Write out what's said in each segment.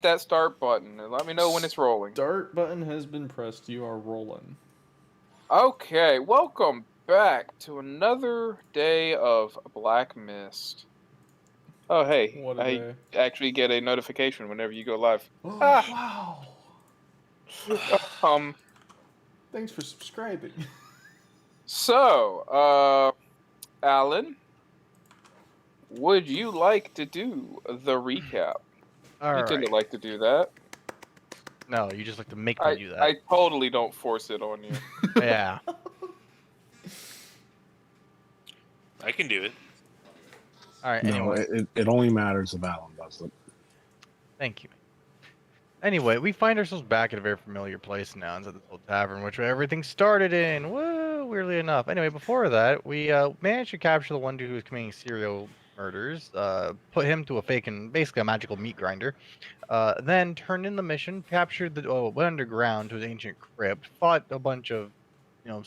that start button and let me know when it's rolling. Start button has been pressed. You are rolling. Okay, welcome back to another day of Black Mist. Oh, hey, What a I day. actually get a notification whenever you go live. Oh, Ah, wow. um, Thanks for subscribing. so, Alan, would you like to do the recap? You All tend to right. like to do that. No, you just like to make me I do that. I totally don't force it on you. Yeah. I can do it. All right. No, Anyway, it only matters if Alan does it. thank you. Anyway, we find ourselves back at a very familiar place now, inside this old tavern, which everything started in. Woo! Weirdly enough. Anyway, before that, we managed to capture the one dude who was committing serial murders. Put him to a fake and basically a magical meat grinder. Then turned in the mission, captured went underground to an ancient crypt, fought a bunch of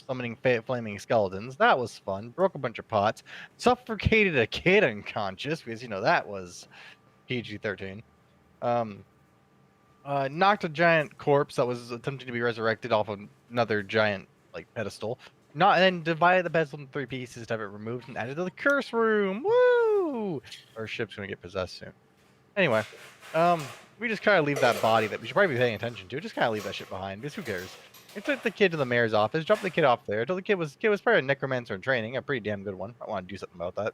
summoning flaming skeletons. That was fun. Broke a bunch of pots. Suffocated a kid unconscious because that was PG-13. Knocked a giant corpse that was attempting to be resurrected off of another giant pedestal. Not and then divided the pedestal into 3 pieces to have it removed and added to the curse room. Woo! Our ship's gonna get possessed soon. Anyway, we just kind of leave that body that we should probably be paying attention to. Just kind of leave that shit behind because who cares? We took the kid to the mayor's office, dropped the kid off there. Told the kid was probably a necromancer in training, a pretty damn good one. I want to do something about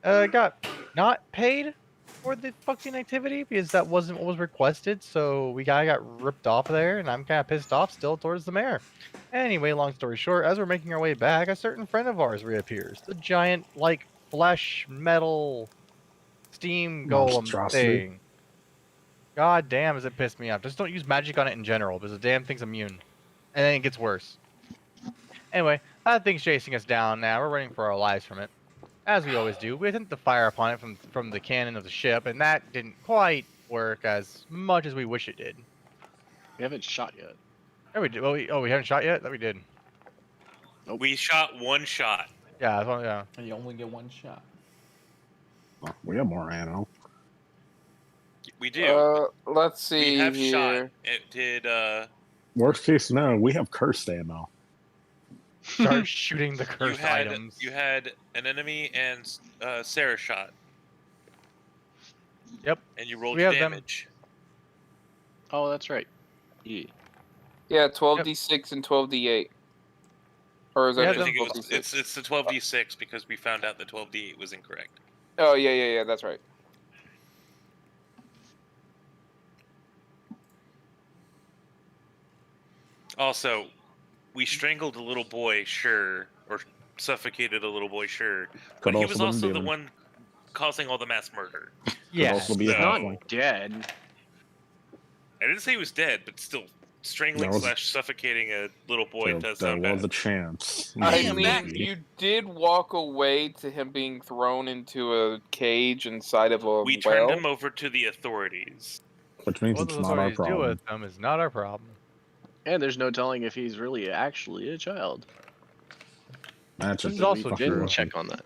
that. Got not paid for the fucking activity because that wasn't what was requested. So we got ripped off there, and I'm kind of pissed off still towards the mayor. Anyway, long story short, as we're making our way back, a certain friend of ours reappears. The giant flesh metal steam golem Monstrosity. thing. God damn, does it piss me off. Just don't use magic on it in general, because the damn thing's immune. And then it gets worse. Anyway, that thing's chasing us down now. We're running for our lives from it. As we always do. We attempt to fire upon it from the cannon of the ship, and that didn't quite work as much as we wish it did. We haven't shot yet. Oh, we did. Well, we haven't shot yet? That we did. Nope. We shot one shot. Yeah, yeah. And you only get one shot. Oh, we have more ammo. We do. Let's see We have here. shot. It did. Worst case scenario, we have cursed ammo. Start shooting the cursed items. You had an enemy and Sarah shot. Yep. And you rolled We your have them. damage. Oh, that's right. Yeah. Yeah, 12d6 and 12d8. Or is We that had just I think 12d6? it's the 12d6 because we found out the 12d8 was incorrect. Oh, yeah, that's right. Also, we strangled a little boy, sure, or suffocated a little boy, sure, but Could he also was been a also the demon. one causing all the mass murder. Yeah. also be a So- halfling. Not dead. I didn't say he was dead, but still, strangling There was- / suffocating a little boy There, does there sound was bad. a chance. I am mean, back. you did walk away to him being thrown into a cage inside of a We well. turned him over to the authorities. Which means What it's those not our authorities do problem. with them is not our problem. And there's no telling if he's really actually a child. That's This just is also We fucking didn't true. check on that.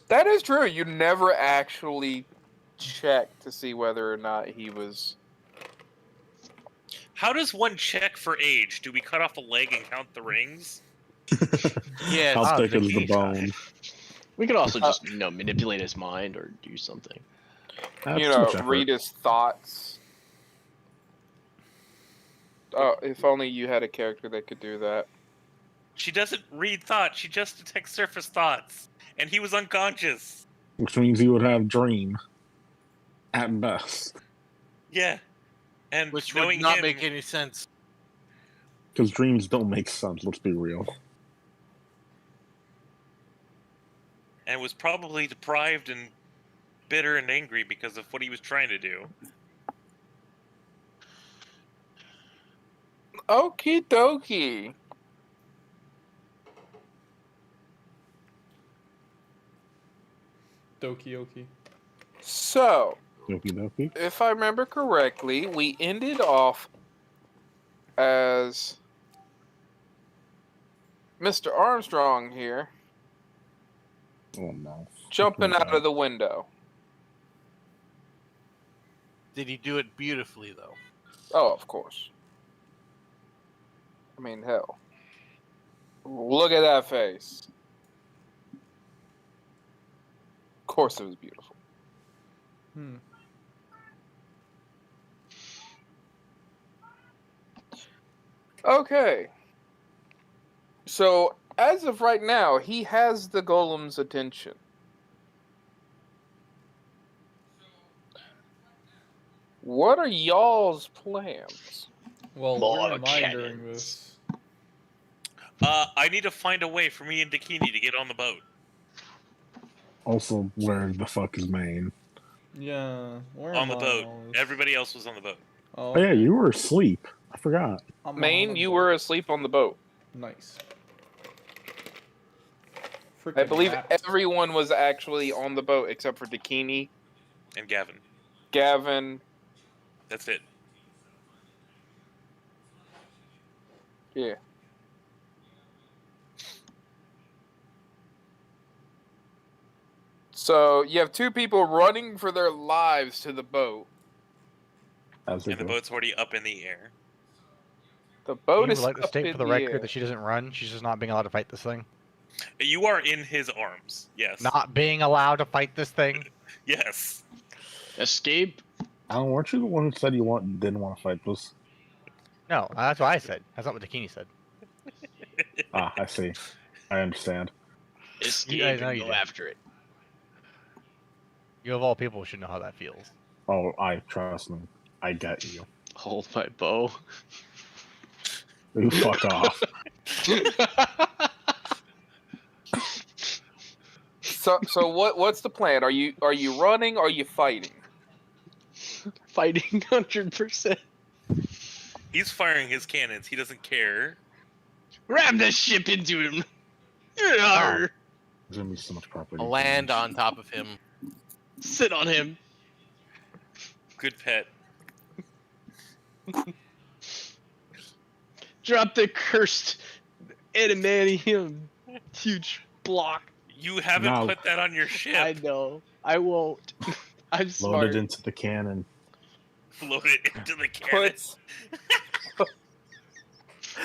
That is true. You never actually checked to see whether or not he was. How does one check for age? Do we cut off a leg and count the rings? Yeah. How thick is the bone? We could also just, manipulate his mind or do something. That's You too know, much effort. read his thoughts. Oh, if only you had a character that could do that. She doesn't read thoughts. She just detects surface thoughts. And he was unconscious. Which means you would have dream. At best. Yeah. And Which knowing would not him, make any sense. Because dreams don't make sense, let's be real. and was probably deprived and bitter and angry because of what he was trying to do. Okie dokie. Doki Oki. So, Okie dokie. if I remember correctly, we ended off as Mr. Armstrong here Oh no. jumping out of the window. Did he do it beautifully though? Oh, of course. I mean, hell. Look at that face. Of course it was beautiful. Hmm. Okay. So, as of right now, he has the golem's attention. What are y'all's plans? Well, More where am I during cannons. this? I need to find a way for me and Dakini to get on the boat. Also, where the fuck is Maine? Yeah, where On am the I boat. all this? Everybody else was on the boat. Oh, Oh yeah, okay. you were asleep. I forgot. I'm on Maine, a you boat. were asleep on the boat. Nice. I Frickin' believe nap. everyone was actually on the boat except for Dakini, And Gavin. Gavin. That's it. Yeah. So you have two people running for their lives to the boat. As we And the go. boat's already up in the air. The boat You is would like to up state in for the the record air. that she doesn't run. She's just not being allowed to fight this thing. You are in his arms. Yes. Not being allowed to fight this thing. Yes. Escape. Alan, weren't you the one who said didn't want to fight this? No, that's what I said. That's not what Dakini said. Ah, I see. I understand. Escape guys know and you go did. after it. You of all people should know how that feels. Oh, I trust me. I get you. Hold my bow. You fuck off. So what's the plan? Are you running? Or are you fighting? Fighting 100%. He's firing his cannons. He doesn't care. Ram the ship into him. Arr. There's gonna be so much property. Land on top of him. Sit on him. Good pet. Drop the cursed adamantium huge block. You haven't No. put that on your ship. I know. I won't. I'm Load smart. it into the cannon. Load it into the cannon.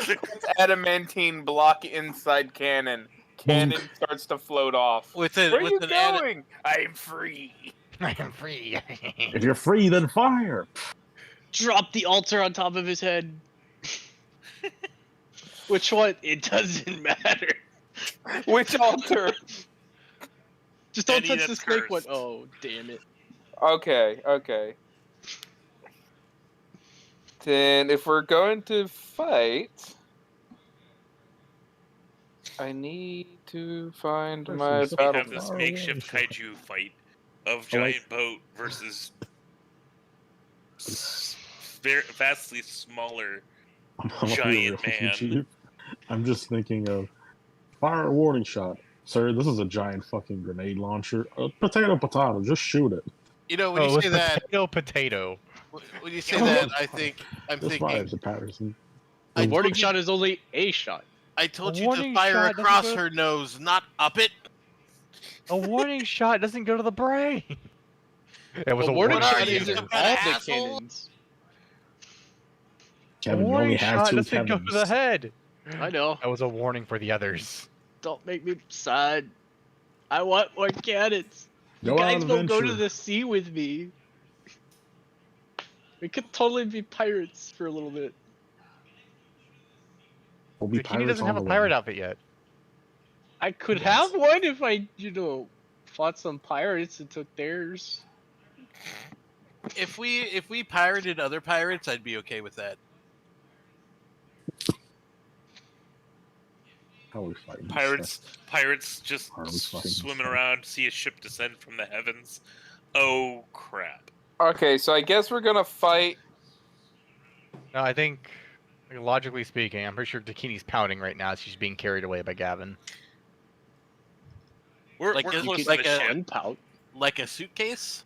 Puts adamantine block inside cannon. Cannon starts to float off. With Where are you an going? I'm free. I am free. If you're free, then fire. Drop the altar on top of his head. Which one? It doesn't matter. Which altar? Just don't Any touch the that's snake one. cursed. Oh, damn it. Okay. Then if we're going to fight, I need to find my Versus- We battle have this Oh, makeshift yeah. kaiju fight of I like- giant boat versus vastly smaller. I'm gonna be Giant real with you, man. Chief. I'm just thinking of fire warning shot. Sir, this is a giant fucking grenade launcher. Potato, just shoot it. You know, when Oh, you it's say that, potato. when you say that, I'm This thinking. fires the Patterson. I A told warning you- shot is only a shot. I told A you to warning fire shot doesn't across go- her nose, not up it. A warning shot doesn't go to the brain. It was A a warning What are shot you, is in some all kind of the asshole? cannons. A Kevin, you only warning have shot two doesn't go to the cannons. head. I know. That was a warning for the others. Don't make me sad. I want more cannons. You Go guys on will go to adventure. the sea with me. We could totally be pirates for a little bit. We'll be Bikini pirates doesn't on have a the pirate way. outfit yet. I could Yes. have one if I, fought some pirates and took theirs. If we pirated other pirates, I'd be okay with that. How are we fighting? this Pirates just Are we fucking swimming stuck? around, see a ship descend from the heavens. Oh crap! Okay, so I guess we're gonna fight. No, I think, like, logically speaking, I'm pretty sure Dakini's pouting right now as she's being carried away by Gavin. We're Like a- close like to the a- ship. Unpout. Like a suitcase?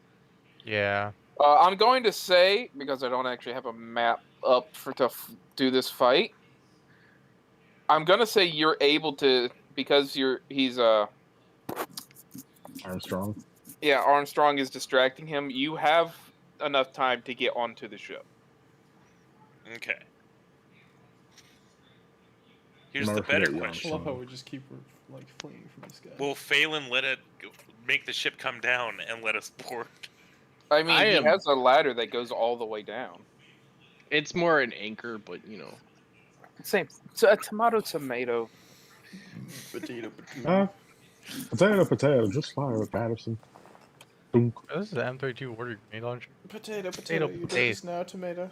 Yeah. I'm going to say, because I don't actually have a map up to do this fight, I'm gonna say you're able to, because he's Armstrong. yeah, Armstrong is distracting him. You have enough time to get onto the ship. Okay. Here's Never the better forget you, I question: love how we just keep like fleeing from this guy. will Phelan make the ship come down and let us board? I mean, I he am- has a ladder that goes all the way down. It's more an anchor, but you know. Same. It's a tomato. Potato. Potato, just fire with Patterson. Boom. Oh, this is the M32 water grenade launcher. Potato. Potato, Your potato. dick is now a tomato.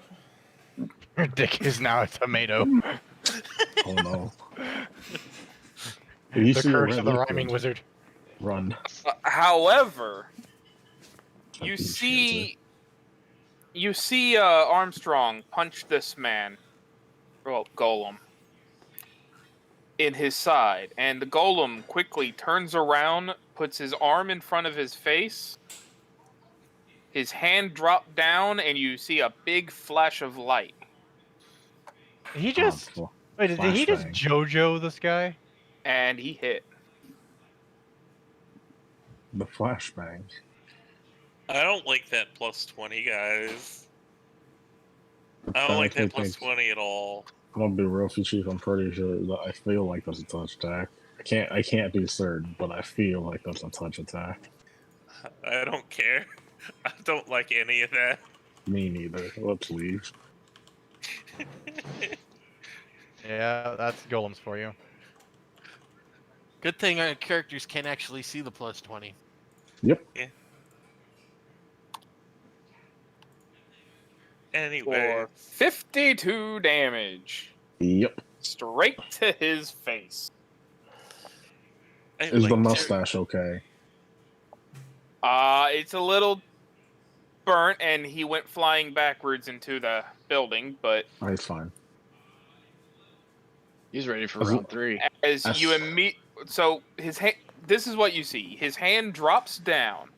Your dick is now a tomato. Oh no. You The see a curse red of the liquid, rhyming wizard. Run. However, I you appreciate see Armstrong punch this man, well, Golem, in his side, and the Golem quickly turns around, puts his arm in front of his face, his hand dropped down, and you see a big flash of light. He just wait. Did he just flashbang. JoJo this guy? And he hit. The flashbang. I don't like that +20, guys. I I don't like that think +20 at all. I'm gonna be real with you, Chief. I'm pretty sure that I feel like that's a touch attack. I can't be certain, but I feel like that's a touch attack. I don't care. I don't like any of that. Me neither. Let's leave. Yeah, that's golems for you. Good thing our characters can't actually see the +20. Yep. Anyway, For 52 damage. Yep. Straight to his face. I Is like the to- mustache okay? It's a little burnt, and he went flying backwards into the building, but Oh, he's fine. He's ready for As- round 3. as That's- you so his hand, this is what you see. His hand drops down.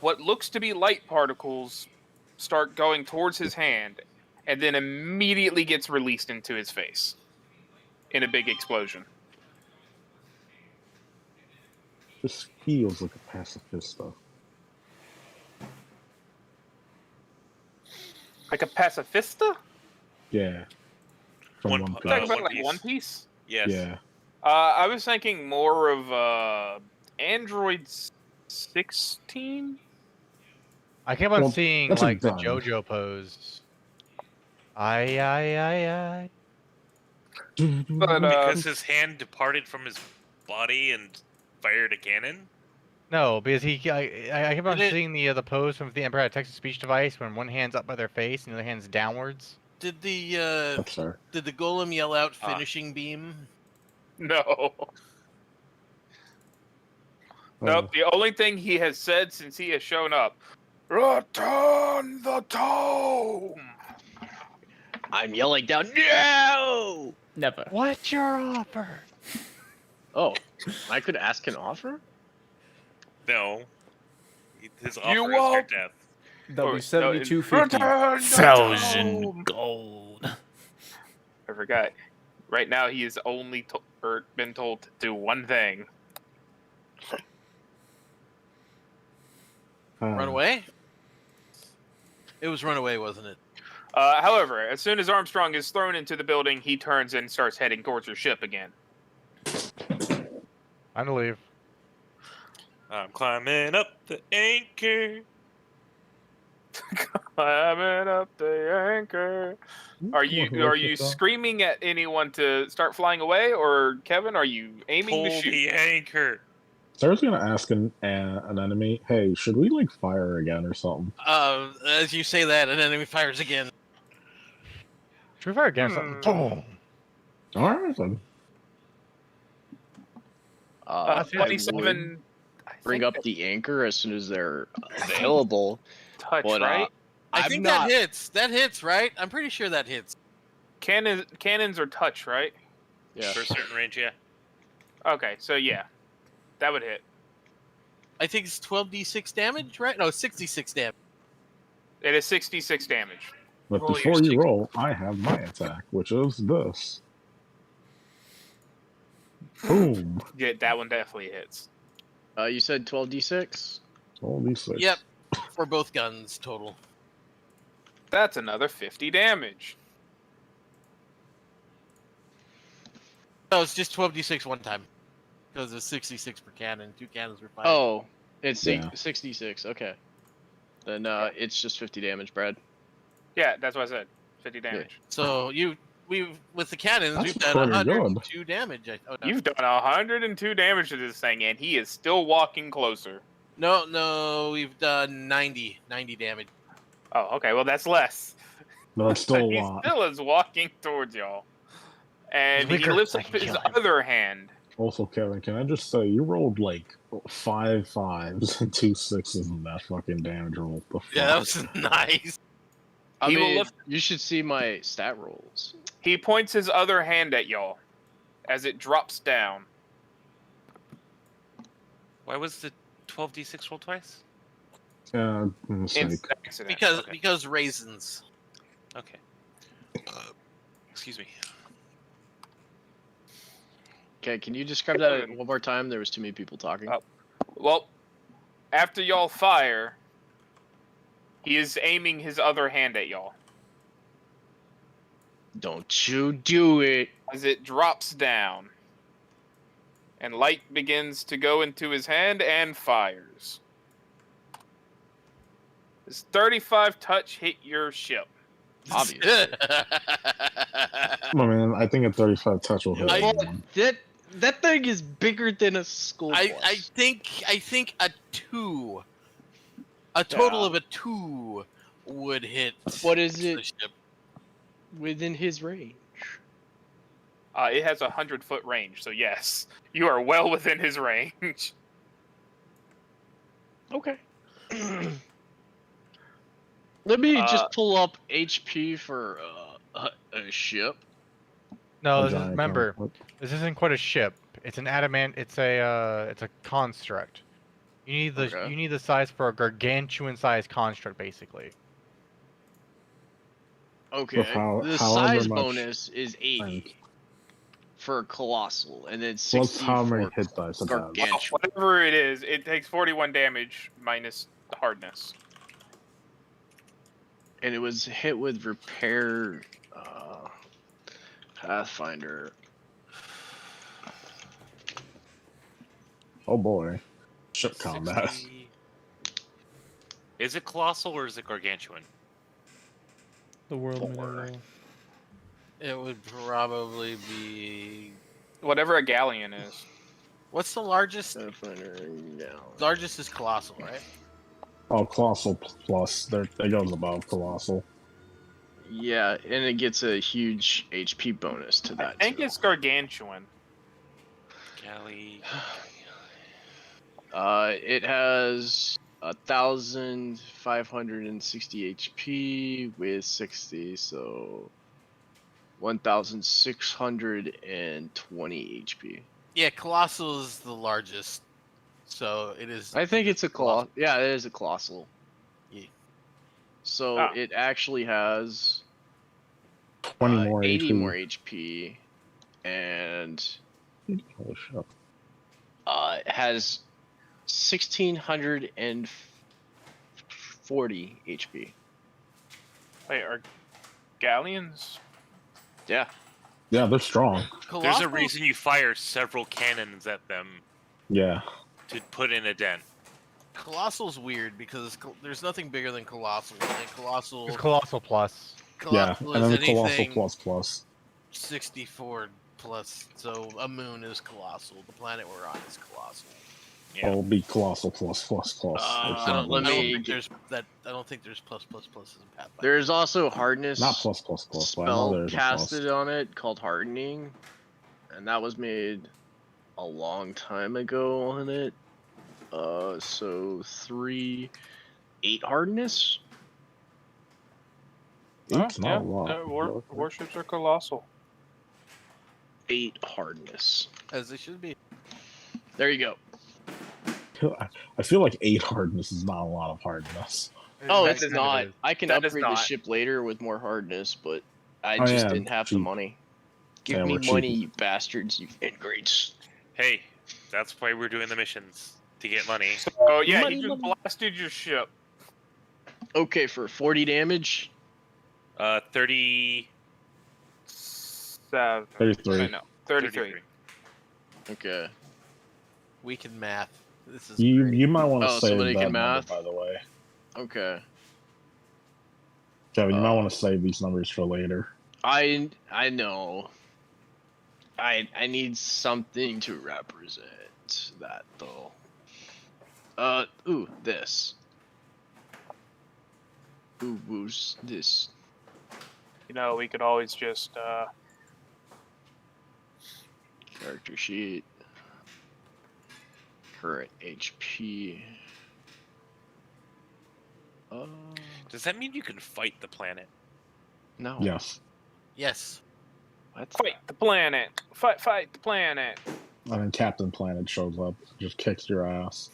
What looks to be light particles start going towards his hand, and then immediately gets released into his face in a big explosion. This feels like a pacifist stuff. Like a pacifista? Yeah. From One- One Talking Piece. about One like Piece. One Piece? Yes. Yeah. I was thinking more of Android 16. I kept on Well, seeing that's a like the gun. JoJo pose. I. But Because his hand departed from his body and fired a cannon? No, because I kept on Did it- seeing the pose from the Emperor text to speech device when one hand's up by their face and the other hand's downwards. Did the That's fair. golem yell out Ah. finishing beam? no. Oh, Nope. The only thing he has said since he has shown up, return the tome. I'm yelling down, no! Never. What's your offer? Oh, I could ask an offer? No. His offer You is your won't- death. That'll Or- be 72.50. Return the Thousand tome. gold. I forgot. Right now, he has only been told to do one thing. Run away? It was run away, wasn't it? However, as soon as Armstrong is thrown into the building, he turns and starts heading towards her ship again. Time to leave. I'm climbing up the anchor. Climbing up the anchor. Are you screaming at anyone to start flying away, or Kevin? Are you aiming to Pull shoot? the anchor. Sarah's gonna ask an enemy, hey, should we like fire again or something? As you say that, an enemy fires again. Should we fire again? or something? Boom. Alright then. I would 27. I bring think up the anchor as soon as they're available. touch, But, right? I I'm think not- that hits. That hits, right? I'm pretty sure that hits. Cannons are touch, right? Yeah. For a certain range, yeah. Okay, so yeah, that would hit. I think it's 12d6 damage, right? No, 66 damage. It is 66 damage. But Roll before your you six. roll, I have my attack, which is this. Boom. Yeah, that one definitely hits. You said 12d6? All these six. Yep. For both guns total. That's another 50 damage. No, it's just 12d6 one time. Because it's 66 per cannon. 2 cannons were fired. Oh, it's Yeah. 66. Okay. Then it's just 50 damage, Brad. Yeah, that's what I said. 50 damage. So with the cannons, That's we've done pretty 102 damage. No. You've done 102 damage to this thing, and he is still walking closer. No, we've done 90 damage. Oh, okay. Well, that's less. But that's still a He lot. still is walking towards y'all. And He's he weaker. lifts I up can his kill him. other hand. Also, Kevin, can I just say you rolled like 5 5s and 2 6s in that fucking damage roll? The fuck? Yeah, that was nice. I He will mean, lift- you should see my stat rolls. He points his other hand at y'all as it drops down. Why was the 12d6 roll twice? Mistake. Accident. Because raisins. Okay. Excuse me. Okay, can you describe that one more time? There was too many people talking. Well, after y'all fire, he is aiming his other hand at y'all. Don't you do it. As it drops down. And light begins to go into his hand and fires. Does 35 touch hit your ship? Obviously. I mean, I think a 35 touch will hit I- everyone. That thing is bigger than a school bus. I think a 2. A total Yeah. of a 2 would hit. What is the it ship. within his range? It has 100-foot range, so yes, you are well within his range. Okay. Let me Uh, just pull up HP for a ship. No, A this is, giant remember, construct. this isn't quite a ship. It's an adamant. It's a construct. You Okay. need the size for a gargantuan size construct, basically. Okay. how- The however size much bonus is 80 Like, for colossal, and then plus 60 how many for hit dice it has. gargantuan. Whatever it is, it takes 41 damage minus the hardness. And it was hit with repair Pathfinder. Oh boy. Ship combat. 60. Is it colossal or is it gargantuan? The world may Four. know well. It would probably be. Whatever a galleon is. What's the largest? Pathfinder, no. Largest is colossal, right? Oh, Colossal plus. That goes above Colossal. Yeah, and it gets a huge HP bonus to that. I think too. it's gargantuan. Galley. It has 1,560 HP with 60, so 1,620 HP. Yeah, colossal is the largest, so it is. I think it's a colossal. Yeah, it is a colossal. Yeah. So Ah. it actually has 20 more 80 HP. more HP, and Holy shit. it has 1,640 HP. Wait, are galleons? Yeah. Yeah, they're strong. Colossal, There's a reason you fire several cannons at them Yeah. to put in a dent. Colossal's weird because there's nothing bigger than colossal. And colossal. It's colossal plus. Yeah. Colossal And is then the Colossal anything plus plus. 64 plus. So a moon is colossal. The planet we're on is colossal. Yeah. It'll be Colossal plus plus plus. Uh, It's I not don't- let plus. I don't me think get- there's that. I don't think there's plus in Pathfinder. There's also hardness. Not plus plus plus, but I know spell there's a plus. casted on it called hardening, and that was made a long time ago on it. So 8 hardness. It's not a lot. Warships are colossal. 8 hardness. As they should be. There you go. I feel like 8 hardness is not a lot of hardness. Oh, That it's is- not. I can that is upgrade the not. ship later with more hardness, but I Oh, just yeah, didn't have the cheap. money. Give Yeah, me we're cheap. money, you bastards, you ingrates. Hey, that's why we're doing the missions to get money. So yeah, Money, he just money. blasted your ship. Okay, for 40 damage. 30. 7. 33. No, 33. Okay. We can math. This is You great. you might want to Oh, save somebody that can number, math? by the way. Okay. Kevin, you might Uh, want to save these numbers for later. I know. I need something to represent that though. Ooh, this. Ooh, who's this? You know, we could always just Character sheet. Current HP. Does that mean you can fight the planet? No. Yes. Yes. What? fight the planet. Fight the planet. And then Captain Planet shows up, just kicks your ass.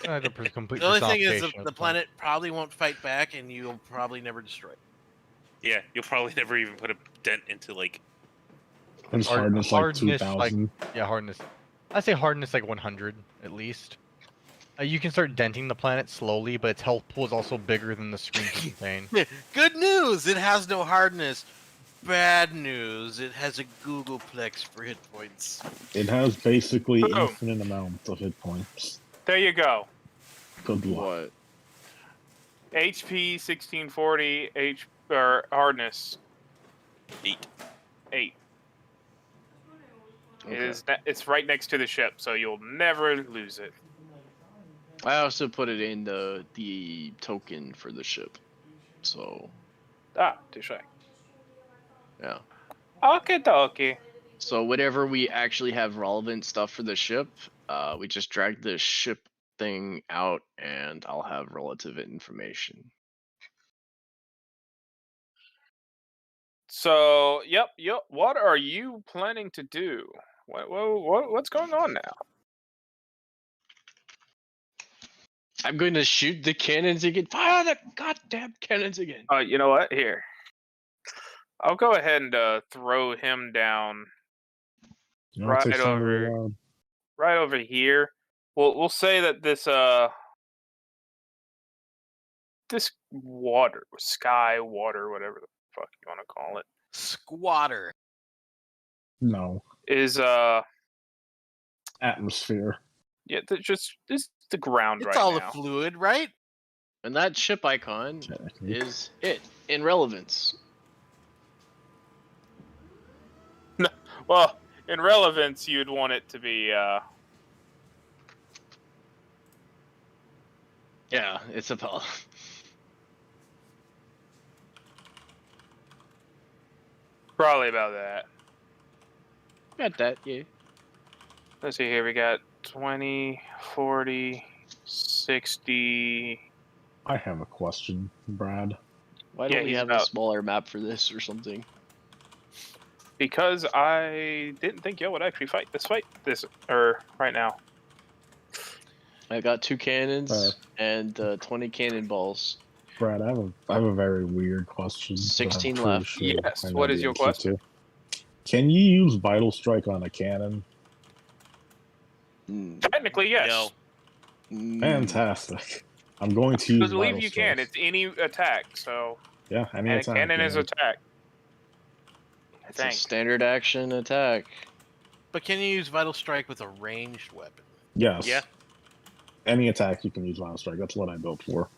The complete The only thing is personification of the planet probably won't fight back, and you'll probably never destroy it. Yeah, you'll probably never even put a dent into like. His Hard- hardness like hardness, 2,000. Yeah, hardness. I say hardness like 100 at least. You can start denting the planet slowly, but its health pool is also bigger than the screen can contain. Good news, it has no hardness. Bad news, it has a Googleplex for hit points. It has basically Boom. infinite amounts of hit points. There you go. Good luck. What? HP 1640 or hardness 8. 8. Okay. It's right next to the ship, so you'll never lose it. I also put it in the token for the ship. So Touche. yeah. Okay, dokie. So whenever we actually have relevant stuff for the ship, we just drag the ship thing out and I'll have relative information. So, yep. What are you planning to do? What's going on now? I'm going to shoot the cannons again. Fire the goddamn cannons again. You know what? Here, I'll go ahead and throw him down You know, it takes right time to over, reload. right over here. We'll say that this sky water, whatever the fuck you want to call it, Squatter. No. is Atmosphere. yeah, just the ground It's right all now. the fluid, right? And that ship icon Technically. is it in relevance. Well, in relevance, you'd want it to be Yeah, it's about. probably about that. Got that, yeah. Let's see here. We got 20, 40, 60. I have a question, Brad. Why Yeah, don't we he's have a about- smaller map for this or something? Because I didn't think y'all would actually fight this right now. I got 2 cannons Fair. and 20 cannonballs. Brad, I have a very weird question. that I'm 16 pretty left. sure Yes, I know what the is your answer question? to. Can you use Vital Strike on a cannon? Mm, Technically, yes. No. mm. Fantastic. I'm going to I use believe Vital you Strike. can. It's any attack. So, Yeah, any and attack. cannon is yeah. attack. I It's a think. standard action attack. But can you use Vital Strike with a ranged weapon? Yes. Yeah. Any attack you can use Vital Strike. That's what I built for.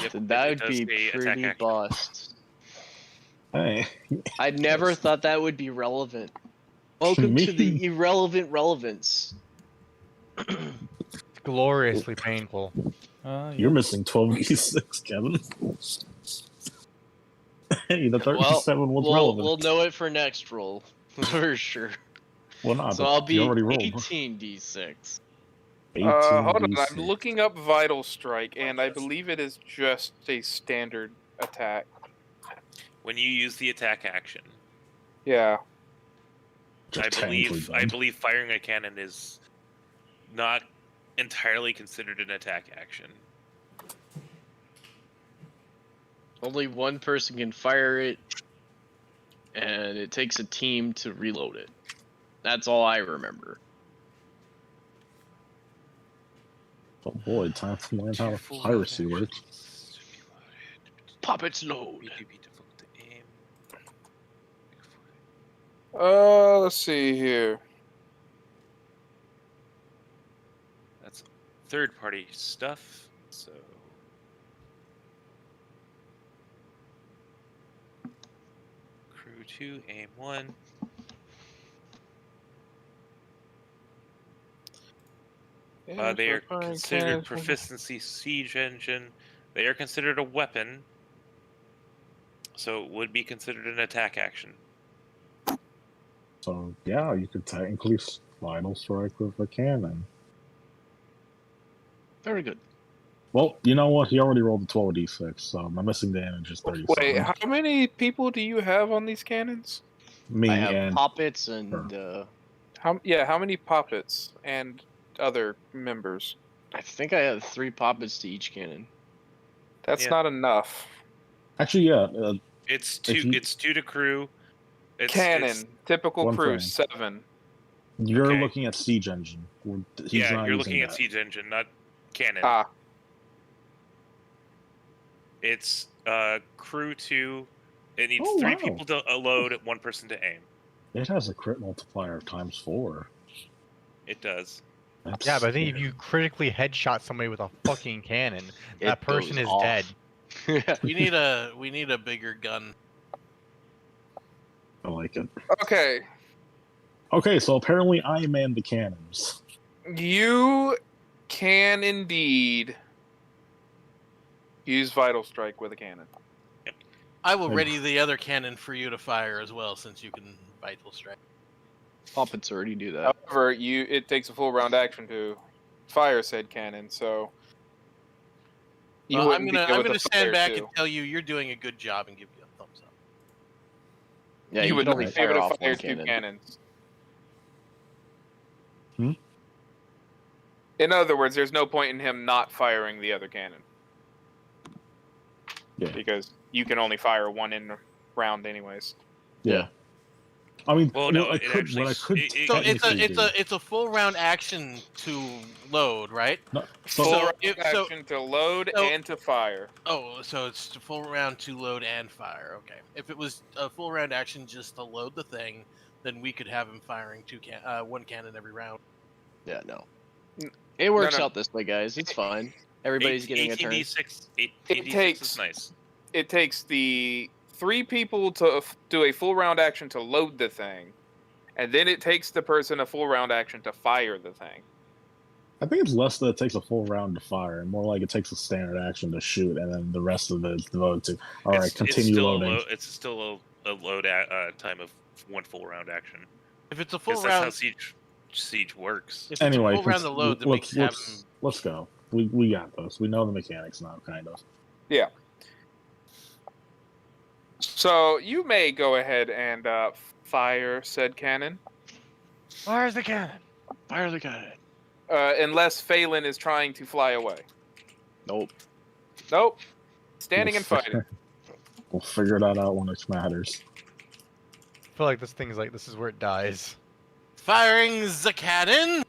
Yep, So it that would does be say attack pretty action. bust. Hey. I never Yes. thought that would be relevant. Welcome to the Me? irrelevant relevance. Gloriously painful. You're missing 12d6, Kevin. Hey, the 37 was relevant. We'll know it for next roll for sure. Well, not. So I'll be you already rolled. 18d6. 18 Hold on. I'm D6. looking up Vital Strike, and I believe it is just a standard attack. When you use the attack action, Yeah. Just I technically done. believe firing a cannon is not entirely considered an attack action. Only one person can fire it, and it takes a team to reload it. That's all I remember. Oh boy, time to learn how piracy works. Puppets load. Let's see here. That's third-party stuff. So crew 2, aim 1. They are considered proficiency siege engine. They are considered a weapon, so it would be considered an attack action. So yeah, you could technically vital strike with a cannon. Very good. Well, you know what? He already rolled a 12d6, so my missing damage is 37. Wait, how many people do you have on these cannons? Me I have and poppets and How many poppets and other members? I think I have 3 poppets to each cannon. That's Yeah. not enough. actually, yeah. It's If two. you- It's 2 to crew. Cannon, typical one crew, frame. 7. You're Okay. looking at siege engine. He's Yeah, not you're using looking at that. siege engine, not cannon. Ah, It's crew 2. It needs Oh, 3 wow. people to load, 1 person to aim. It has a crit multiplier of ×4. It does. That's Yeah, but I think if scary. you critically headshot somebody with a fucking cannon, that It person goes is off. dead. We need a bigger gun. I like it. okay. Okay, so apparently I man the cannons. You can indeed use Vital Strike with a cannon. I will Hey. ready the other cannon for you to fire as well, since you can vital strike. Poppets already do that. However, it takes a full round action to fire said cannon, so you Well, I'm wouldn't be gonna able to stand fire back two. and tell you you're doing a good job and give you a thumbs up. Yeah, you you would can not only be fire able to off fire one two cannon. cannons. Hmm? In other words, there's no point in him not firing the other cannon. Yeah. Because you can only fire one in a round anyways. Yeah. I mean, Well, no, what I it could, actually what I could it- So it's technically do. it's a full round action to load, right? No, Full so, round so- action to load so- and to fire. Oh, so it's a full round to load and fire. Okay. If it was a full round action just to load the thing, then we could have him firing one cannon every round. Yeah, no. N- It works no. out this way, guys. It's fine. Everybody's getting a turn. 18d6. It 18d6 takes- is nice. It takes the 3 people to do a full round action to load the thing, and then it takes the person a full round action to fire the thing. I think it's less that it takes a full round to fire, and more like it takes a standard action to shoot, and then the rest of it is devoted to, all right, continue still loading. It's still a load time of 1 full round action. If it's a full Because that's how round, siege works. if it's Anyway, a full round to load, then we can have him. let's go. We got this. We know the mechanics now, kind of. So you may go ahead and fire said cannon, Where's the cannon? Fire the cannon. unless Phelan is trying to fly away. Nope. Nope. Standing and fighting. We'll figure that out when it matters. I feel like this thing's like this is where it dies. Firing the cannon.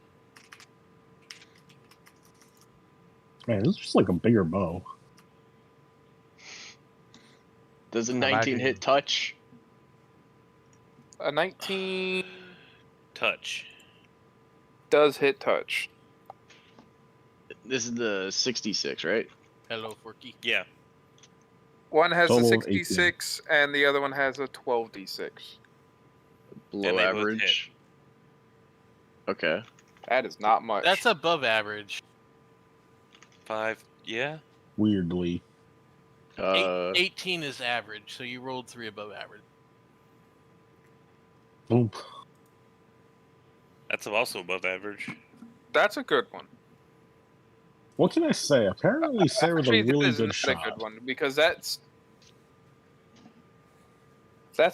Man, this is just like a bigger bow. Does a I'm 19 imagining- hit touch? A 19 Touch. does hit touch. This is the 66, right? Hello, Forky. Yeah. One has a Total of 66 and the other one has a 12d6. Below And they both average. Okay. That is not much. That's above average. 5. Yeah. Weirdly. 18 is average, so you rolled 3 above average. Boom. That's also above average. That's a good one. What can I say? Apparently, Sarah's a Actually, that really is good not shot. a good one because that's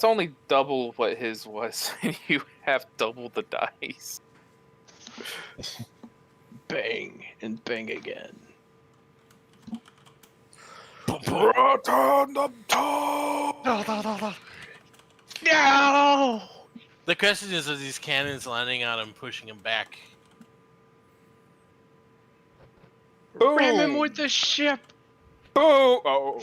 only double what his was, and you have double the dice. Bang and bang again. No! The question is, are these cannons landing on him, pushing him back? Ram him Boom! with the ship. Boom! Oh.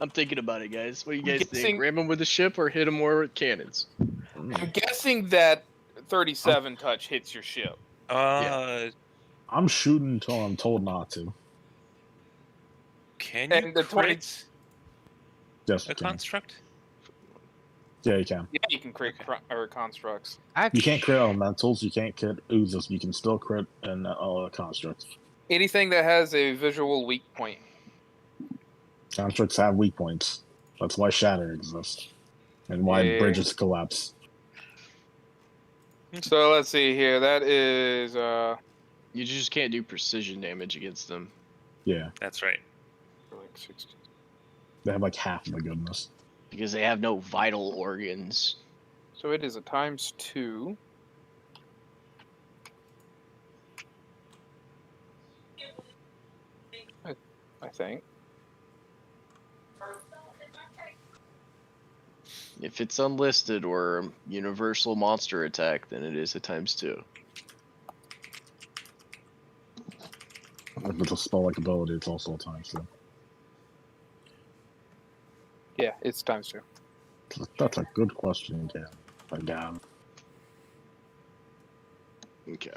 I'm thinking about it, guys. What do you I'm guys guessing- think? Ram him with a ship or hit him more with cannons? I'm guessing that 37 touch hits your ship. I'm shooting until I'm told not to. Can you And the 20 crit Yes, a you can. construct? Yeah, you can. Yeah, you can create or constructs. You can't crit elementals. You can't crit oozes. You can still crit in constructs. Anything that has a visual weak point. Constructs have weak points. That's why Shatter exists. And why Yeah. bridges collapse. So let's see here. That is You just can't do precision damage against them. Yeah, That's right. like 60. they have like half of the goodness. Because they have no vital organs. So it is a ×2. I think. If it's unlisted or a universal monster attack, then it is a ×2. If it's a spell like ability, it's also a times two. Yeah, it's ×2. That's a good question, Cam. Again. Okay.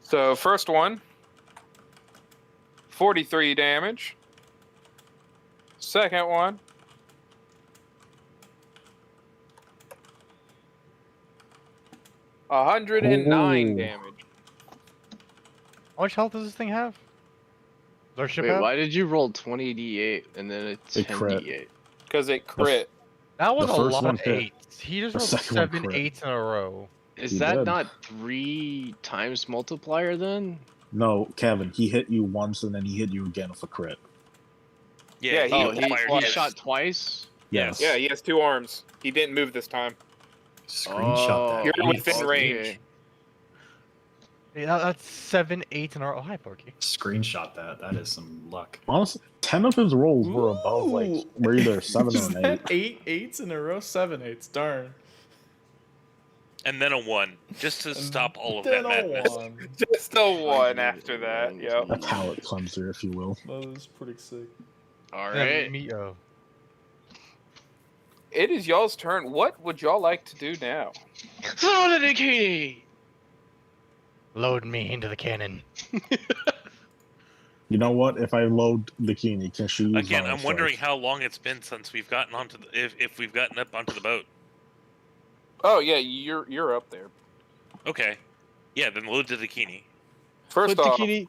So first one, 43 damage. Second one, 109 Ooh. damage. How much health does this thing have? Does our ship Wait, have? why did you roll 20d8 and then a It crit. 10d8? Because it crit. That was the a first lot one of hit. eights. He just The rolled second one 7 crit. 8s in a row. Is He that did. not 3 times multiplier then? No, Kevin, he hit you once and then he hit you again with a crit. Yeah, Oh, he- he twice. shot twice? Yes. Yeah, he has 2 arms. He didn't move this time. Screenshot that. You're Please. within range. Hey, that's 7 8s in a row. Oh, hi, Porky. Screenshot that. That is some luck. Honestly, 10 of his rolls were above, like, Ooh. were either 7 Is or an 8. that 8 8s in a row? 7 8s. Darn. And then a 1, just to stop all of Then that a madness. 1. Just a 1 after that. Yep. A pallet cleanser, if you will. That was pretty sick. Alright. Me, It is y'all's turn. What would y'all like to do now? Throw the bikini! load me into the cannon. You know what? If I load the Kini, can she use Again, Vital I'm wondering Strike? how long it's been since we've gotten onto the if we've gotten up onto the boat. Oh yeah, you're up there. Okay, yeah, then load to the Kini. First Put off, Dakini,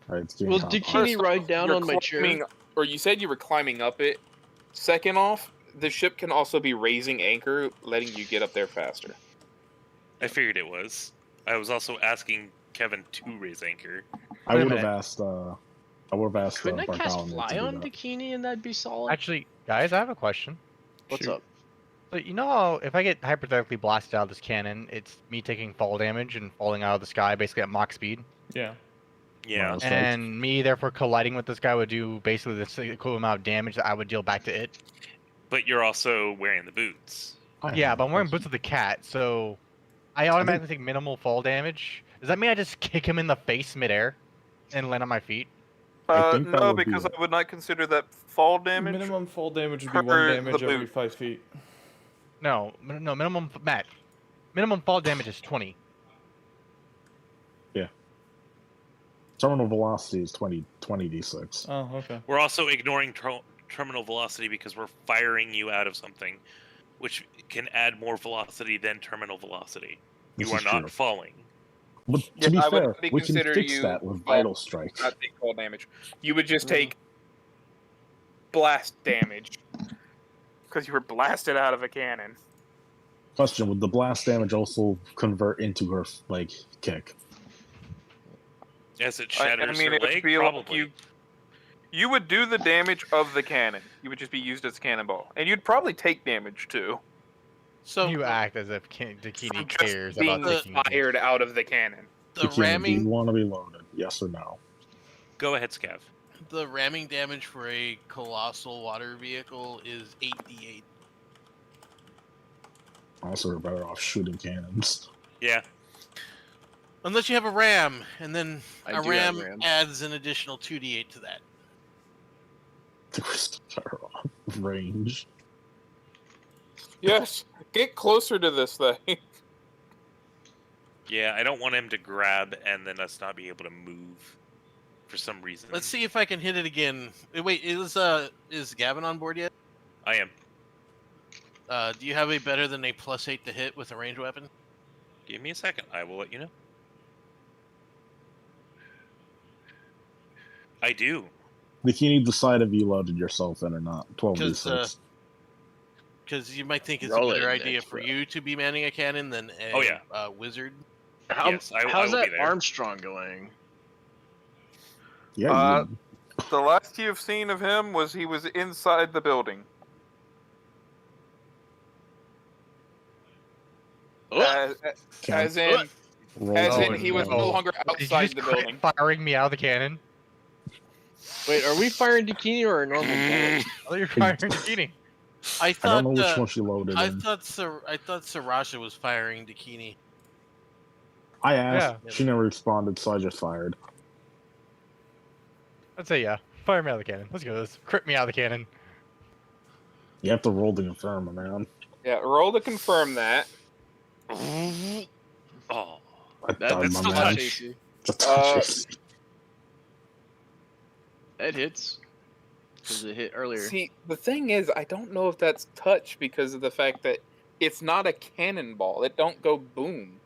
Alright, it's getting will complicated. Dakini ride down you're on my chair? climbing- Or you said you were climbing up it. Second off, the ship can also be raising anchor, letting you get up there faster. I figured it was. I was also asking Kevin to raise anchor. I Wait a would have minute. asked. I would have asked. Couldn't I cast Bartholomew fly to do on that. Dakini and that'd be solid? Actually, guys, I have a question. What's Shoot. up? So you know how if I get hypothetically blasted out of this cannon, it's me taking fall damage and falling out of the sky basically at Mach speed, Yeah. Yeah, That's right. and me therefore colliding with this guy would do basically the same equivalent amount of damage that I would deal back to it. but you're also wearing the boots. Yeah, but I'm wearing boots of the cat, so I automatically take minimal fall damage. Does that mean I just kick him in the face midair and land on my feet? I think that No, would be because it. I would not consider that fall damage. Minimum fall damage would be per 1 the damage every boot. 5 feet. No, minimum Matt. Minimum fall damage is 20. Terminal velocity is 20 d6. Oh, okay. We're also ignoring terminal velocity because we're firing you out of something, which can add more velocity than terminal velocity. This You are is not true. falling. But Yeah, to be I would fair, not we can consider fix you that with fall- Vital Strike. Not take fall damage. You would just take blast damage because you were blasted out of a cannon. Question: would the blast damage also convert into her kick? As it I shatters mean, her it would leg, be like probably. you would do the damage of the cannon. You would just be used as a cannonball, and you'd probably take damage too. So You act as if Dakini from just cares being about taking damage. fired out of the cannon. the Bikini, do you ramming want to be loaded? Yes or no? Go ahead, Scav. the ramming damage for a colossal water vehicle is 8d8. Also, we're better off shooting cannons. Yeah, Unless you have a ram, and then I a do have ram rams. adds an additional 2d8 to that. We're still better off. range. Yes, get closer to this thing. Yeah, I don't want him to grab and then us not be able to move for some reason. Let's see if I can hit it again. Wait, is Gavin on board yet? I am. Do you have a better than a +8 to hit with a ranged weapon? Give me a second. I will let you know. I do. Bikini, decide if you loaded yourself in or not. 12d6. Because you might think it's Roll a it better in idea next, for bro. you to be manning a cannon than a Oh, yeah. wizard. Yes, I how's will be that there. Armstrong going? Yeah, The last you've seen of him was he was inside the building. Oh, As in, he was no longer Did you outside just the crit building. firing me out of the cannon? wait, are we firing Dakini or a normal bullet? I thought you were firing Bikini. I I thought. don't know which one she loaded I in. thought Sarasha was firing Dakini. I asked, Yeah. she never responded, so I just fired. I'd say yeah. Fire me out of the cannon. Let's go. Let's crit me out of the cannon. You have to roll to confirm, man. Yeah, roll to confirm that. Oh, I thought that's my still man. touch. AC. Just touches. That hits. Because it hit earlier. See, the thing is, I don't know if that's touch because of the fact that it's not a cannonball. It don't go boom.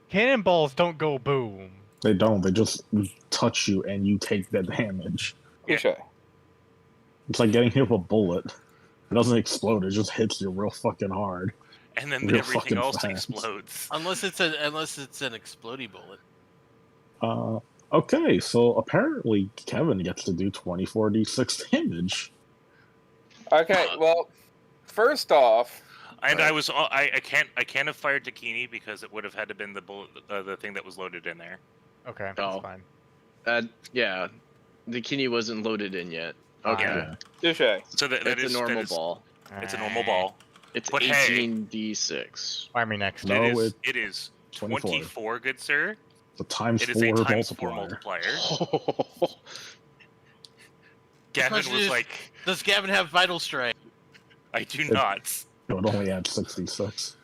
Cannonballs don't go boom. They don't. They just touch you and you take the damage. Yeah. Touche. It's like getting hit with a bullet. It doesn't explode. It just hits you real fucking hard. And then Real everything fucking else fast. explodes. Unless it's an explodey bullet. Okay, so apparently Kevin gets to do 24d6 damage. Okay, well, first off, And I can't have fired Dakini because it would have had to been the bullet, the thing that was loaded in there. Okay, Oh. that's fine. Yeah. Dakini wasn't loaded in yet. Okay. Yeah. touche. So that It's is a normal that is- ball. It's a normal ball. It's But hey. 18d6. Fire me next. No, it is 24. 24, good sir. The times It is 4 a times 4 multiplier. multiplier. Gavin question was is- like, Does Gavin have vital strike? I do not. It would only add 66.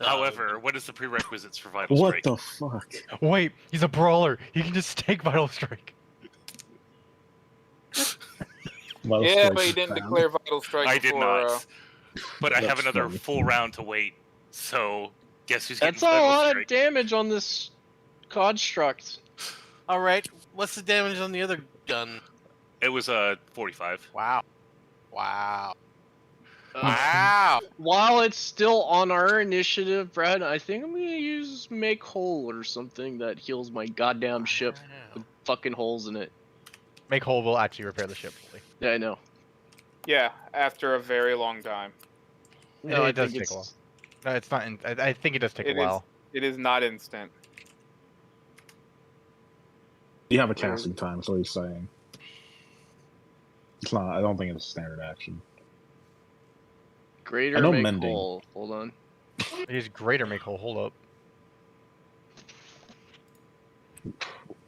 However, what is the prerequisites for Vital What Strike? the fuck? Wait, he's a brawler. He can just take Vital Strike. Vital Yeah, Strike but he is didn't bad. declare vital strike I did before, not. But I have That's another funny. full round to wait. So, guess who's getting That's a Vital lot Strike? of damage on this construct. All right. What's the damage on the other gun? It was 45. Wow. Wow. Wow. While it's still on our initiative, Brad, I think I'm gonna use Make Whole or something that heals my goddamn ship with fucking holes in it. Make whole will actually repair the ship fully. Yeah, I know. Yeah, after a very long time. No, It I does think take a it's No, it's not. I think it does take It a is- while. It is not instant. You have a casting time, so he's saying. It's not. I don't think it's a standard action. greater I know Make mending. Whole. Hold on. It is greater make whole. Hold up.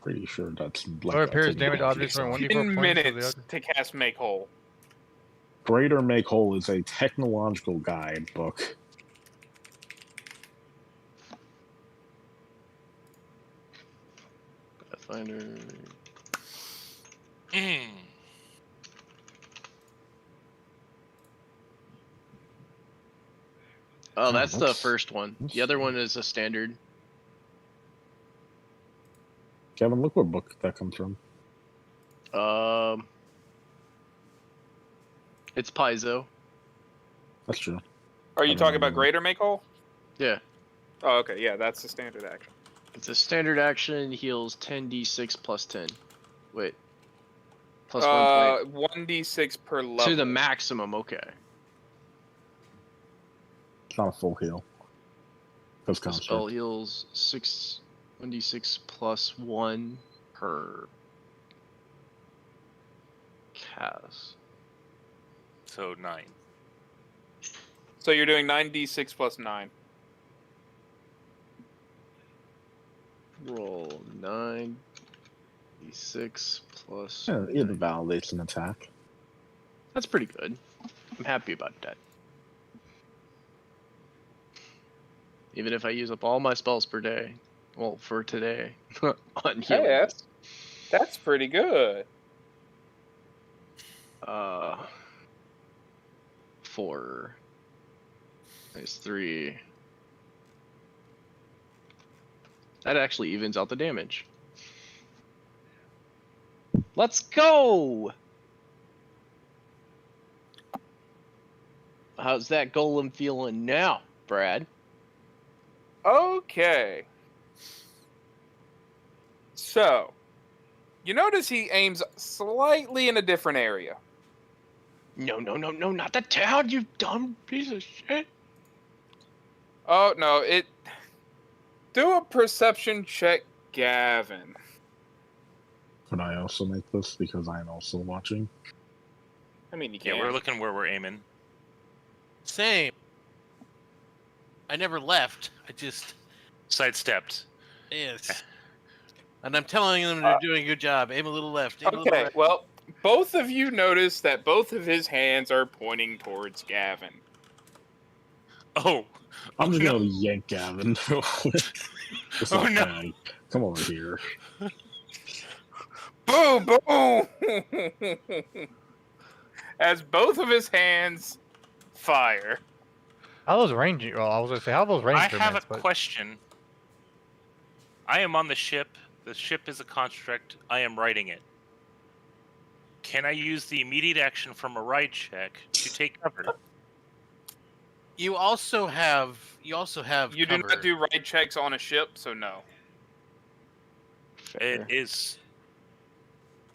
Pretty sure that's like. Or that's repairs a damaged good objects idea. from 1d4 In points. minutes to cast Make Whole. Greater Make Whole is a technological guide book. Pathfinder. Oh, that's the that's- first one. The other one is a standard. Kevin, look what book that comes from. It's Paizo. That's true. Are you I don't talking about know. Greater Make Whole? Yeah. Oh, okay. Yeah, that's the standard action. It's a standard action, heals 10d6 plus 10. Wait. Plus 1d6 per 1 level. to the maximum, okay. It's not a full heal. Because The spell heals 1d6 plus 1 per cast. So 9. So you're doing 9d6 plus 9. Roll 9d6 plus. Yeah, it validates an attack. That's pretty good. I'm happy about that. Even if I use up all my spells per day. Well, for today. On healing. Hey, that's pretty good. 4. Nice 3. That actually evens out the damage. Let's go! How's that golem feeling now, Brad? Okay. So, you notice he aims slightly in a different area. No, not the town, you dumb piece of shit. Oh, no, do a perception check, Gavin. Could I also make this because I am also watching? I mean, you Yeah, can. we're looking where we're aiming. Same. I never left. I just Sidestepped. yes. And I'm telling them they're doing a good job. Aim a little left. Aim a little Okay, right. well, both of you notice that both of his hands are pointing towards Gavin. Oh. I'm just no. gonna yank Gavin. It's Oh, no. okay. Come over here. Boom, boom! As both of his hands fire. How those range? Well, I was gonna say how those range? I have a instruments, but- question. I am on the ship. The ship is a construct. I am riding it. Can I use the immediate action from a ride check to take cover? You also have. You do cover. not do ride checks on a ship, so no. It Fair. is.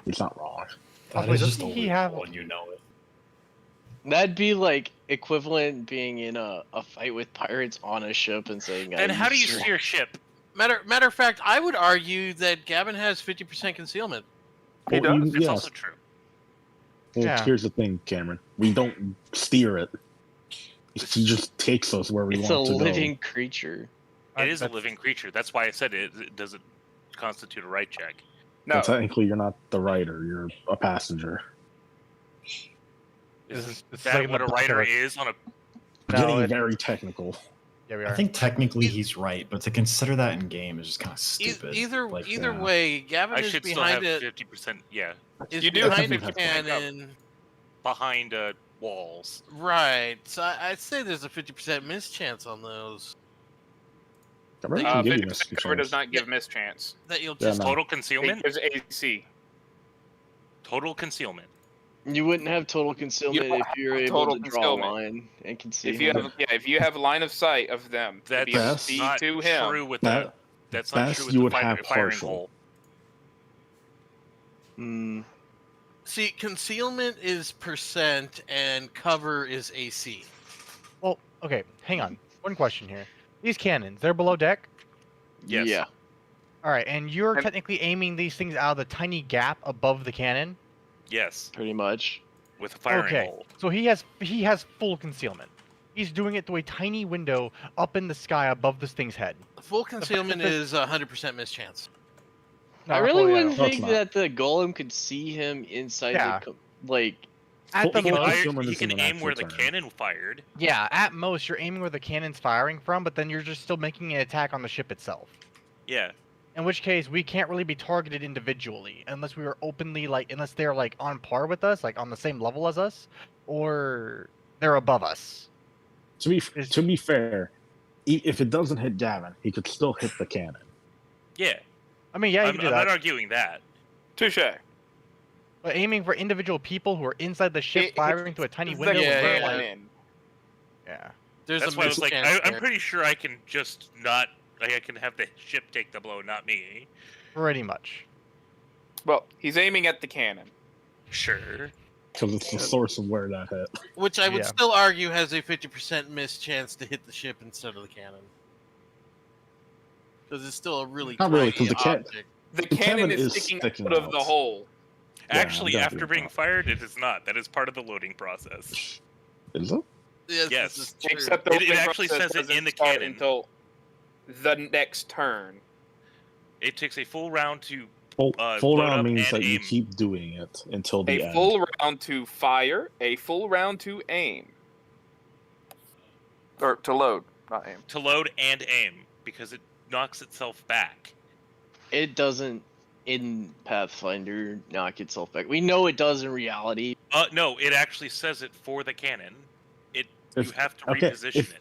He's not wrong. That Wait, is doesn't just he illegal, have- and you know it. That'd be like equivalent being in a fight with pirates on a ship and saying, Then how do you use- steer a ship? Matter of fact, I would argue that Gavin has 50% concealment. He Well, does? It's yes. also true. Well, Yeah. here's the thing, Cameron. We don't steer it. He just takes us where we It's a want to living creature. It is a that's- living creature. That's why I said it doesn't constitute a ride check. go. No. But technically, you're not the rider. You're a passenger. Is This is that like in what the a book of rider it. is on a? No, Getting it- very technical. Yeah, we I are. think technically he's right, but to consider that in game is just kind of stupid. Either Like, way, Gavin I is should still have behind it. 50%. Yeah, Is You do behind have the 50% cover. cannon. behind walls. Right. So I'd say there's a 50% mischance on those. I really can give you 50% this cover does chance. not give mischance. That you'll Yeah, just no. Total It concealment. gives AC. Total concealment. You wouldn't have total concealment don't if you're have able total to draw concealment. a line and can see If you him. have, if you have line of sight of them, to That's be able to Best- see not to him. true with That- the. That's not best true with you the would have firing partial. hole. Hmm. see concealment is percent and cover is AC. Well, okay, hang on. One question here. These cannons, they're below deck? Yes. Yeah. All right, and you're And- technically aiming these things out of the tiny gap above the cannon? Yes, Pretty much. with a firing Okay. hole. So he has full concealment. He's doing it through a tiny window up in the sky above this thing's head. Full concealment is 100% mischance. No, I really fully, wouldn't No, it's think not. that the golem could see him inside Yeah. like. At the Full most, concealment He isn't can an aim where the actual turn. cannon fired. yeah, at most you're aiming where the cannon's firing from, but then you're just still making an attack on the ship itself. Yeah. In which case, we can't really be targeted individually unless we are openly unless they're like on par with us, like on the same level as us, or they're above us. To be Is- to be fair, if it doesn't hit Gavin, he could still hit the cannon. Yeah. I mean, yeah, you I'm, can do I'm that. not arguing that. Touche. But aiming for individual people who are inside the ship, It- firing through a tiny The window. Yeah, is very, yeah. cannon. like- yeah. There's That's a why I was like, mischance I'm there. pretty sure I can just not. Like, I can have the ship take the blow, not me. Pretty much. Well, he's aiming at the cannon. Sure. Because it's the source of where that hit. Which I would Yeah. still argue has a 50% mischance to hit the ship instead of the cannon. Because it's still a really Not really, 'cause tiny the can- object. The The cannon cannon is is sticking sticking out of the out. hole. Yeah, Actually, I'm after definitely being not. fired, it is not. That is part of the loading process. Is it? Yes, Yes. this is true. Except the It opening actually process says it doesn't in the start cannon. until the next turn. It takes a full round to Full load round up means and that you aim. keep doing it until the A end. full round to fire, a full round to aim. Or to load, not aim. To load and aim, because it knocks itself back. It doesn't in Pathfinder knock itself back. We know it does in reality. No, it actually says it for the cannon. You have to okay, reposition it.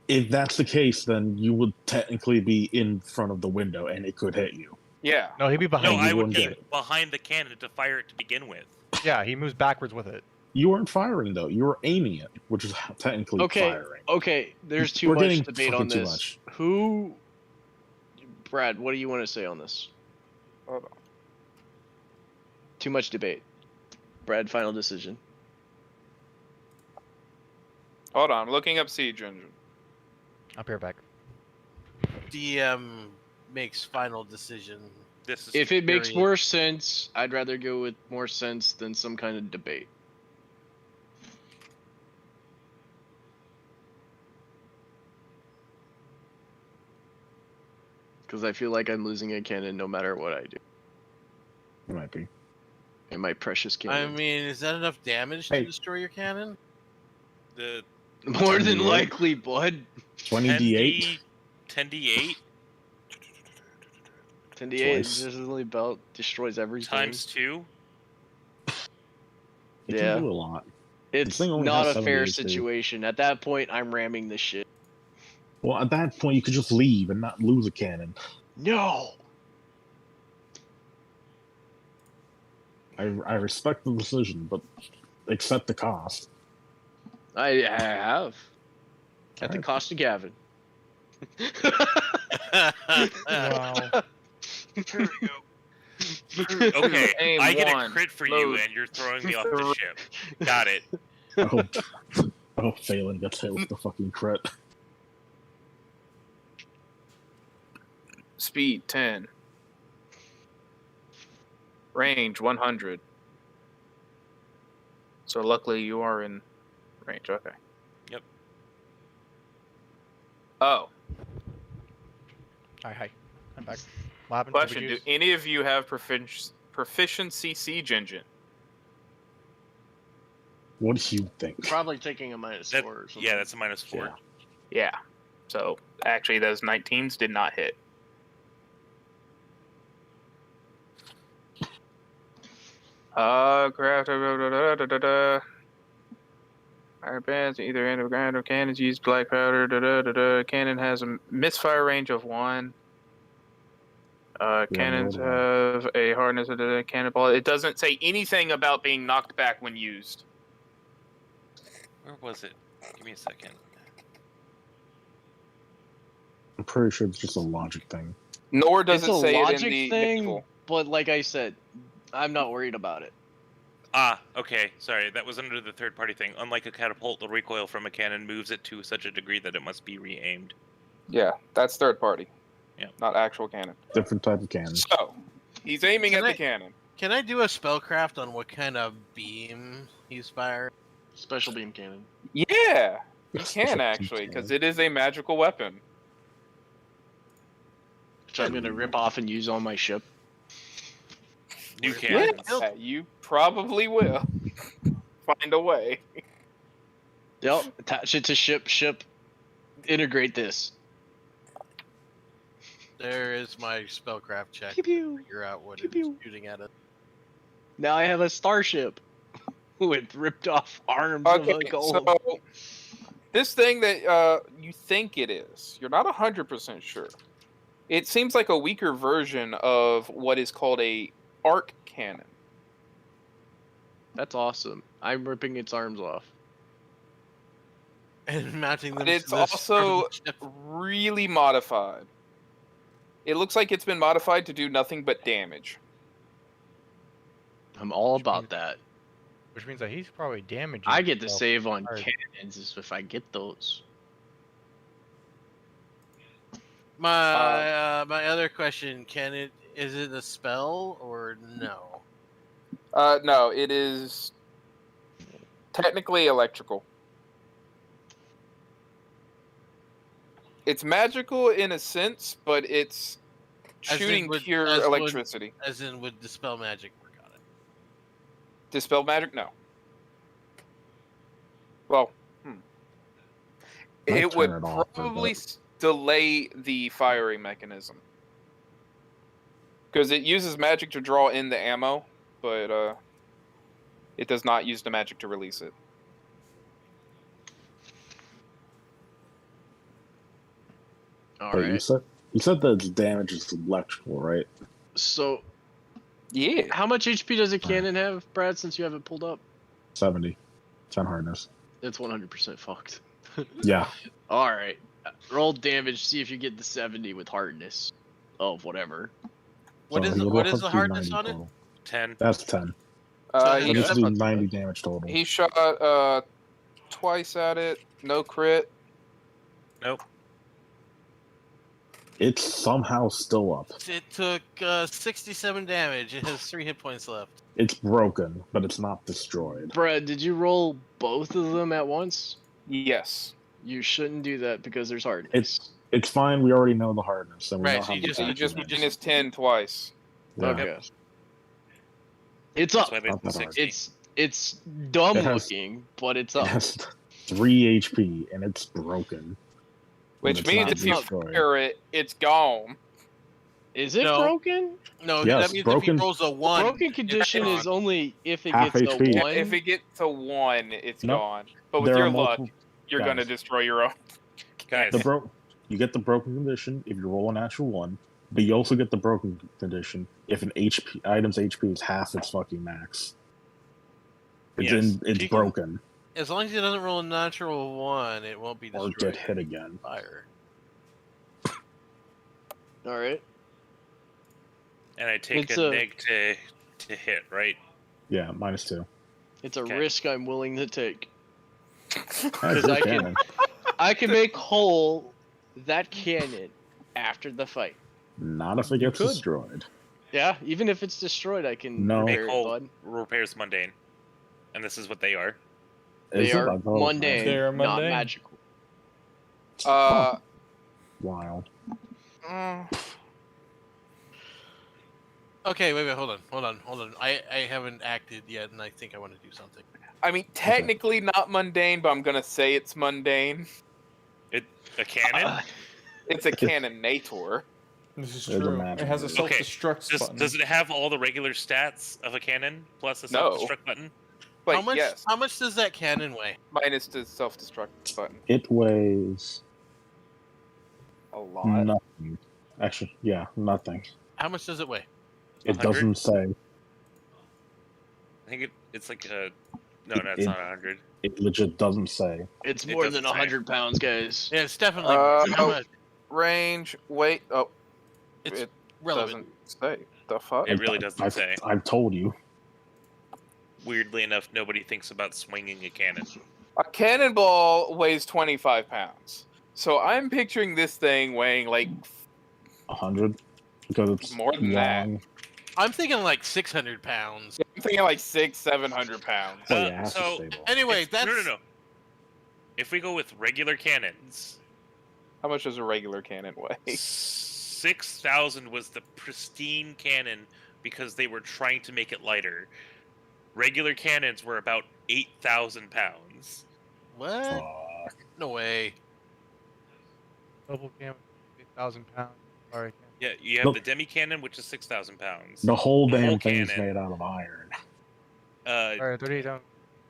If that's the case, then you would technically be in front of the window and it could hit you. Yeah. No, he'd be behind. No, you I would wouldn't be get it. behind the cannon to fire it to begin with. Yeah, he moves backwards with it. You weren't firing though; you were aiming it, which is technically Okay, firing. okay. There's too We're much getting debate fucking on too this. much. Who, Brad? What do you want to say on this? Hold on. Too much debate. Brad, final decision. Hold on, I'm looking up Siege Engine. Up here, back. DM makes final decision. This is If it makes period. more sense, I'd rather go with more sense than some kind of debate. Because I feel like I'm losing a cannon no matter what I do. It might be. And my precious I cannon. mean, is that enough damage Hey. to destroy your cannon? the More than 28. likely, bud. 20d8. 10d8 10d8 Twice. instantly belt destroys everything. times 2. It Yeah. can do a lot. It's thing only not has a fair 78 too. situation. At that point, I'm ramming this shit. Well, at that point, you could just leave and not lose a cannon. No! I respect the decision, but accept the cost. I have. At the Alright. cost of Gavin. Wow. Okay, Aim I get one, a crit for you, load. and you're throwing me off the ship. Got it. I hope Phelan gets hit with the fucking crit. Speed 10. Range 100. So luckily you are in range. Okay. Yep. Oh, Hi. I'm back. What happened? question: Did we do use- any of you have proficiency Siege Engine? What do you think? Probably taking a -4 or something. Yeah, that's a -4. Yeah. So actually, those 19s did not hit. Craft. Fire bands either end of ground or cannons use black powder. Cannon has a misfire range of 1. Cannons roll have a hardness of the cannonball. It doesn't say anything about being knocked back when used. Where was it? Give me a second. I'm pretty sure it's just a logic thing. Nor does It's it a say logic it in the thing, manual. but like I said, I'm not worried about it. Ah, okay. Sorry, that was under the third-party thing. Unlike a catapult, the recoil from a cannon moves it to such a degree that it must be re-aimed. Yeah, that's third party. Yeah. Not actual cannon. Different type of cannon. So, he's aiming Can at the I- cannon. Can I do a spellcraft on what kind of beam he's firing? Special beam cannon. Yeah, you Special can actually, cannon. because it is a magical weapon. Which I'm gonna rip off and use on my ship. New Where's cannons. Yeah, you probably will. Find a way. Yep. Attach it to ship. Integrate this. There is my spellcraft check. Pew pew. Figure out what Pew it's pew. shooting at it. Now I have a starship with ripped off arms of a Okay, golem. so this thing that you think it is, you're not 100% sure. It seems like a weaker version of what is called a arc cannon. That's awesome. I'm ripping its arms off. And mounting them But it's to this also part of the ship. really modified. It looks like it's been modified to do nothing but damage. I'm all about that. Which means that he's probably damaging. I get to himself save on hard. cannons if I get those. My other question: is it a spell or no? No, it is technically electrical. It's magical in a sense, but it's As in shooting would- pure as would- electricity. As in, would dispel magic work on it? Dispel magic? No. Well, Might it would turn it off for a probably bit. delay the firing mechanism. Because it uses magic to draw in the ammo, but it does not use the magic to release it. All Wait, right. you said that its damage is electrical, right? So, Yeah. how much HP does a cannon have, Brad? Since you have it pulled up, 70. 10 hardness. it's 100% fucked. Yeah. All right. Roll damage. See if you get the 70 with hardness of whatever. What So is he the, would what roll is the up to hardness 90 on it? total. 10. That's 10. So That he needs got- to do 90 damage total. He shot twice at it, no crit. Nope. It's somehow still up. It took 67 damage. It has 3 hit points left. It's broken, but it's not destroyed. Brad, did you roll both of them at once? Yes. You shouldn't do that because there's hardness. It's fine. We already know the hardness, and we Right, know so how you the just- So you attack just is. minus 10 twice. Yeah. Okay. It's That's up. why they Not did that hard. 60. It's dumb It has- looking, but it's It up. has 3 HP, and it's broken. Which it's means not if you destroyed. fire it, it's gone. Is it No. broken? No, Yes, that means broken- if he rolls a 1. Broken condition gone. is only if it Half gets HP. a 1. If it gets to 1, it's No. gone. But with There your are luck, multiple- you're going to guys. destroy your own. Guys, You get the broken condition if you roll a natural 1, but you also get the broken condition if an item's HP is half its fucking max. It's Yes. it's You can- broken As long as he doesn't roll a natural 1, it won't be or destroyed get hit again. by fire. All right. and I take It's a a- neg to hit, right? Yeah, -2. It's a Okay. risk I'm willing to take. That's Because good I can, cannon. I can make whole that cannon after the fight. Not if it You gets could. destroyed. Yeah, even if it's destroyed, I can No. repair Make it, whole bud. repairs mundane, and this is what they are. They Is it? are I thought it was mundane, They are not mundane. magical. Wow. Okay, wait, hold on. I haven't acted yet, and I think I want to do something. I mean, technically not mundane, but I'm going to say it's mundane. A cannon? It's a cannonnator. This is There's a true. magic It has a button. Okay, self-destruct button. Does it have all the regular stats of a cannon plus a No. self-destruct button? But how much? yes, How much does that cannon weigh? minus the self-destruct button. It weighs A lot. nothing. Actually, yeah, nothing. How much does it weigh? It 100? doesn't say. I think it's like a... No, it's It- not 100. It legit doesn't say. It's It more doesn't than say. 100 pounds, guys. Yeah, it's definitely Uh, how much? Range, weight. Oh, It's it relevant. doesn't say. The fuck? It really doesn't I've, say. I've told you. Weirdly enough, nobody thinks about swinging a cannon. A cannonball weighs 25 pounds. So I'm picturing this thing weighing like 100 because it's More than that. long. I'm thinking like 600 pounds. I'm thinking like 700 pounds. Oh, yeah, it has to so- stay long. Anyway, If- that's No. If we go with regular cannons, How much does a regular cannon weigh? 6,000 was the pristine cannon because they were trying to make it lighter. Regular cannons were about 8,000 pounds. what? Fuck. No way. Double damage, 8,000 pounds. Sorry. Yeah, you have Nope. the demi cannon, which is 6,000 pounds. The whole The damn whole thing's cannon. made out of iron. Alright, 38,000.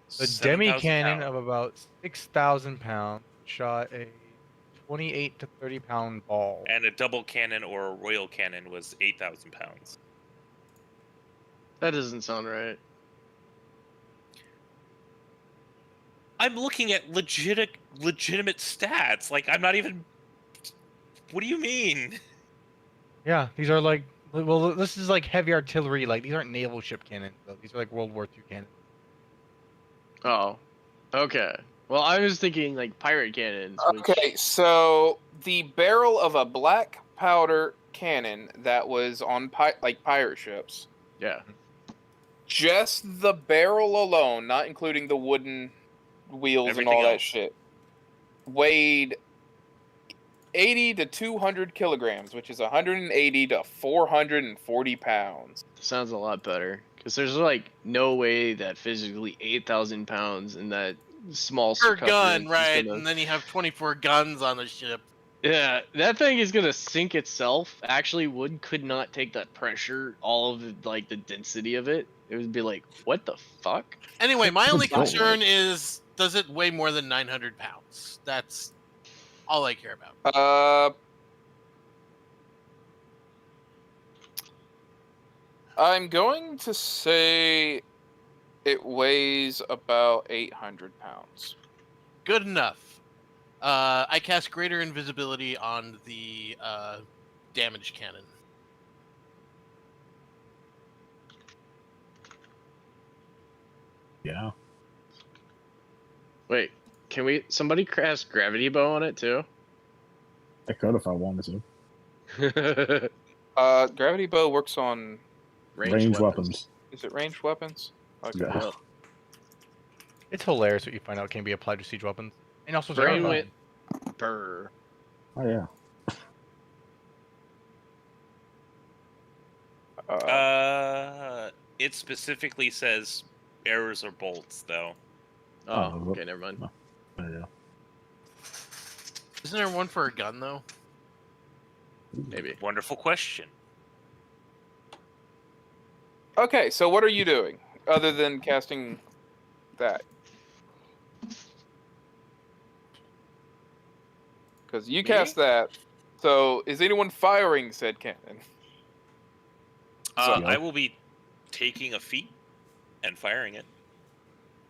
The 7,000 demi cannon pounds. of about 6,000 pounds shot a 28 to 30 pound ball. And a double cannon or a royal cannon was 8,000 pounds. That doesn't sound right. I'm looking at legitimate stats. Like, I'm not even... What do you mean? Yeah, these are like, well, this is like heavy artillery. Like, these aren't naval ship cannons, though. These are like World War II cannons. Oh, okay. Well, I was thinking like pirate cannons. Which... Okay, so the barrel of a black powder cannon that was on like pirate ships, Yeah. just the barrel alone, not including the wooden wheels Everything and all that else. shit, weighed 180 to 200 kilograms, which is 180 to 440 pounds. Sounds a lot better. Because there's like no way that physically 8,000 pounds in that small Per circumference gun, is right? gonna- And then you have 24 guns on the ship. Yeah, that thing is gonna sink itself. Actually, wood could not take that pressure, all of like the density of it. It would be like, what the fuck? Anyway, my only It's built concern is, does it weigh more than 900 pounds? That's all I care about. I'm going to say it weighs about 800 pounds. Good enough. I cast greater invisibility on the damage cannon. Yeah. Wait, can somebody cast gravity bow on it too? I could if I wanted to. Gravity bow works on. Range weapons. Is it ranged weapons? Okay. Yeah. Yep. It's hilarious what you find out can be applied to siege weapons. And also, Brain Zerify. went burr. Oh yeah. It specifically says arrows or bolts, though. Oh, Oh, okay, never mind. no. There you go. Isn't there one for a gun though? Maybe. Wonderful question. Okay, so what are you doing other than casting that? Because you cast that. So is anyone firing said cannon? I will be taking a feat and firing it.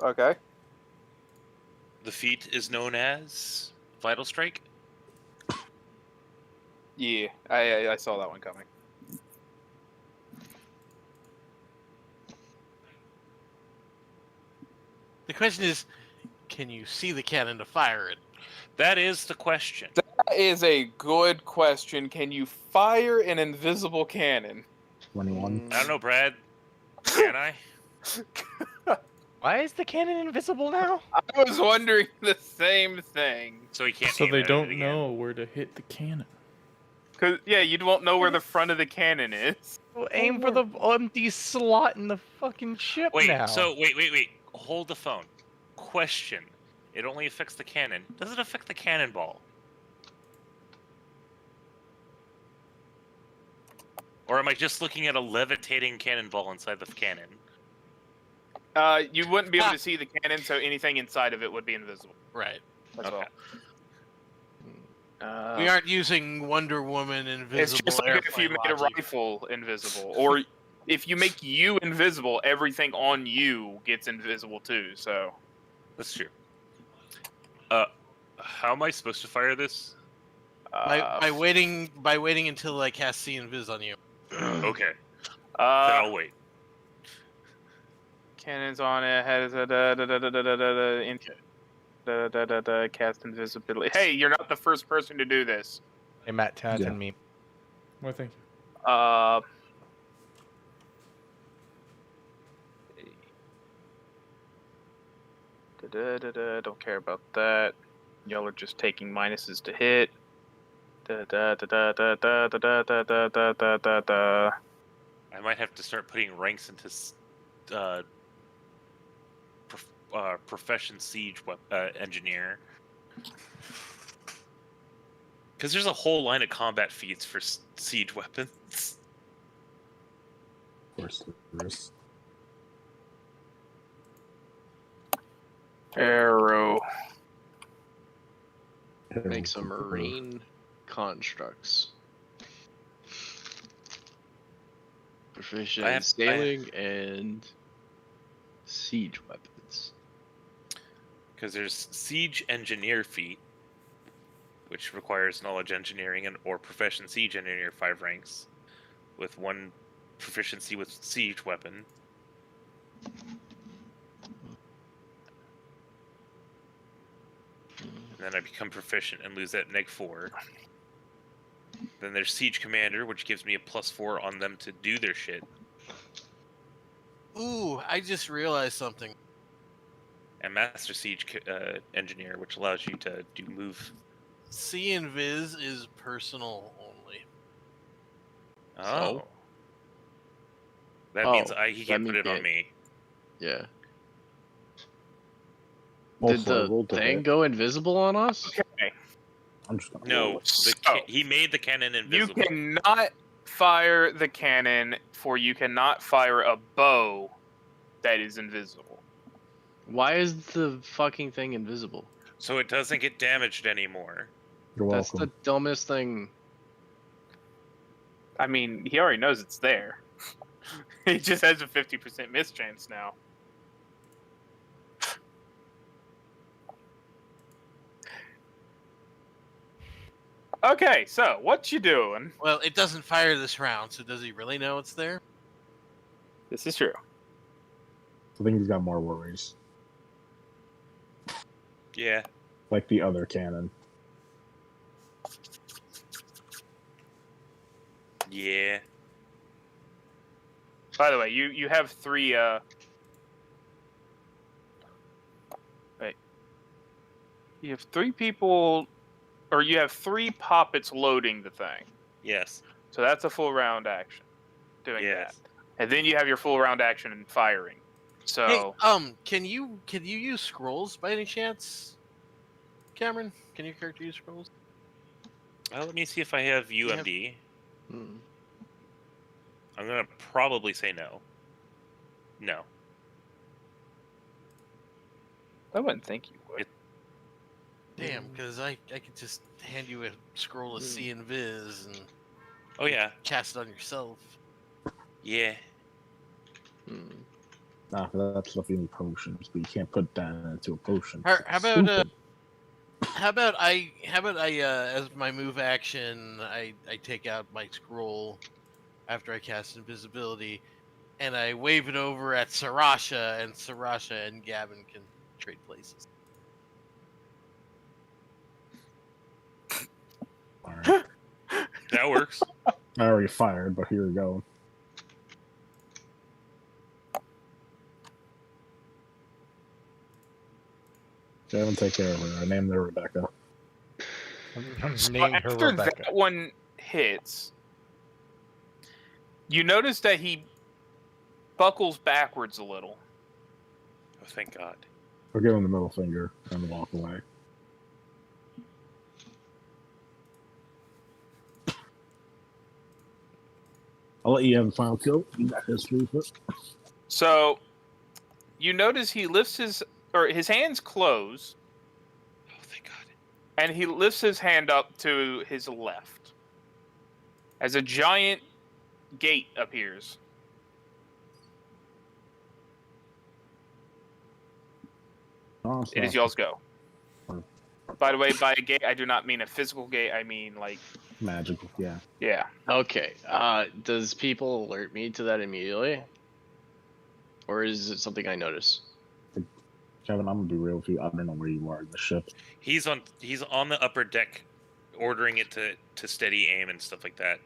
Okay. The feat is known as Vital Strike. Yeah, I saw that one coming. The question is, can you see the cannon to fire it? That is the question. That is a good question. Can you fire an invisible cannon? 21. I don't know, Brad. Can I? Why is the cannon invisible now? I was wondering the same thing. So he can't. So aim they at it don't again. know where to hit the cannon. Cause yeah, you won't know where the front of the cannon is. Well, aim for the empty slot in the fucking ship Wait. now. So wait. Hold the phone. Question. It only affects the cannon. Does it affect the cannonball? Or am I just looking at a levitating cannonball inside the cannon? You wouldn't be able to see the cannon, so anything inside of it would be invisible. Right. That's Okay. all. We aren't using Wonder Woman invisible It's just like if you airplane made a logic. rifle invisible, or if you make you invisible, everything on you gets invisible too. So That's true. How am I supposed to fire this? By waiting until I cast See Invis on you. Okay. Then I'll wait. Cannons on it. Has cast invisibility. Hey, you're not the first person to do this. Hey, Matt, 10 out of Yeah. 10 me. Well, thank you. Don't care about that. Y'all are just taking minuses to hit. I might have to start putting ranks into profession siege engineer. Because there's a whole line of combat feats for siege weapons. Of course there is. Arrow. Make some marine constructs. Proficient in sailing and siege weapons. Because there's siege engineer feat, which requires knowledge engineering and or profession siege engineer 5 ranks, with 1 proficiency with siege weapon. And then I become proficient and lose that -4. Then there's siege commander, which gives me a +4 on them to do their shit. Ooh, I just realized something. And master siege engineer, which allows you to do move See and Viz is personal only. Oh. So? That means Oh, he that can't put means it on it- me. Yeah. Also, Did I the rolled to thing hit. go invisible on us? Okay. I'm just gonna No, roll it. So, he made the cannon you invisible. cannot fire the cannon, for you cannot fire a bow that is invisible. Why is the fucking thing invisible? So it doesn't get damaged anymore. You're That's welcome. the dumbest thing. I mean, he already knows it's there. He just has a 50% miss chance now. Okay, so what you doing? Well, it doesn't fire this round, so does he really know it's there? This is true. I think he's got more worries, Yeah. like the other cannon. Yeah. By the way, you have three. Wait. You have three people, or you have three poppets loading the thing. Yes. So that's a full round action. Doing Yes. that, and then you have your full round action in firing. So Hey, can you use scrolls by any chance? Cameron, can your character use scrolls? Let me see if I have have- UMD. Hmm. I'm gonna probably say no. No. I wouldn't think you would. Damn, because I could just hand you a scroll of See and Viz and Oh yeah. cast it on yourself. Yeah. Hmm. Nah, for that stuff you need potions, but you can't put that into a potion. How about Stupid. how about I as my move action I take out my scroll after I cast invisibility and I wave it over at Sarasha, and Sarasha and Gavin can trade places. Alright. That works. I already fired, but here we go. Gavin, take care of her. I named her Rebecca. So Named her after Rebecca. that one hits, you notice that he buckles backwards a little. Oh, thank God. I'll give him the middle finger and walk away. I'll let you have the final kill. You got history for it. So you notice he lifts his hands close, Oh, thank God. and he lifts his hand up to his left as a giant gate appears. Oh, It is y'all's go. By the way, by a gate, I do not mean a physical gate. I mean, like, magical. Yeah. yeah. Okay. Does people alert me to that immediately, or is it something I notice? Kevin, I'm gonna be real with you. I don't know where you are in the ship. He's on the upper deck, ordering it to steady aim and stuff like that.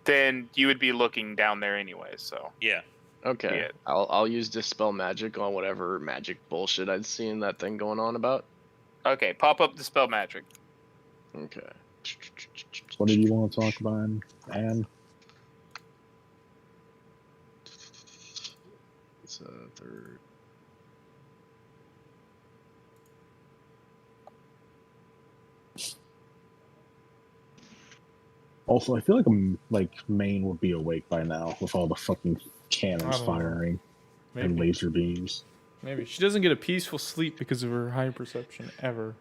Then you would be looking down there anyway. So Yeah. Okay. Yeah. I'll use dispel magic on whatever magic bullshit I'd seen that thing going on about. okay, pop up dispel magic. Okay. What did you want to talk about, Anne? It's a third. Also, I feel like Maine would be awake by now with all the fucking cannons I don't know. firing and Maybe. laser beams. Maybe. She doesn't get a peaceful sleep because of her high perception ever.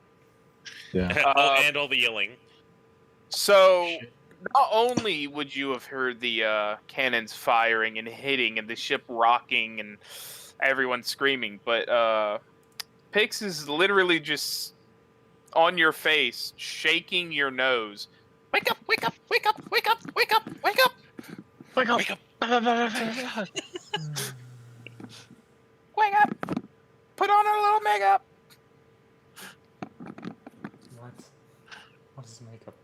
Yeah. And all the yelling. So not only would you have heard the cannons firing and hitting and the ship rocking and everyone screaming, but Pix is literally just on your face, shaking your nose. Wake up! Wake up! Wake up! Wake up! Wake up! Wake up! Wake up! Wake up. Wake up! Put on a little makeup. What? What is makeup?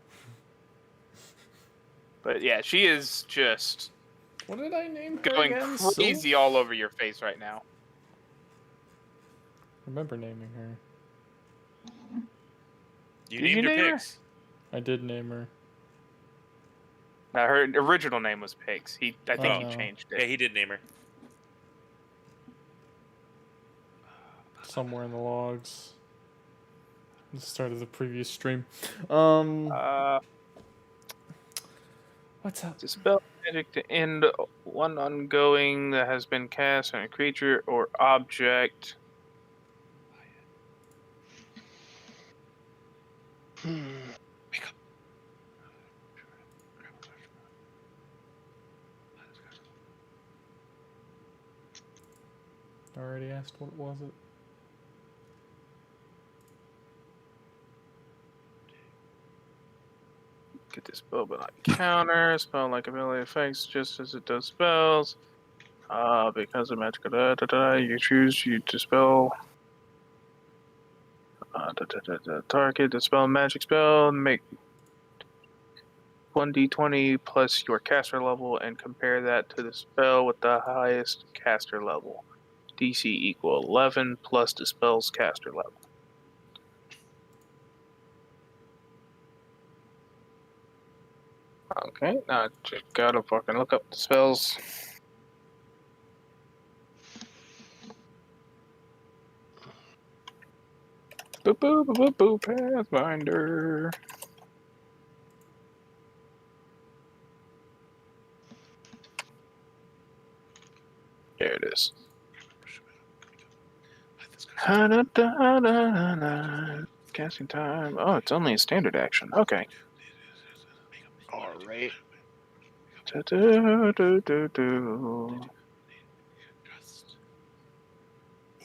But yeah, she is just What did I name her going again? crazy Sylph? all over your face right now. I remember naming her. You Did you named your name her? pigs. I did name her. Now, her original name was Pigs. I think he Oh. changed Yeah, it. he did name her. Somewhere in the logs. The start of the previous stream. What's up? Dispel magic to end one ongoing that has been cast on a creature or object. Wake up. I already asked what was it. Get this spell but not counter. Spell like ability effects just as it does spells. Because of magic, you choose you dispel. Target dispel magic spell. Make 1d20 plus your caster level and compare that to the spell with the highest caster level. DC equal 11 plus the spell's caster level. Okay, now I just gotta fucking look up the spells. Boop boop boop boop boop, Pathfinder. There it is. Casting time. Oh, it's only a standard action. Okay. All right.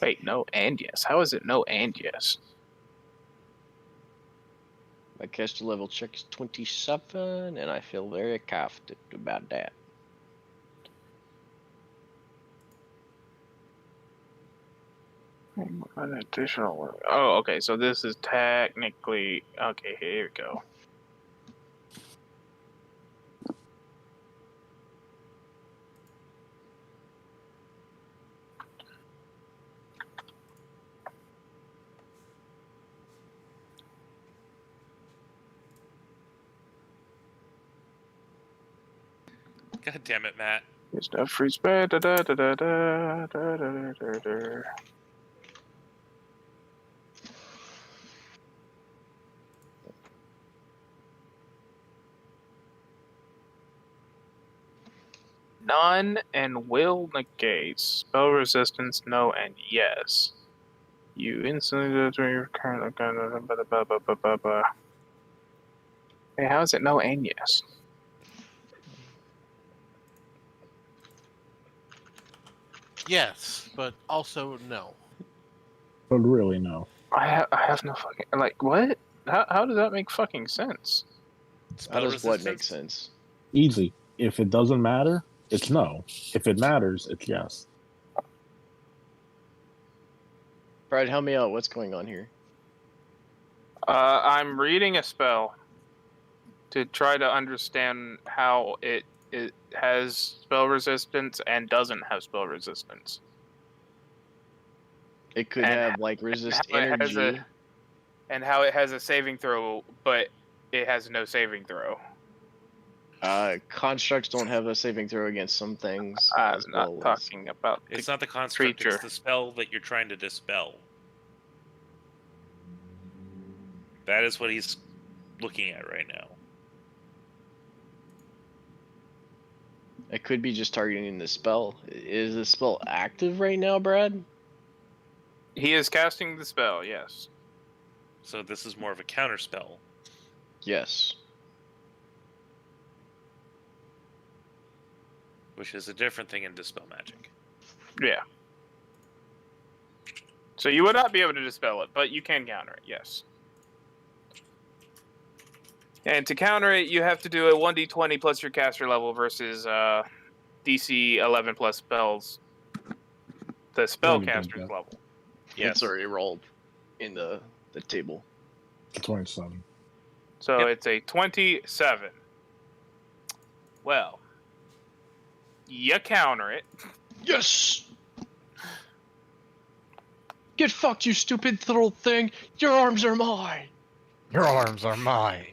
Wait, no and yes. How is it no and yes? My caster level check is 27, and I feel very confident about that. An additional one. Oh, okay. So this is technically okay. Here we go. God damn it, Matt. It's the free spell. Da, da, da, da, da, da, da, da, da. None and will negate. Spell resistance, no and yes. You instantly do your current. Hey, how is it no and yes? Yes, but also no. But really, no. I have no fucking like what? How does that make fucking sense? How Spell does what make resistance? sense? Easy. If it doesn't matter, it's no. If it matters, it's yes. Brad, help me out. What's going on here? I'm reading a spell to try to understand how it has spell resistance and doesn't have spell resistance. It could And have like resist how it has energy. and how it has a saving throw, but it has no saving throw. Constructs don't have a saving throw against some things. I'm as not well as- talking about It's the not the construct, creature. it's the spell that you're trying to dispel. That is what he's looking at right now. It could be just targeting the spell. Is the spell active right now, Brad? He is casting the spell, yes. So this is more of a counter spell. Yes. Which is a different thing in dispel magic. Yeah. So you would not be able to dispel it, but you can counter it, yes. And to counter it, you have to do a 1d20 plus your caster level versus DC 11 plus spells. The spellcaster's level. Yes. It's already rolled in the table. 27. So Yep. it's a 27. Well, you counter it. Yes! Get fucked, you stupid little thing! Your arms are mine! Your arms are mine.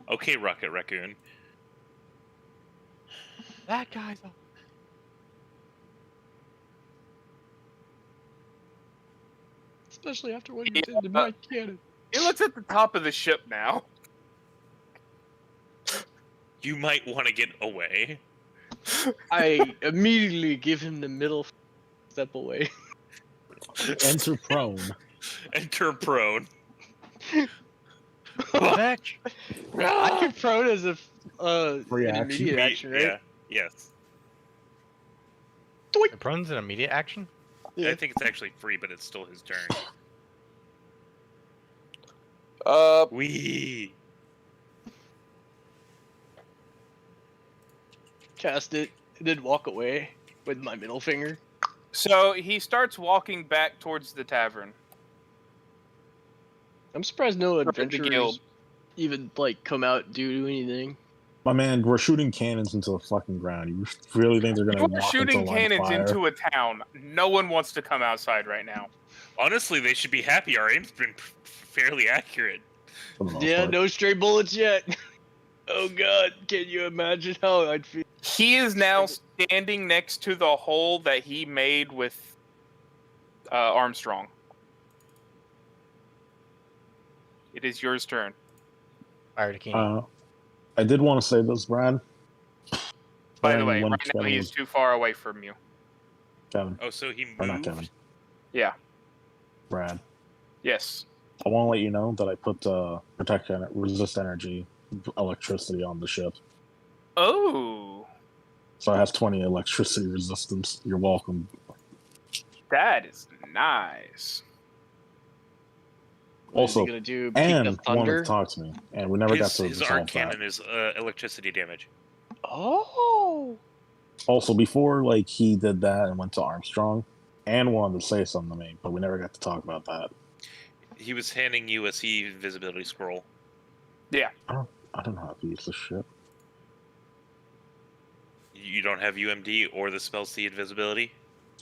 Okay, Rocket Raccoon. That guy's a... Especially after what you Yeah, did to my cannon. He looks at the top of the ship now. You might want to get away. I immediately give him the middle step away. Enter prone. Enter prone. Vetch. I can prone as a Free an action. immediate action, right? Yeah. Yes. The prone's an immediate action? Yeah. I think it's actually free, but it's still his turn. Wee. Cast it, and then walk away with my middle finger. So he starts walking back towards the tavern. I'm surprised no the adventurers guild. even like come out and do anything. My man, we're shooting cannons into the fucking ground. You really think they're gonna You are walk shooting into line of cannons fire? into a town. No one wants to come outside right now. Honestly, they should be happy. Our aim's been fairly accurate. For the most Yeah, part. no stray bullets yet. Oh god, can you imagine how I'd feel? He is now standing next to the hole that he made with Armstrong. It is yours turn. Fire to King. I did want to say this, Brad. By the When- way, when right now Kevin he was- is too far away from you. Kevin, Oh, so he or not Kevin, moved? Yeah. Brad. Yes. I want to let you know that I put protect resist energy, electricity on the ship, Oh, so I have 20 electricity resistance. You're welcome. that is nice. What is he Also, gonna do? Peak and of wanted thunder? to talk to me, and we never got to His resolve arc cannon that. is electricity damage. Oh, Also, before like he did that and went to Armstrong, and wanted to say something to me, but we never got to talk about that. He was handing you a sea visibility scroll. I don't know how to use this shit. You don't have UMD or the spell sea invisibility?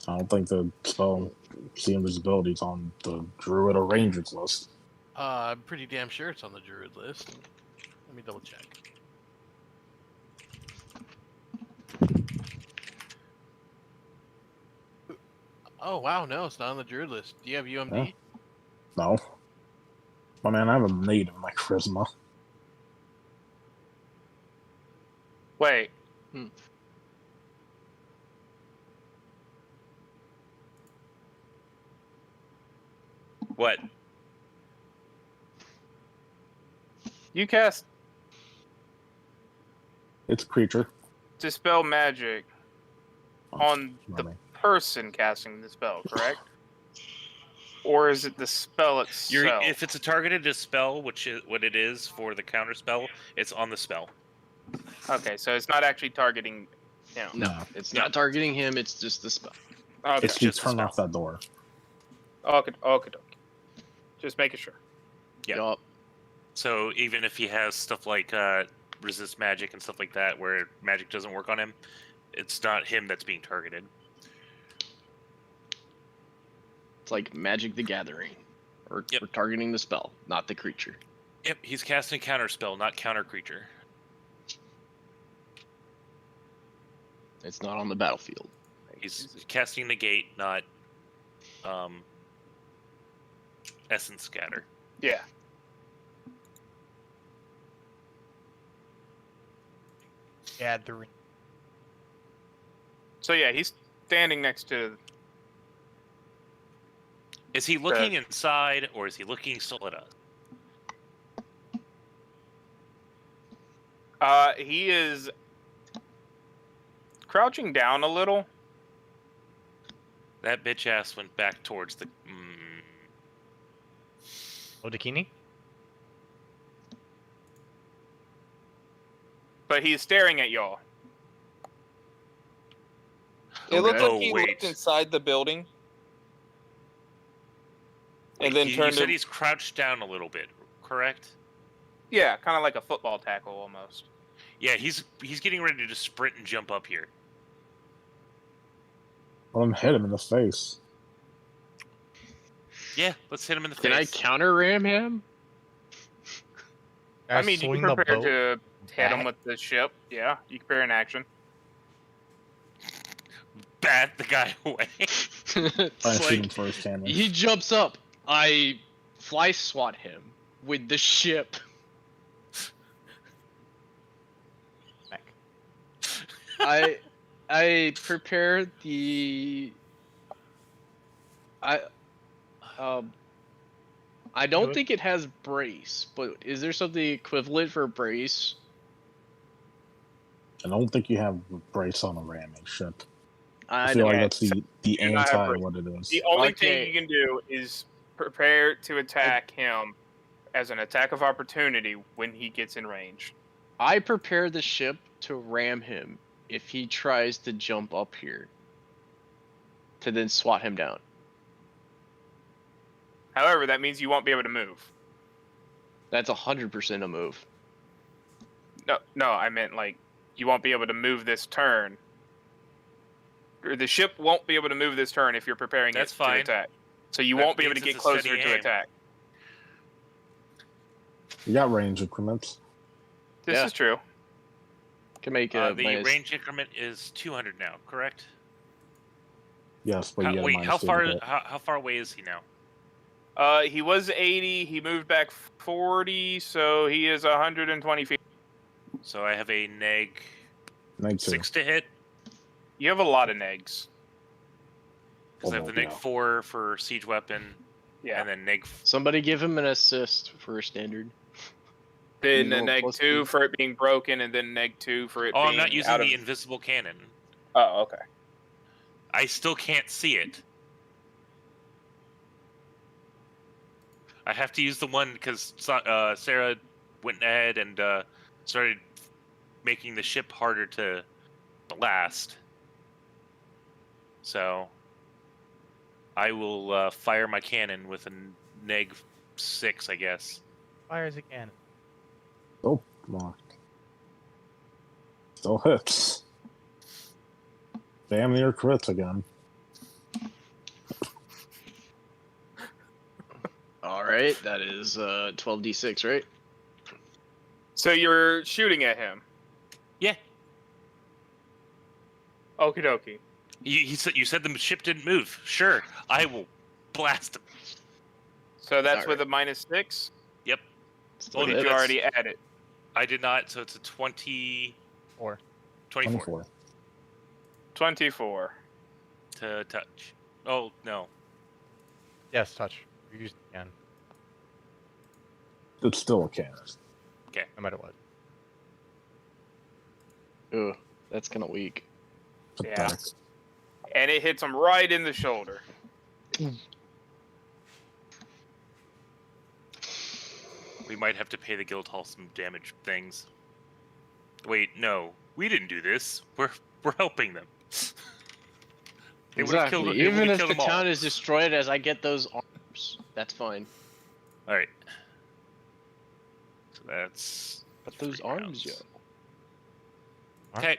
I don't think the spell see invisibility is on the druid or ranger's list. I'm pretty damn sure it's on the druid list. Let me double check. Oh wow, no, it's not on the druid list. Do you have UMD? Yeah. No. My man, I have a native in my charisma. Wait. What? You cast It's a creature. Dispel Magic on the Money. person casting the spell, correct? Or is it the spell itself? If it's a targeted dispel, which is what it is for the counter spell, it's on the spell. Okay, so it's not actually targeting him. no, it's not targeting him. It's just the spell. Okay. It's to just a turn spell. off that door. Okay. Just making sure. Yeah. Yup. So even if he has stuff like resist magic and stuff like that, where magic doesn't work on him, it's not him that's being targeted. It's like Magic the Gathering. We're Yep. targeting the spell, not the creature. Yep, he's casting a counter spell, not counter creature. It's not on the battlefield. He's casting negate, not essence scatter. Yeah. Gathering. So yeah, he's standing next to. Is he looking inside, or is he looking still at us? He is crouching down a little. That bitch ass went back towards the. Odakini? But he's staring at y'all. It looked Oh, like he wait. looked inside the building. And then you turned said to, he's crouched down a little bit, correct? yeah, kind of like a football tackle almost. Yeah, he's getting ready to sprint and jump up here. Let him hit him in the face. Yeah, let's hit him in the Can I face. counter ram him? I mean, you swing can the prepare boat to hit him back? with the ship. Yeah, you can prepare in action. Bat the guy away. Try It's and shoot him like first, can we? he jumps up. I fly swat him with the ship. Back. I prepare the. I I don't Good. think it has brace, but is there something equivalent for brace? I don't think you have a brace on a ramming ship. I I feel know. like Yeah, that's the do not have anti brace. what it is. The only thing Okay. you can do is prepare to attack him as an attack of opportunity when he gets in range. I prepare the ship to ram him if he tries to jump up here. To then swat him down. However, that means you won't be able to move. That's 100% a move. No, I meant like you won't be able to move this turn. Or the ship won't be able to move this turn if you're preparing That's it fine. to attack. So you That won't be able to means get it's a steady closer to aim. attack. You got range increments. This Yeah. is true. Can make a The minus- range increment is 200 now, correct? Yes, but you get a Wait, minus how 2 far? to hit. How far away is he now? He was 80. He moved back 40, so he is 120 feet. So I have a neg Neg 2. 6 to hit. You have a lot of negs. Because I have the neg yeah. 4 for siege weapon, Yeah. and then neg. Somebody give him an assist for a standard. Then You a roll neg plus 2 two. for it being broken, and then neg 2 for it Oh, being I'm not using out the of... invisible cannon. Oh, okay. I still can't see it. I have to use the one because Sarah went ahead and started making the ship harder to blast. So I will fire my cannon with a neg 6, I guess. Fires again. Oh, blocked. Still hits. Damn near crits again. Alright, that is 12d6, right? So you're shooting at him. Yeah. Okie dokie. You said the ship didn't move. Sure, I will blast him. So that's Alright. with a minus 6? Yep. Still Oh, Or hit. did you that's- already add it? I did not, so it's a 24 24. 24. to touch. Oh, no. Yes, touch. You use it again, It's still a cannon. no matter what. Ugh, that's kind of weak. Pathetic. And it hits him right in the shoulder. We might have to pay the guild hall some damage things. Wait, no. We didn't do this. We're helping them. They would've Exactly. killed- they Even would've if killed the them all. town is destroyed as I get those arms, that's fine. Alright. So that's... But those 3 arms, yo. rounds. Okay.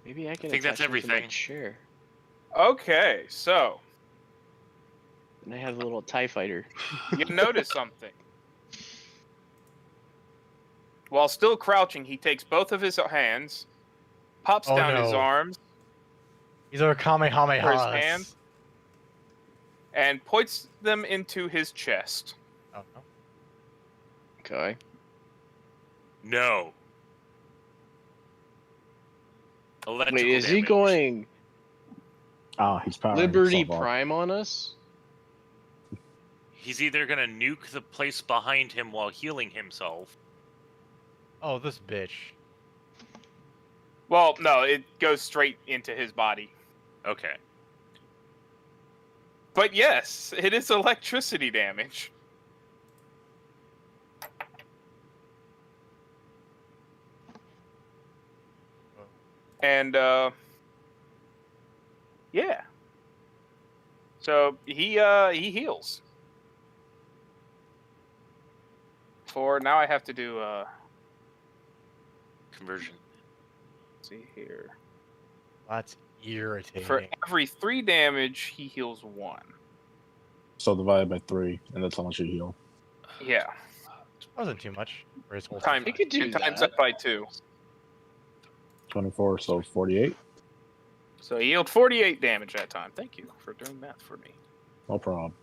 Maybe I can think that's attach them to my everything. chair. Okay, so And I have a little TIE fighter. you notice something. While still crouching, he takes both of his hands, pops Oh, down his no. arms, These are Kamehamehas. For his hand? and points them into his chest. Oh, no. Okay. No. Electrical Wait, is he damage. going He's powering Liberty himself up. Prime on us? He's either gonna nuke the place behind him while healing himself. Oh, this bitch. Well, no, it goes straight into his body. Okay. But yes, it is electricity damage. And yeah. So he heals. For now I have to do Conversion. let's see here. That's irritating. For every 3 damage, he heals 1. So divide by 3, and that's how much you heal. Yeah. Wasn't too much for his whole Time, You could do and times that. that by 2. 24, so 48. So he healed 48 damage that time. Thank you for doing that for me. No problem.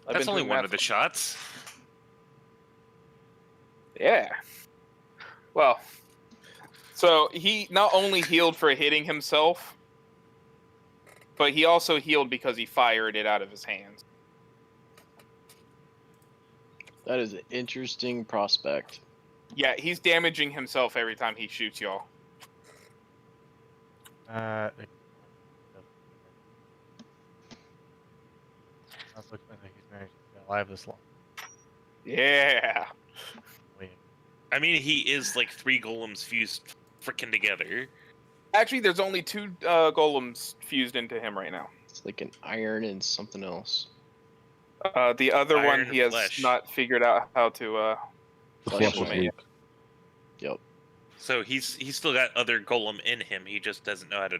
I've That's been only doing one math of the for- shots. Yeah. Well, so he not only healed for hitting himself, but he also healed because he fired it out of his hands. That is an interesting prospect. Yeah, he's damaging himself every time he shoots y'all. That looks like he's managed to stay alive this long. Yeah. Wait. I mean, he is like 3 golems fused freaking together. Actually, there's only 2 golems fused into him right now. It's like an iron and something else. The other one Iron he has flesh. not figured out how to. The Flesh flesh is is made. weak. Yep. So he's still got other golem in him. He just doesn't know how to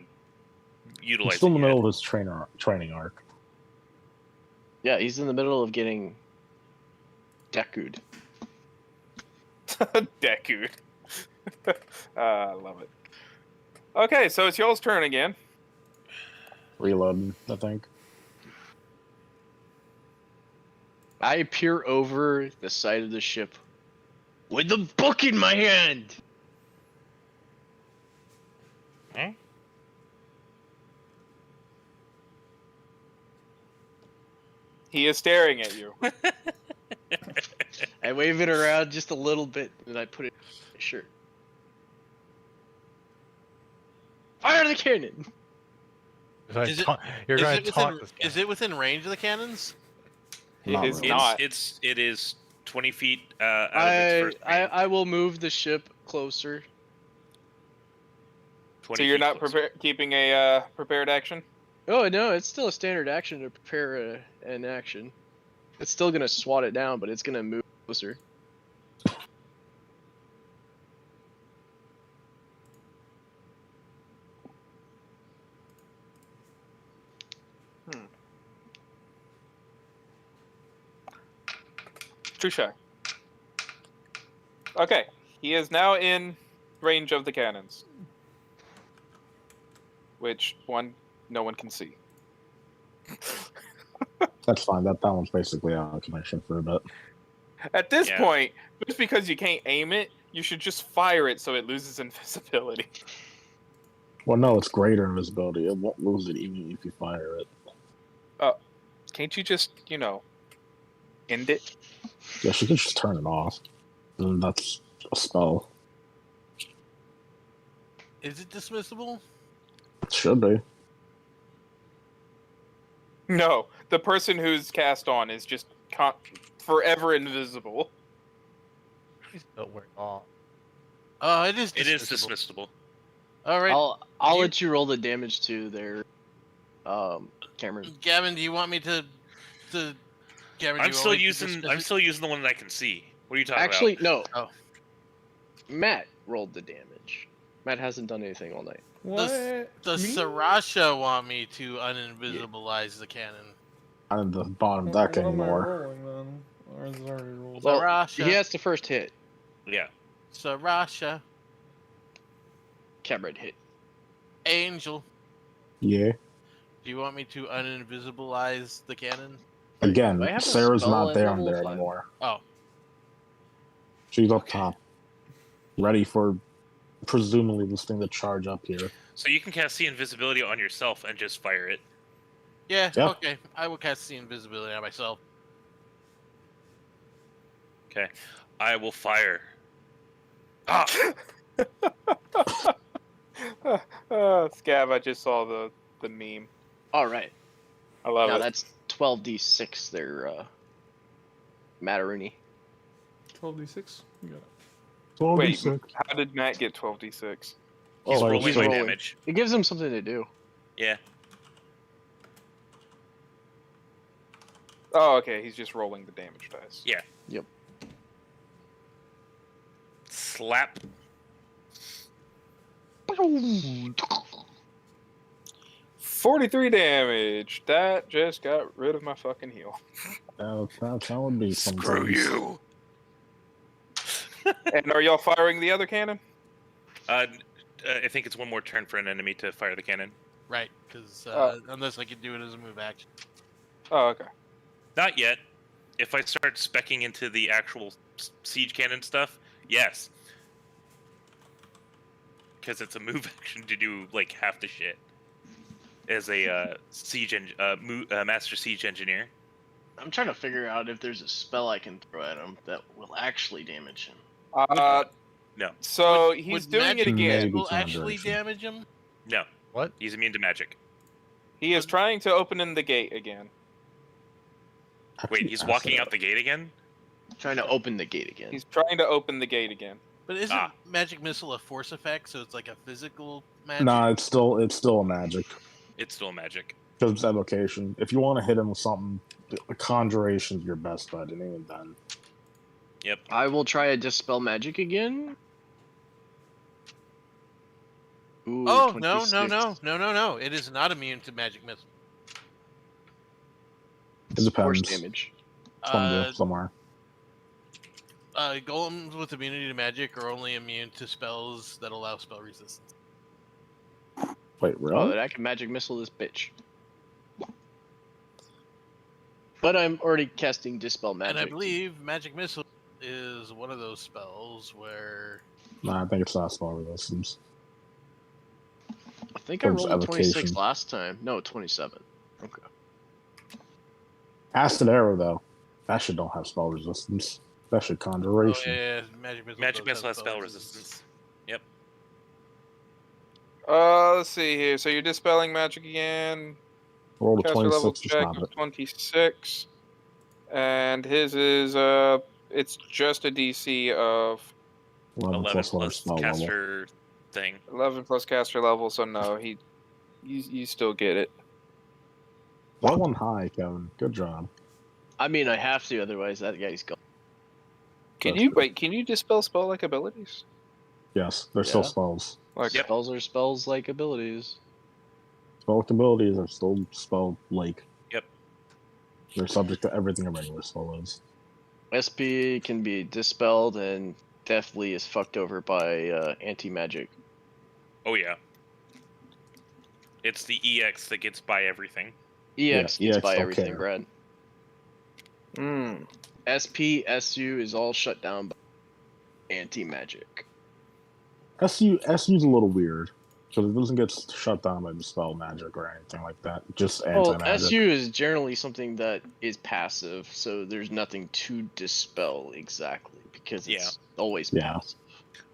He's utilize still in it the yet. middle of his training arc. Yeah, he's in the middle of getting Deku'd. Deku. I love it. Okay, so it's y'all's turn again. Reloading, I think. I peer over the side of the ship with the book in my hand. Eh? He is staring at you. I wave it around just a little bit, and I put it in my shirt. Fire the cannon! Is it- You're Is going it to taunt within, this guy. is it within range of the cannons? Not It is really. not. It is 20 feet out of its first range. I will move the ship closer. 20 So you're feet not closer. keeping a prepared action? Oh no, it's still a standard action to prepare an action. It's still gonna swat it down, but it's gonna move closer. Touche. Okay, he is now in range of the cannons, which no one can see. That's fine. That one's basically out of commission for a bit. At this Yeah. point, just because you can't aim it, you should just fire it so it loses invisibility. Well, no, it's greater invisibility. It won't lose it even if you fire it. Can't you just, end it? Yeah, she could just turn it off. And that's a spell. Is it dismissible? It should be. No, the person who's cast on is just forever invisible. He's still wearing off. Oh, it is It dismissible. is dismissible. All right, I'll You- let you roll the damage to their Cameron. Gavin, do you want me to Gavin, do you I'm want still me to using dismiss I'm it? still using the one that I can see. What are you talking Actually, no. Oh. Matt rolled the damage. Matt hasn't done anything all night. What? Does Me? Sarasha want me to uninvisibilize the cannon? I'm at the bottom What deck am I anymore. rolling then? Or is it already rolled? Well, Sarasha. he has to first hit. about? Yeah. Sarasha, Cameron hit. Angel, Yeah. do you want me to uninvisibilize the cannon? Again, Do I have a Sarah's spell not at there level there 5? anymore. Oh, She's up top. Ready for presumably this thing to charge up here. So you can cast see invisibility on yourself and just fire it. yeah, Yeah. okay. I will cast the invisibility on myself. Okay. I will fire. Ah! Scav, I just saw the meme. All right. I love Now it. that's 12d6 there, Matteroony. 12d6? You got it. So Wait, 6. how did Matt get 12d6? He's Oh, rolling he's my rolling. damage. It gives him something to do. Yeah. Oh, okay, he's just rolling the damage dice. Yeah. Yep. Slap. 43 damage. That just got rid of my fucking heal. That would be some Screw things. you. And are y'all firing the other cannon? I think it's one more turn for an enemy to fire the cannon. Right, because unless I can do it as a move action. Oh, okay. Not yet. If I start specking into the actual siege cannon stuff, yes. Because it's a move action to do like half the shit. As a master siege engineer. I'm trying to figure out if there's a spell I can throw at him that will actually damage him. No, So Would he's doing it magic again. Maybe will actually conjuration. damage him? no. What? He's immune to magic. He is trying to open in the gate again. Wait, he's walking out the gate again? Trying to open the gate again. He's trying to open the gate again. But isn't Ah. magic missile a force effect, so it's like a physical magic? Nah, it's still a magic It's still magic. because it's evocation. If you want to hit him with something, conjuration's your best bet, and even then. Yep. I will try to dispel magic again. Ooh, Oh, 26. no. It is not immune to magic missile. It Force depends. damage. Somewhere. Golems with immunity to magic are only immune to spells that allow spell resistance. Wait, Oh, really? that I can magic missile this bitch. But I'm already casting dispel magic. And I believe magic missile is one of those spells where Nah, I think it's not spell resistance. I think I Towards rolled a 26 evocation. last time. No, 27. Okay. Acid arrow though, that shit don't have spell resistance. That shit oh conjuration. yeah, magic missile. Magic does missile have has spell resistance. Yep. Let's see here. So you're dispelling magic again. Roll a Caster level 26 to check stop of it. 26. And his is it's just a DC of 11 plus whatever plus spell level. caster thing. 11 plus caster level, so no, you still get it. That one high, Kevin. Good job. I mean, I have to, otherwise that guy's gone. Can That's you good. wait? Can you dispel spell like abilities? Yes, they're still Yeah. spells. Like Yep. Spells are spells like abilities. Spell abilities are still spell like. Yep. They're subject to everything a regular spell is. SP can be dispelled and definitely is fucked over by anti-magic. Oh yeah. It's the EX that gets by everything. EX Yeah, gets EX by don't everything, care. Brad. Mm. SP, SU is all shut down by anti-magic. SU's a little weird because it doesn't get shut down by dispel magic or anything like that. Just Well, anti-magic. SU is generally something that is passive, so there's nothing to dispel exactly because it's always Yeah. passive.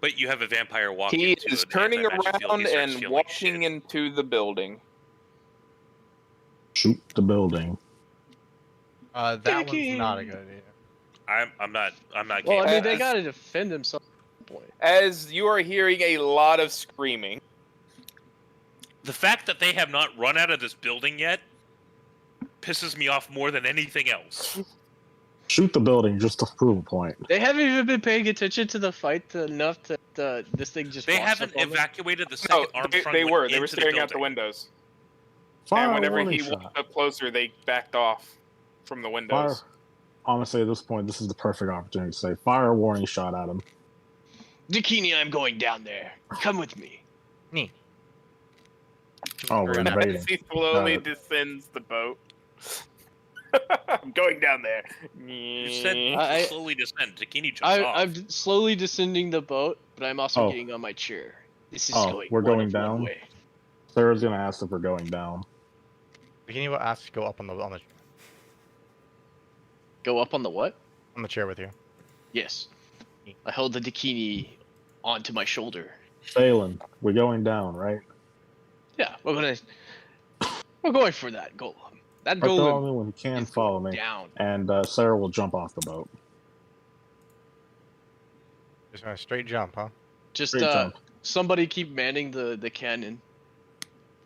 But you have a vampire walk He into is an turning anti-magic field, around he starts and feeling like walking shit. into the building. Shoot the building. That one's not a good idea. I'm not Well, I game mean, for they that. gotta defend themselves at some point. As you are hearing a lot of screaming. The fact that they have not run out of this building yet pisses me off more than anything else. Shoot the building just to prove a point. They haven't even been paying attention to the fight enough that this thing just They walks haven't up on them. evacuated the No, second Armstrong. they went were. They were into the staring out the building. windows. Fire And a whenever warning he shot. walked up closer, they backed off from the Fire. windows. Honestly, at this point, this is the perfect opportunity to say fire a warning shot at him. Dakini, I'm going down there. Come with me. Oh, we're invading. As he slowly No. descends the boat. I'm going down there. You said I- slowly descend. Takini jumps off. I'm slowly descending the boat, but I'm also Oh. getting on my chair. This is Oh, going. we're one going of one down? way. Sarah's gonna ask if we're going down. Bikini will ask to go up on the Go up on the what? chair with you. Yes. I held the Dakini onto my shoulder. Phelan, we're going down, right? Yeah, we're going for that golem. That Or follow golem me when you can is follow going me. down. And Sarah will jump off the boat. Just a straight jump, huh? Just Straight jump. somebody keep manning the cannon.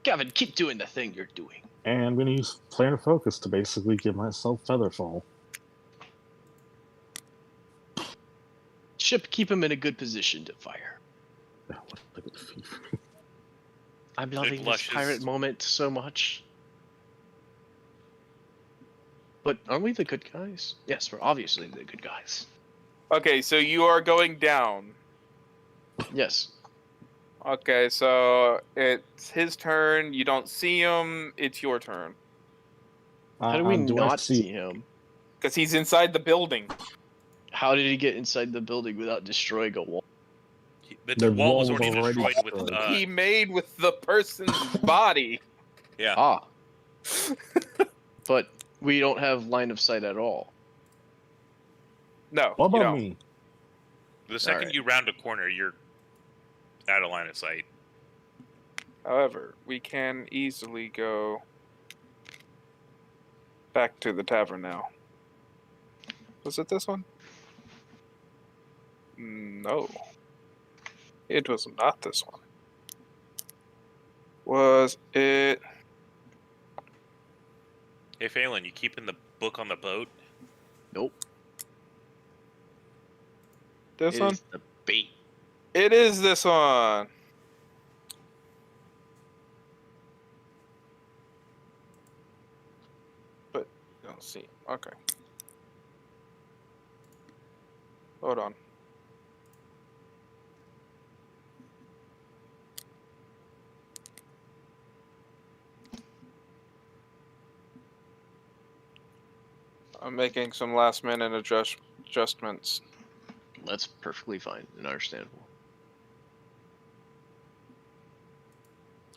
Gavin, keep doing the thing you're doing. And I'm gonna use planar focus to basically give myself featherfall. Ship, keep him in a good position to fire. Yeah, look at the feet. I'm loving this blushes. pirate moment so much. But aren't we the good guys? Yes, we're obviously the good guys. Okay, so you are going down. Yes. Okay, so it's his turn. You don't see him. It's your turn. How do we do I not see? see him? Because he's inside the building. How did he get inside the building without destroying a wall? The The wall was wall was already already destroyed with. destroyed. He made with the person's body. Yeah. Ah. But we don't have line of sight at all. No, What you about don't. me? The second Alright. you round a corner, you're out of line of sight. However, we can easily go back to the tavern now. Was it this one? No. It was not this one. Was it... Hey, Phelan, you keeping the book on the boat? Nope. this It one? is the bait. It is this one! But, you don't see. Okay. Hold on. I'm making some last minute adjustments. That's perfectly fine and understandable.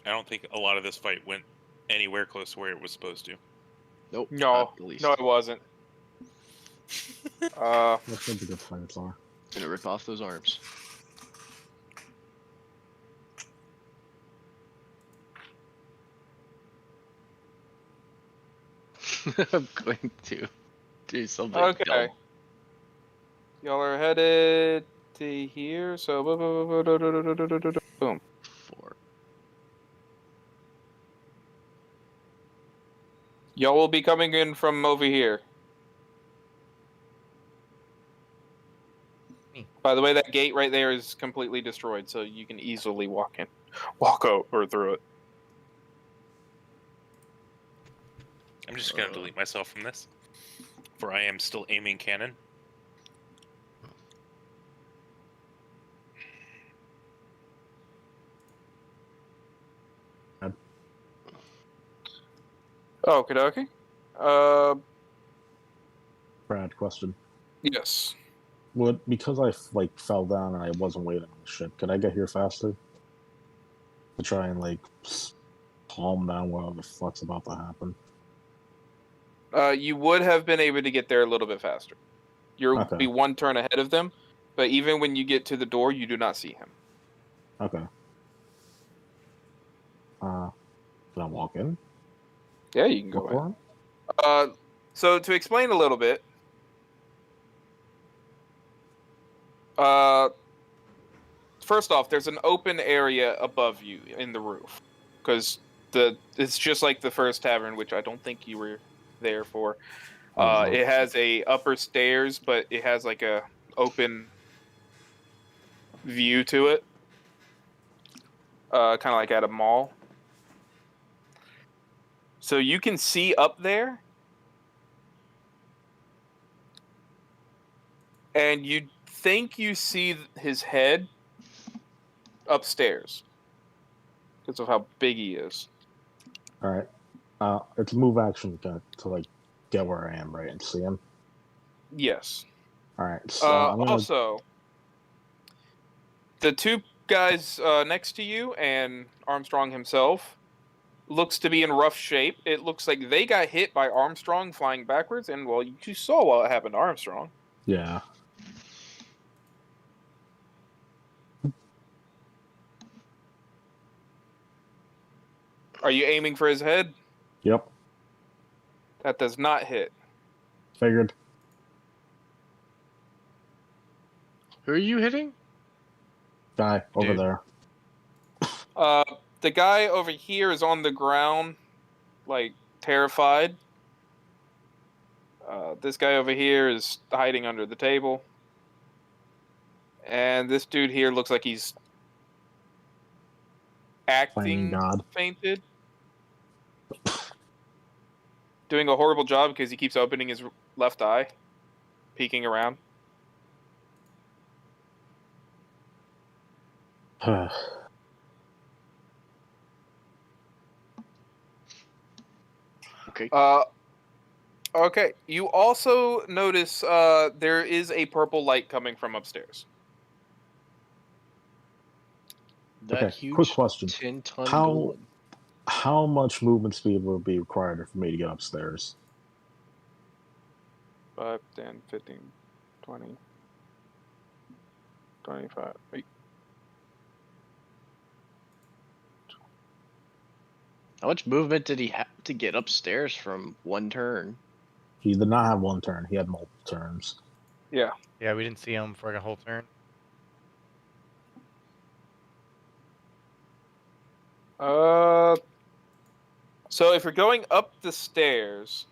I don't think a lot of this fight went anywhere close to where it was supposed to. Nope. No, not the least. no, it wasn't. That's what the good fights are. Gonna rip off those arms. I'm going to do something Okay. dumb. Y'all are headed to here, so boom. 4. Y'all will be coming in from over here. By the way, that gate right there is completely destroyed, so you can easily walk over through it. I'm just gonna delete myself from this, for I am still aiming cannon. Okie dokie. Brad, question. Yes. Would because I fell down and I wasn't waiting on the ship, could I get here faster? To try and calm down whatever the fuck's about to happen. You would have been able to get there a little bit faster. You'll Okay. be one turn ahead of them, but even when you get to the door, you do not see him. Okay. Can I walk in? Yeah, you can go Look in. for him? So to explain a little bit, first off, there's an open area above you in the roof, because it's just like the first tavern, which I don't think you were there for. It has a upper stairs, but it has like a open view to it, kind of like at a mall. So you can see up there, and you think you see his head upstairs because of how big he is. All right. It's a move action to get where I am, right, and see him. Yes. All right. So I'm gonna. Also, the two guys next to you and Armstrong himself looks to be in rough shape. It looks like they got hit by Armstrong flying backwards, and well, you saw what happened to Armstrong. Yeah. Are you aiming for his head? Yep. That does not hit. Figured. Who are you hitting? Guy over Dude. there. The guy over here is on the ground, terrified. This guy over here is hiding under the table. And this dude here looks like he's Flaming acting God. fainted. Doing a horrible job because he keeps opening his left eye, peeking around. Okay. Okay. You also notice there is a purple light coming from upstairs. That Okay, huge quick question. 10-ton How- golem. How much movement speed will be required for me to get upstairs? 5, 10, 15, 20, 25. Wait. How much movement did he have to get upstairs from one turn? He did not have one turn. He had multiple turns. Yeah. Yeah, we didn't see him for like a whole turn. So if you're going up the stairs,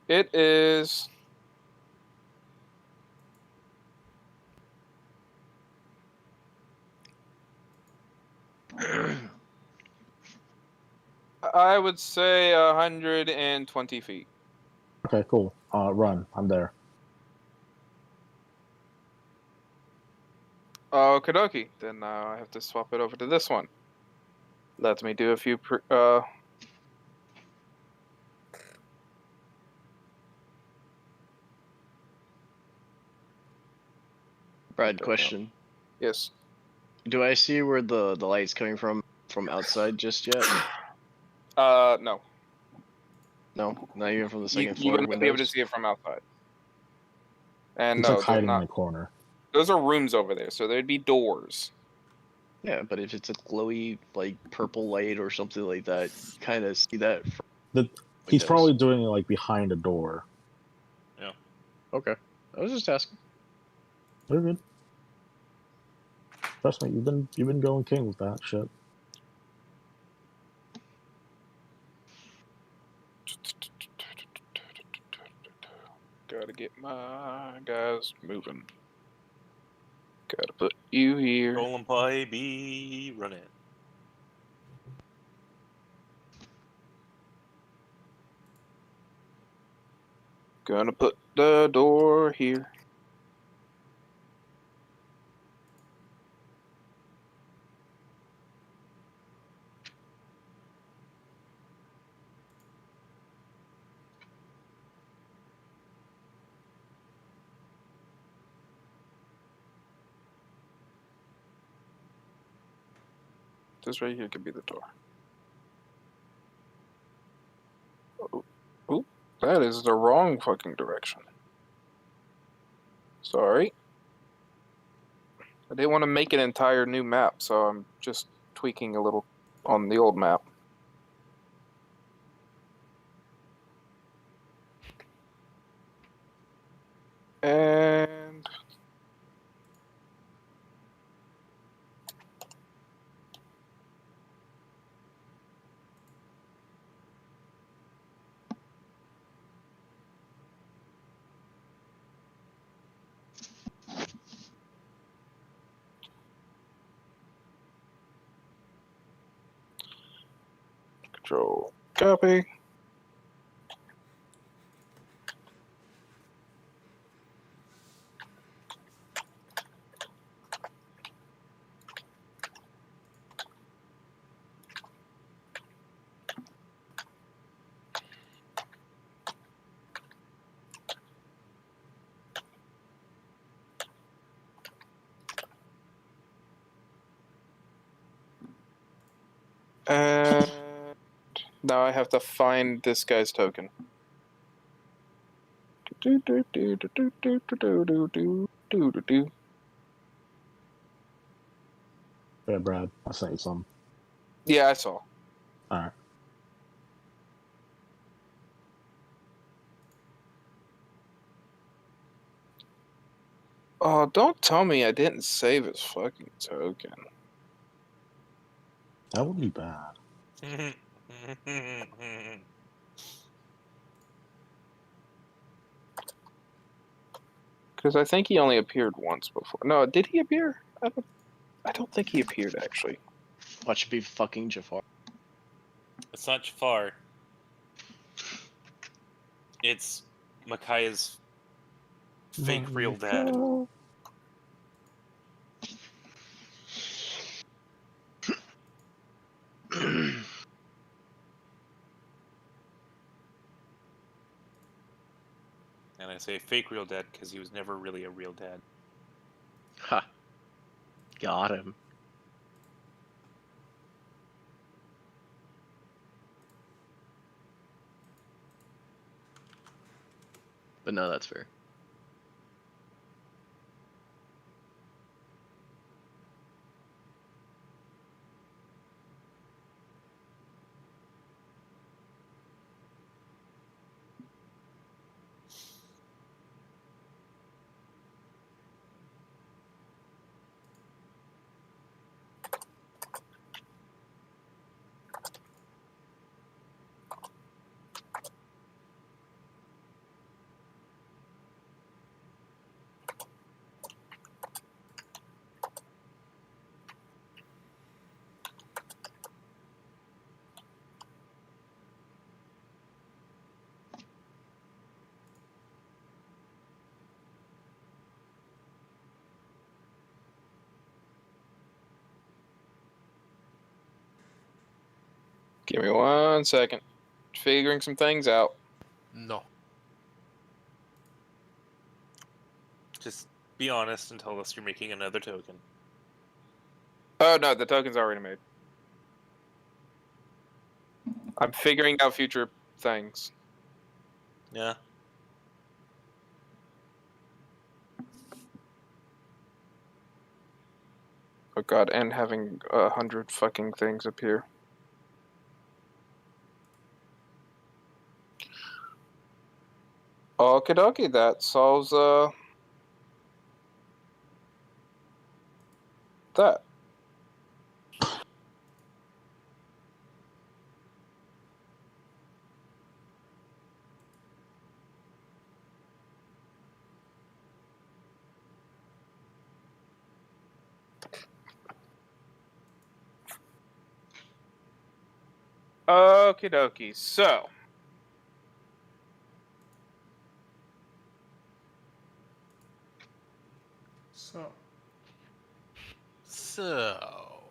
it is I would say 120 feet. Okay, cool. Run. I'm there. Okie dokie. Then I have to swap it over to this one. Let me do a few. Brad, question. Yes. Do I see where the light's coming from outside just yet? No. No, not even from the second You floor would not be able to windows. see it from outside. And He's no, like they're hiding in not. the corner. Those are rooms over there, so there'd be doors. Yeah, but if it's a glowy like purple light or something like that, you kind of see that. From He's windows. probably doing it like behind a door. Okay. I was just asking. They're good. Trust me, you've been going king with that shit. Gotta get my guys moving. Gotta put you here. Golem pie be running. Gonna put the door here. This right here could be the door. Oh, that is the wrong fucking direction. Sorry. I didn't want to make an entire new map, so I'm just tweaking a little on the old map. And control copy. And now I have to find this guy's token. Yeah, Brad, I sent you some. Yeah, I saw. Alright. Oh, don't tell me I didn't save his fucking token. That would be bad. Because I think he only appeared once before. No, did he appear? I don't think he appeared, actually. Watch it be fucking Jafar. It's not Jafar. It's Micaiah's fake real dad. And I say fake real dad because he was never really a real dad. Ha. Got him. But no, that's fair. Give me 1 second. Figuring some things out. No. Just be honest and tell us you're making another token. Oh, no, the token's already made. I'm figuring out future things. Yeah. Oh god, and having 100 fucking things appear. Okie dokie, that solves that. Okie dokie, so So.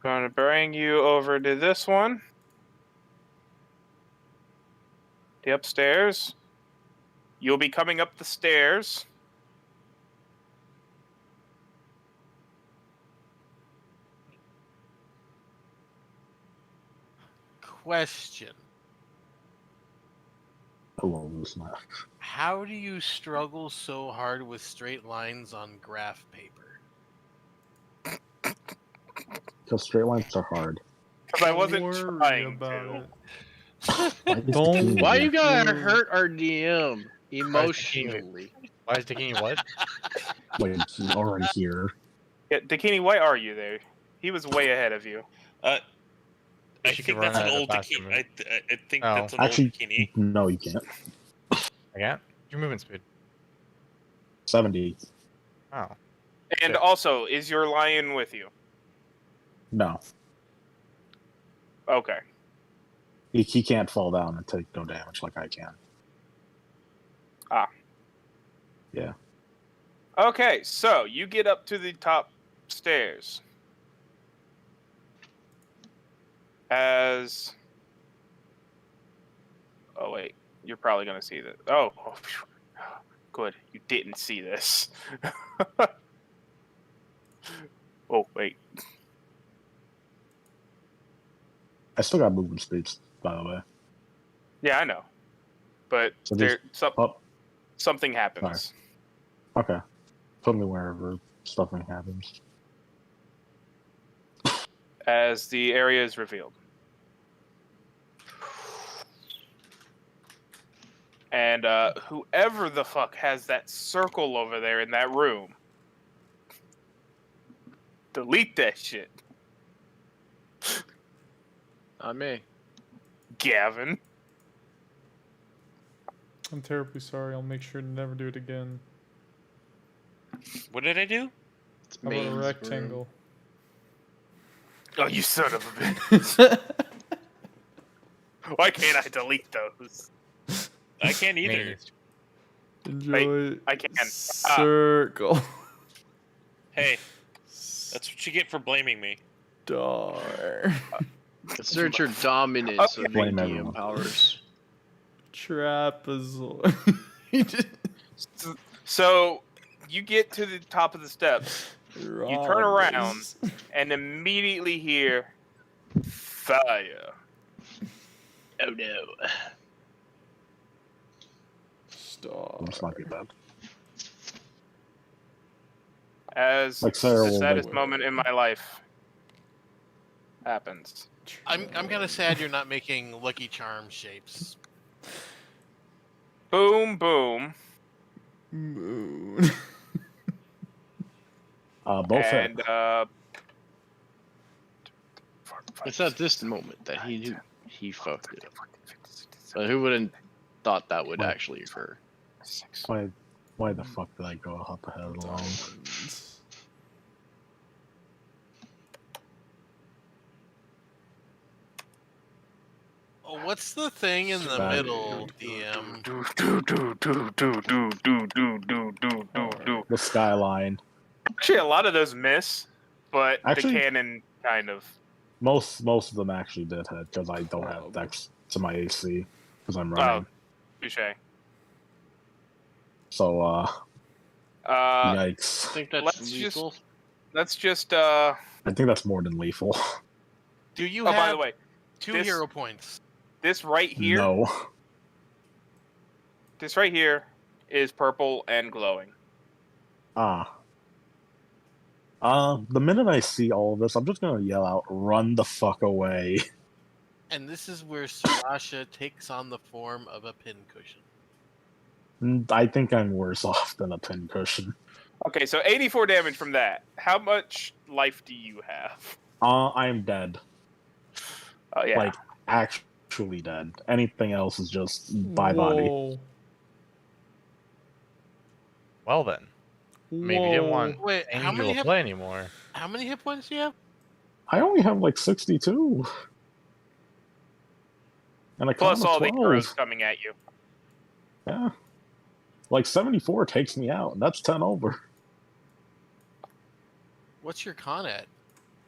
gonna bring you over to this one. The upstairs. You'll be coming up the stairs. Question. Hello, this map. How do you struggle so hard with straight lines on graph paper? Because straight lines are hard. Because I Don't wasn't worry trying about to. it. Why is Don't- Dakini Why here? you gotta True. hurt our DM Dakini- emotionally? Why is Dakini what? Wait, he's already here. Yeah, Dakini, why are you there? He was way ahead of you. I Wish you could think that's run an at a old faster bikini. move. I think Oh. that's an Actually, old bikini. no, you can't. I can't? Your movement speed. 70. Oh. And Shit. also, is your lion with you? No. Okay. He can't fall down and take no damage like I can. Ah. Yeah. Okay, so you get up to the top stairs. As... Oh, wait. You're probably going to see this. Oh, phew. Good. You didn't see this. Oh, wait. I still got movement speeds, by the way. Yeah, I know. But So there, Oh, something happens. okay. Put me wherever stuffing happens. As the area is revealed. And whoever the fuck has that circle over there in that room, delete that shit. Not me. Gavin. I'm terribly sorry. I'll make sure to never do it again. What did I do? It's How about a Maine's room. rectangle? Oh, you son of a bitch. Why can't I delete those? I can't either. Maine's- Enjoy. I can. Circle. Hey, that's what you get for blaming me. Star. Assert your dominance of Blame ADM everyone. powers. Trapezoid. So you get to the top of the steps You turn around. Rhombus. and immediately hear fire. Oh no. Star. This might be bad. As Like Sarah the will saddest make- moment in my life happens. I'm kind of sad you're not making Lucky Charm shapes. Boom, boom, Moon. Both hit. and It's at this moment that he knew he fucked it up. But who wouldn't thought that would Right. actually occur? Why the fuck did I go up ahead alone? Oh, what's the thing in the Bad. middle, DM? The skyline. Actually, a lot of those miss, but Actually- the cannon kind of. Most of them actually did hit because I don't have dex to my AC because I'm running. Touche. So I yikes. I think that's Let's lethal. let's just. I think that's more than lethal. Do you Oh, have by the way, 2 this- hero points? this right here, No. this right here, is purple and glowing. The minute I see all of this, I'm just gonna yell out, "Run the fuck away!" And this is where Sarasha takes on the form of a pincushion. I think I'm worse off than a pincushion. Okay, so 84 damage from that. How much life do you have? I am dead. Oh yeah. Like actually dead. Anything else is just bye body. Whoa. Well then, maybe you didn't want Wait, how Angel many to play anymore. how many hit points do you have? I only have like 62. And a Plus con of all the 12. arrows coming at you. Yeah. Like 74 takes me out, and that's 10 over. What's your con at?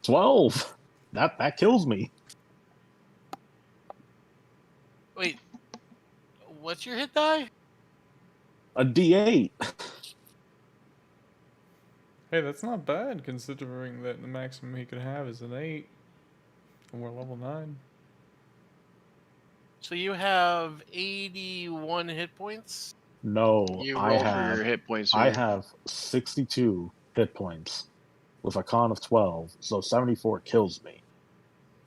12. That kills me. Wait, what's your hit die? A D8. Hey, that's not bad considering that the maximum he could have is an 8. And we're level 9. So you have 81 hit points? No, You I roll for have your hit points. I here. have 62 hit points with a con of 12, so 74 kills me.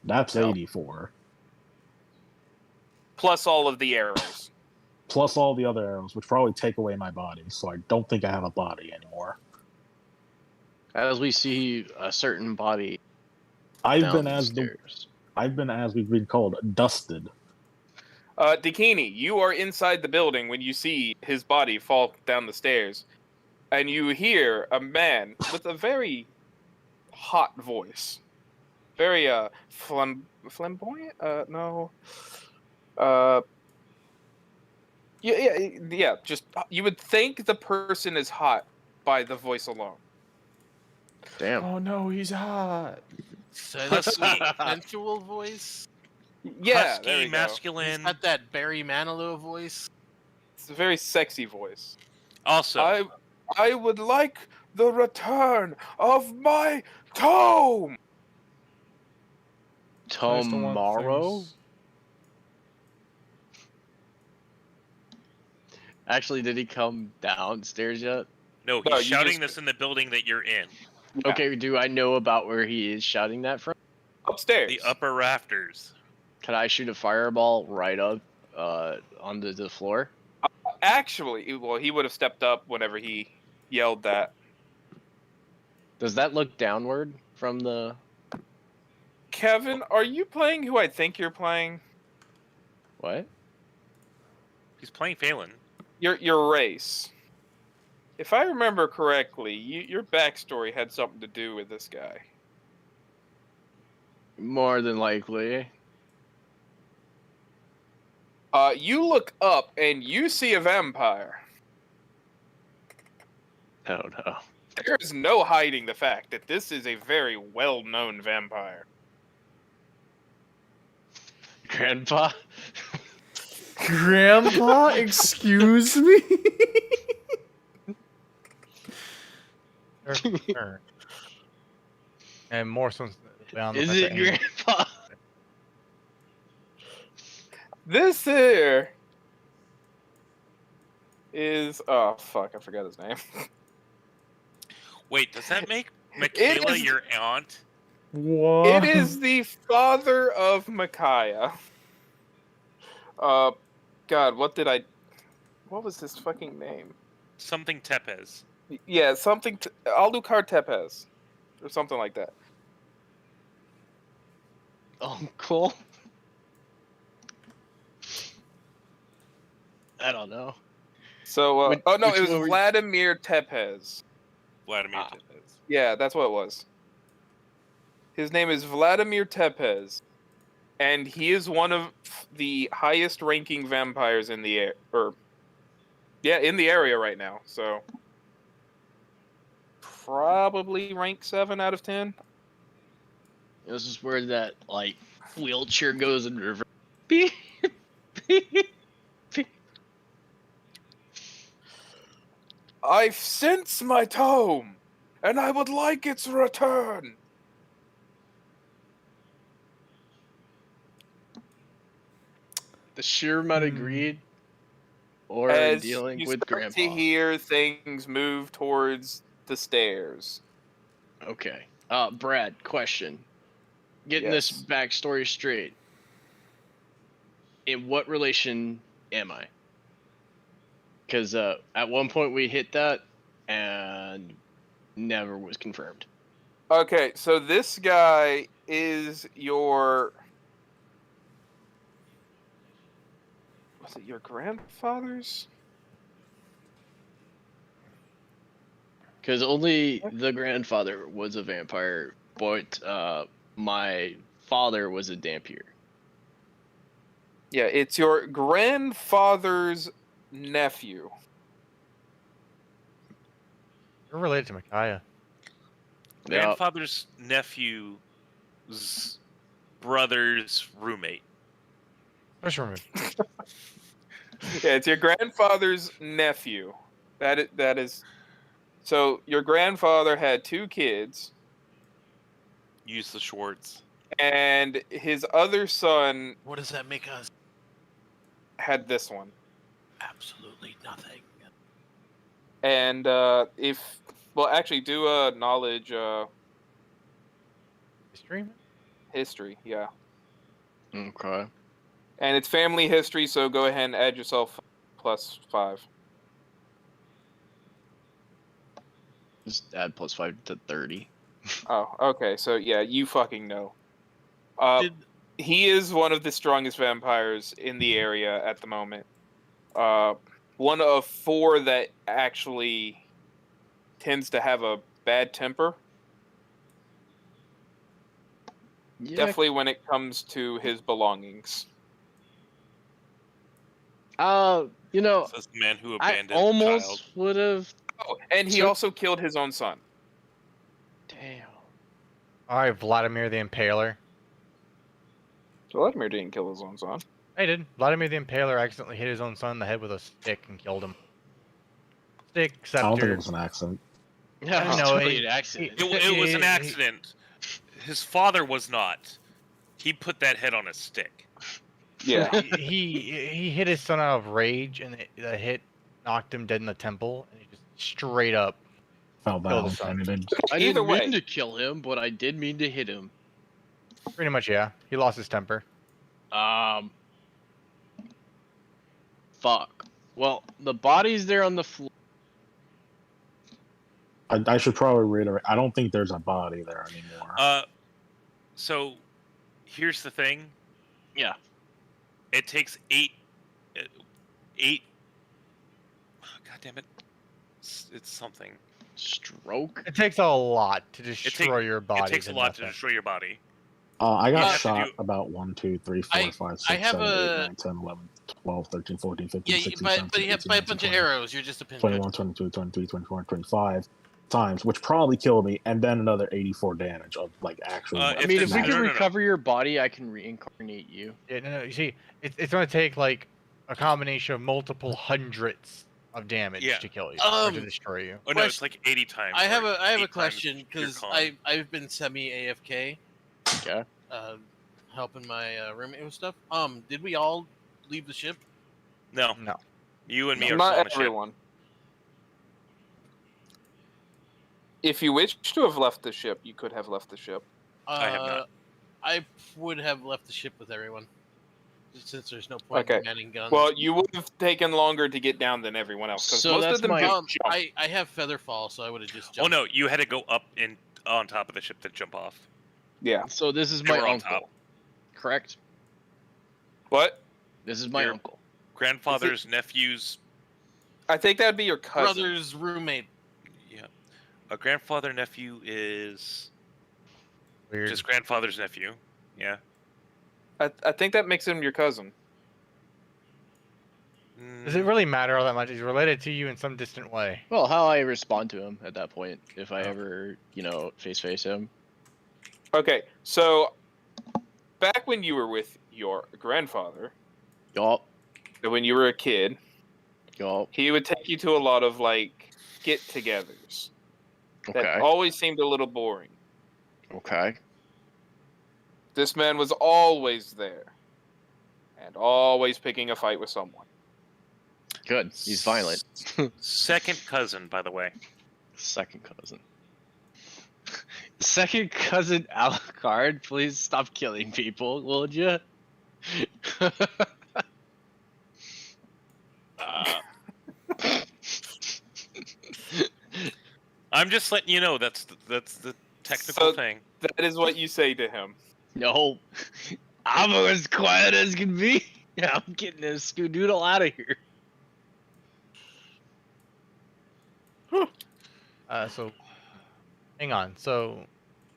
That's No. 84. Plus all of the arrows. Plus all the other arrows, which probably take away my body, so I don't think I have a body anymore. As we see a certain body I've down been the as stairs. we've been called, dusted. Dakini, you are inside the building when you see his body fall down the stairs, and you hear a man with a very hot voice, very flamboyant. No. Yeah. Just you would think the person is hot by the voice alone. Damn. Oh no, he's hot. Sensual, sensual voice? Yeah, there Husky, we go. He's masculine. got that Barry Manilow voice. It's a very sexy voice. Also, I would like the return of my tome. I just don't want Tomorrow? things- Actually, did he come downstairs yet? no, No, he's you shouting just- this in the building that you're in. Yeah. Okay, do I know about where he is shouting that from? Upstairs. The upper rafters. Can I shoot a fireball right up onto the floor? Actually, well, he would have stepped up whenever he yelled that. Does that look downward from the... Kevin, are you playing who I think you're playing? What? He's playing Phelan. Your race. If I remember correctly, your backstory had something to do with this guy. More than likely. You look up and you see a vampire. Oh no. There is no hiding the fact that this is a very well-known vampire. Grandpa? Grandpa, excuse me? Sure. And more so. Is it Grandpa? This here is oh fuck, I forgot his name. Wait, does that make Michaela is- your aunt? What? It is the father of Micaiah. God, what was his fucking name? Something Tepes. Yeah, something. Alucard Tepes, or something like that. Uncle? I don't know. So, Which- oh no, which it was one were you- Vladimir Tepes. Vladimir Ah. Tepes. Yeah, that's what it was. His name is Vladimir Tepes, and he is one of the highest-ranking vampires in the in the area right now. So, probably rank 7 out of 10. This is where that, like, wheelchair goes in reverse. Beep, beep, beep. I sense my tome, and I would like its return. The sheer amount of Hmm. greed or As dealing you with start Grandpa. to hear things move towards the stairs. Okay. Brad, question. Getting this Yes. backstory straight. In what relation am I? Because at one point we hit that and never was confirmed. Okay, so this guy is your. Was it your grandfather's? Because only the grandfather was a vampire, but my father was a Dampier. Yeah, it's your grandfather's nephew. You're related to Micaiah. Yeah. Grandfather's nephew's brother's roommate. Push remove. Yeah, it's your grandfather's nephew. That is. So your grandfather had 2 kids, Use the Schwartz. and his other son What does that make us? had this one. Absolutely nothing. And actually, do a knowledge History? history, yeah. Okay. And it's family history, so go ahead and add yourself +5. Just add +5 to 30. Oh, okay. So yeah, you fucking know. Did He is one of the strongest vampires in the area at the moment. One of 4 that actually tends to have a bad temper. Yeah. Definitely when it comes to his belongings. You know, Says the man who I abandoned a almost child. would have. Oh, and he So- also killed his own son. Damn. Alright, Vladimir the Impaler. Vladimir didn't kill his own son. I did. Vladimir the Impaler accidentally hit his own son in the head with a stick and killed him. Stick, I don't think scepter. it was an accident. Yeah, No, it's totally it- an accident. It was an accident. His father was not. He put that head on a stick. Yeah. he hit his son out of rage, and the hit knocked him dead in the temple, and he just straight up. Fell Killed down his son. and it I Either didn't way. mean to kill him, but I did mean to hit him. Pretty much, yeah. He lost his temper. Fuck. Well, the body's there on the floor. I should probably reiterate. I don't think there's a body there anymore. So, here's the thing. Yeah. It takes 8. God damn it! It's something. Stroke. It takes a lot to destroy your body. It takes a lot to nothing. destroy your body. I You got have to shot do- about 1, 2, 3, 4, I- 5, I 6, have 7, 8, a- 9, 10, 11, 12, 13, 14, 15, Yeah, 16, but 17, you have 18, by a 19, bunch of 20, arrows. You're just a pinhead. 21, 22, 23, 24, 25 times, which probably killed me, and then another 84 damage of like actual. If I mean, if we there's- can no, no, no. recover your body, I can reincarnate you. Yeah, no. You see, it's going to take like a combination of multiple hundreds of damage Yeah. to kill you or to Um, destroy you. Oh no, it's like 80 times. I have or a 8 times question your because con. I've been semi AFK. Okay. Helping my roommate with stuff. Did we all leave the ship? No, No. you and me are still Not on the ship. everyone. If you wish to have left the ship, you could have left the ship. I have not. I would have left the ship with everyone, since there's no point Okay. in manning guns. Well, you would have taken longer to get down than everyone else because So most that's of them my- just Um, jump. I have feather fall, so I would have just Oh jumped. no, you had to go up and on top of the ship to jump off. Yeah. So this is They my were on uncle. top. Correct. What? This is my Your- uncle. Grandfather's nephew's. I think that would be your cousin. Brother's roommate. Yeah, a grandfather nephew is Weird. just grandfather's nephew. Yeah. I think that makes him your cousin. Does it really matter all that much? He's related to you in some distant way. Well, how I respond to him at that point, if I Oh. ever, face him. Okay, so back when you were with your grandfather, Yup. when you were a kid, Yup. he would take you to a lot of like get-togethers that Okay. always seemed a little boring. Okay. This man was always there and always picking a fight with someone. Good. He's violent. Second cousin, by the way. Second cousin. Second cousin Alucard, please stop killing people, will you? I'm just letting you know that's the technical So- thing. That is what you say to him. No. I'm as quiet as can be. I'm getting this scoodoodle out of here. So, hang on. So,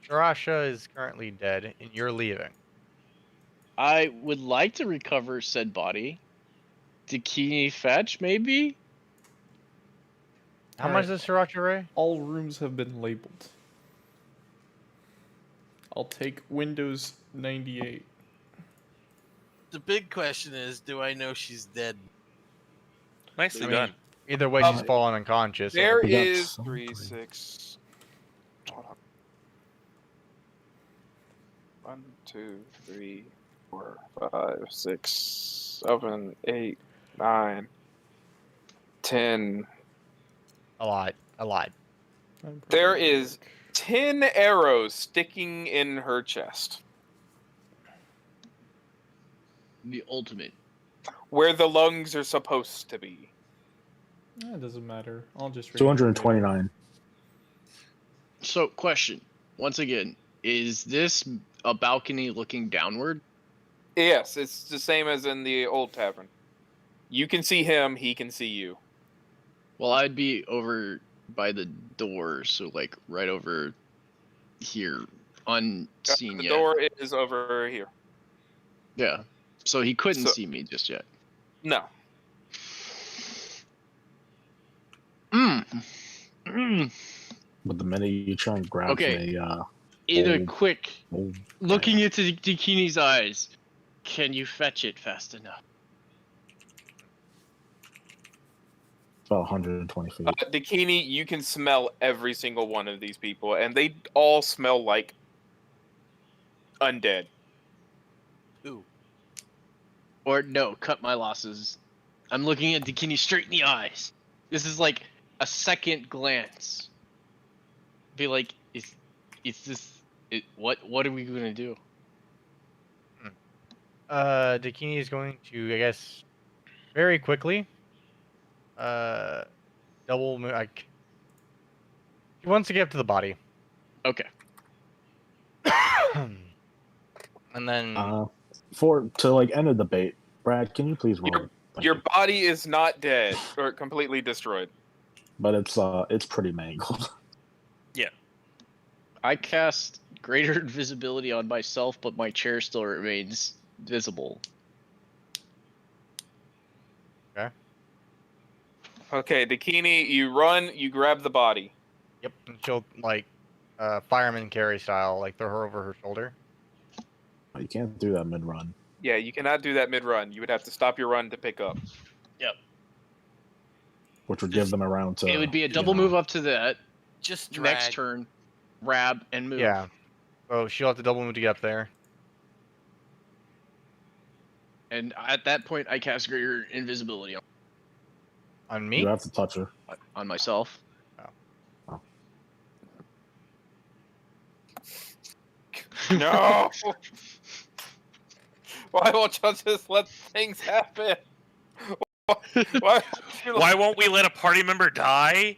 Sharasha is currently dead, and you're leaving. I would like to recover said body. Dakini fetch, maybe? How much is Sriracha Ray? All rooms have been labeled. I'll take Windows 98. The big question is, do I know she's dead? Nicely I mean, done. Either way, she's fallen unconscious. There we got is something. 3, 6. Hold on. 1, 2, 3, 4, 5, 6, 7, 8, 9, 10. A lot. A lot. I'm There probably is like- 10 arrows sticking in her chest, The ultimate. where the lungs are supposed to be. It doesn't matter. I'll just read it. 229. So, question. Once again, is this a balcony looking downward? Yes, it's the same as in the old tavern. You can see him, he can see you. Well, I'd be over by the door, so like right over here, unseen The yet. door is over here. Yeah. So he couldn't So- see me just yet. No. But the minute you try and grab Okay. a In a Old. quick, old looking into Dakini's eyes, can you fetch it fast enough? about 120 feet. Dakini, you can smell every single one of these people, and they all smell like undead. Ooh. Or no, cut my losses. I'm looking at Dakini straight in the eyes. This is like a second glance. Be like, is this it? What are we gonna do? Dakini is going to, I guess, very quickly. Double move. Like, he wants to get up to the body, Okay. and then To like end the debate, Brad, can you please roll? Your- it? Thank Your you. body is not dead or completely destroyed. But it's pretty mangled. I cast greater invisibility on myself, but my chair still remains visible. Okay, Dakini, you run, you grab the body. Yep. And she'll like fireman carry style, like throw her over her shoulder. You can't do that mid run. Yeah, you cannot do that mid-run. You would have to stop your run to pick up. Which would give them a round to. It would be a double move up to that. Just drag. Next turn, grab and move. Yeah. So she'll have to double move to get up there. And at that point, I cast greater invisibility On me? You have to touch her. on myself. No! Why won't you just let things happen? Why? Why won't we let a party member die?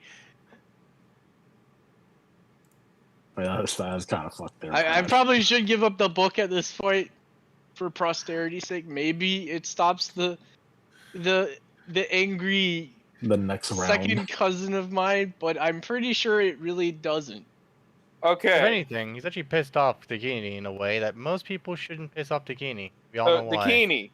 Yeah, that's kind of fucked there. I Brad. probably should give up the book at this point for posterity's sake. Maybe it stops the angry The next round. second cousin of mine, but I'm pretty sure it really doesn't. If Okay, anything, he's actually pissed off Takini in a way that most people shouldn't piss off Takini. We all know why. Dakini.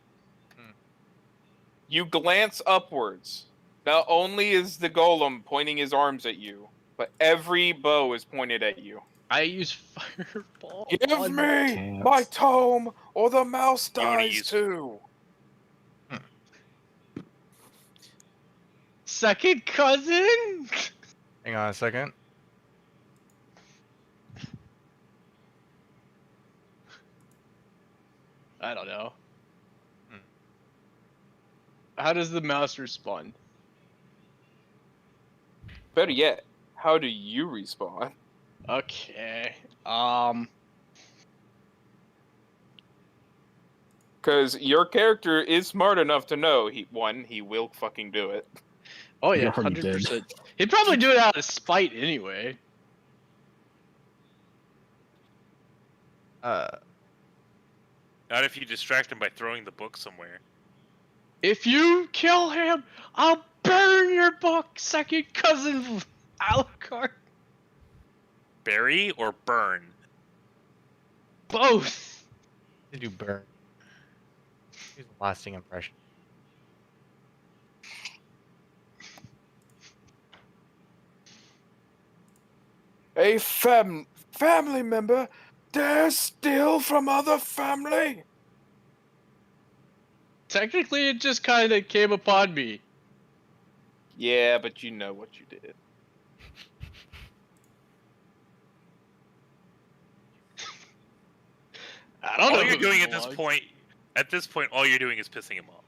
You glance upwards. Not only is the golem pointing his arms at you, but every bow is pointed at you. I use fireball. Give on- me Can't. my tome, or the mouse You wanna dies use- too. Second cousin? Hang on a second. I don't know. How does the mouse respond? Better yet, how do you respawn? Okay. Because your character is smart enough to know he will fucking do it. Oh You yeah, already did. 100%. He'd probably do it out of spite anyway. Not if you distract him by throwing the book somewhere. If you kill him, I'll burn your book, second cousin Alucard. Bury or burn? Both. They do burn. He's a lasting impression. A family member dare steal from other family? Technically, it just kind of came upon me. Yeah, but you know what you did. I don't know. All you're who doing it at this point, all you're doing is pissing him off.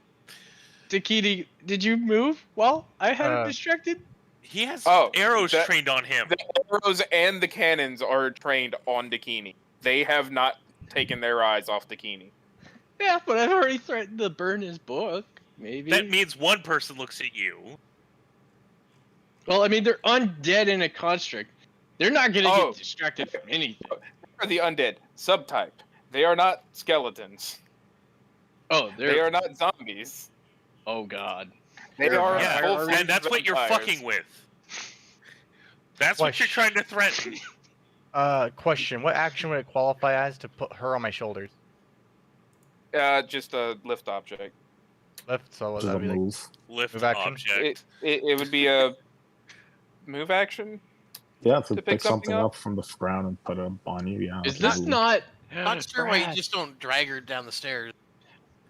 Takiti, did you move? Well, I had him Uh, distracted. He has Oh, arrows that- trained on him. The arrows and the cannons are trained on Dakini. They have not taken their eyes off Dakini. Yeah, but I've already threatened to burn his book. Maybe. That means one person looks at you. Well, I mean, they're undead in a construct. They're not gonna Oh. get distracted from anything. They are the undead subtype. They are not skeletons. Oh, They are not zombies. Oh God. They They're are Yeah, full-fledged and that's what you're vampires. fucking with. That's what you're trying to threaten. Question: what action would it qualify as to put her on my shoulders? Just a lift object. Lift, so Which is that a would be like move. Lift Move action. object. It would be a move action. Yeah, to To pick pick something something up? up from the ground and put it on you. Yeah. Is it's a this move. not? I'm not sure why you Brad, just don't drag her down the stairs.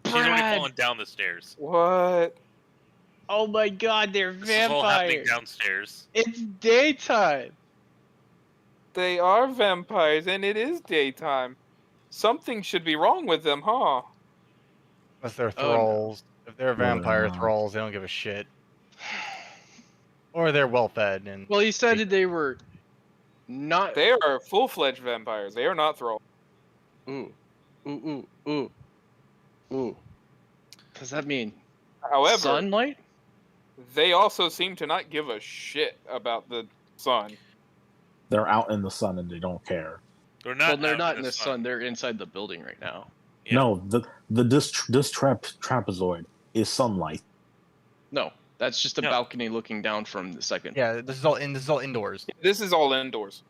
She's already Brad. fallen down the stairs. What? Oh my God, they're This is all happening vampires. downstairs. It's daytime. They are vampires, and it is daytime. Something should be wrong with them, huh? unless they're Oh, no. thralls. If they're No, they're vampire not. thralls, they don't give a shit. Or they're well fed and Well, he said that they were not. They are full-fledged vampires. They are not thralls. Ooh, ooh, ooh, ooh, ooh. Does that mean However, sunlight? they also seem to not give a shit about the sun. They're out in the sun and they don't care. They're not. Well, they're out not in the sun. They're inside the building right now. Yeah. No, this trapezoid is sunlight. No, that's just a No. balcony looking down from the second. Yeah, this is all indoors. This is all indoors.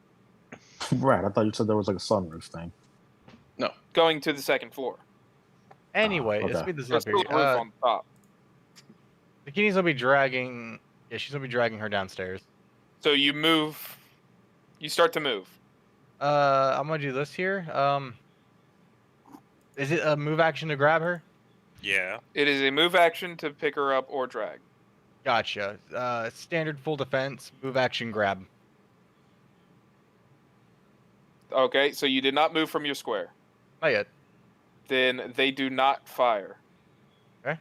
Right, I thought you said there was like a sunroof thing. No. Going to the second floor. Anyway, let's okay. speed this There's up here. still a roof on top. Bikini's gonna be dragging. Yeah, she's gonna be dragging her downstairs. So you move. You start to move. I'm gonna do this here. Is it a move action to grab her? Yeah. It is a move action to pick her up or drag. Gotcha. Standard full defense, move action grab. Okay, so you did not move from your square. Not yet. Then they do not fire. Okay.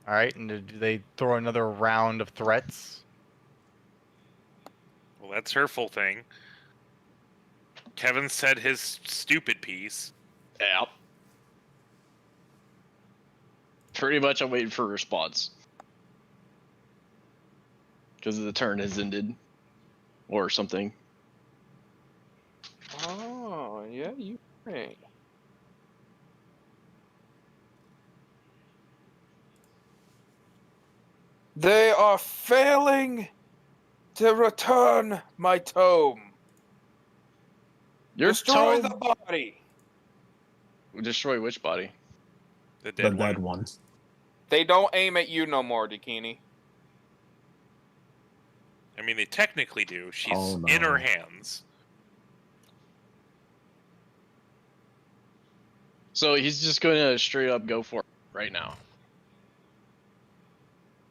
All right, and do they throw another round of threats? Well, that's her full thing. Kevin said his stupid piece. Yeah. Pretty much, I'm waiting for a response. Because the turn has ended. Or something. Oh, yeah, you think. They are failing to return my tome. Your Destroy tome- the body. Destroy which body? The The dead dead one. one. They don't aim at you no more, Dakini. I mean, they technically do. She's Oh, no. in her hands. So he's just going to straight up go for it right now.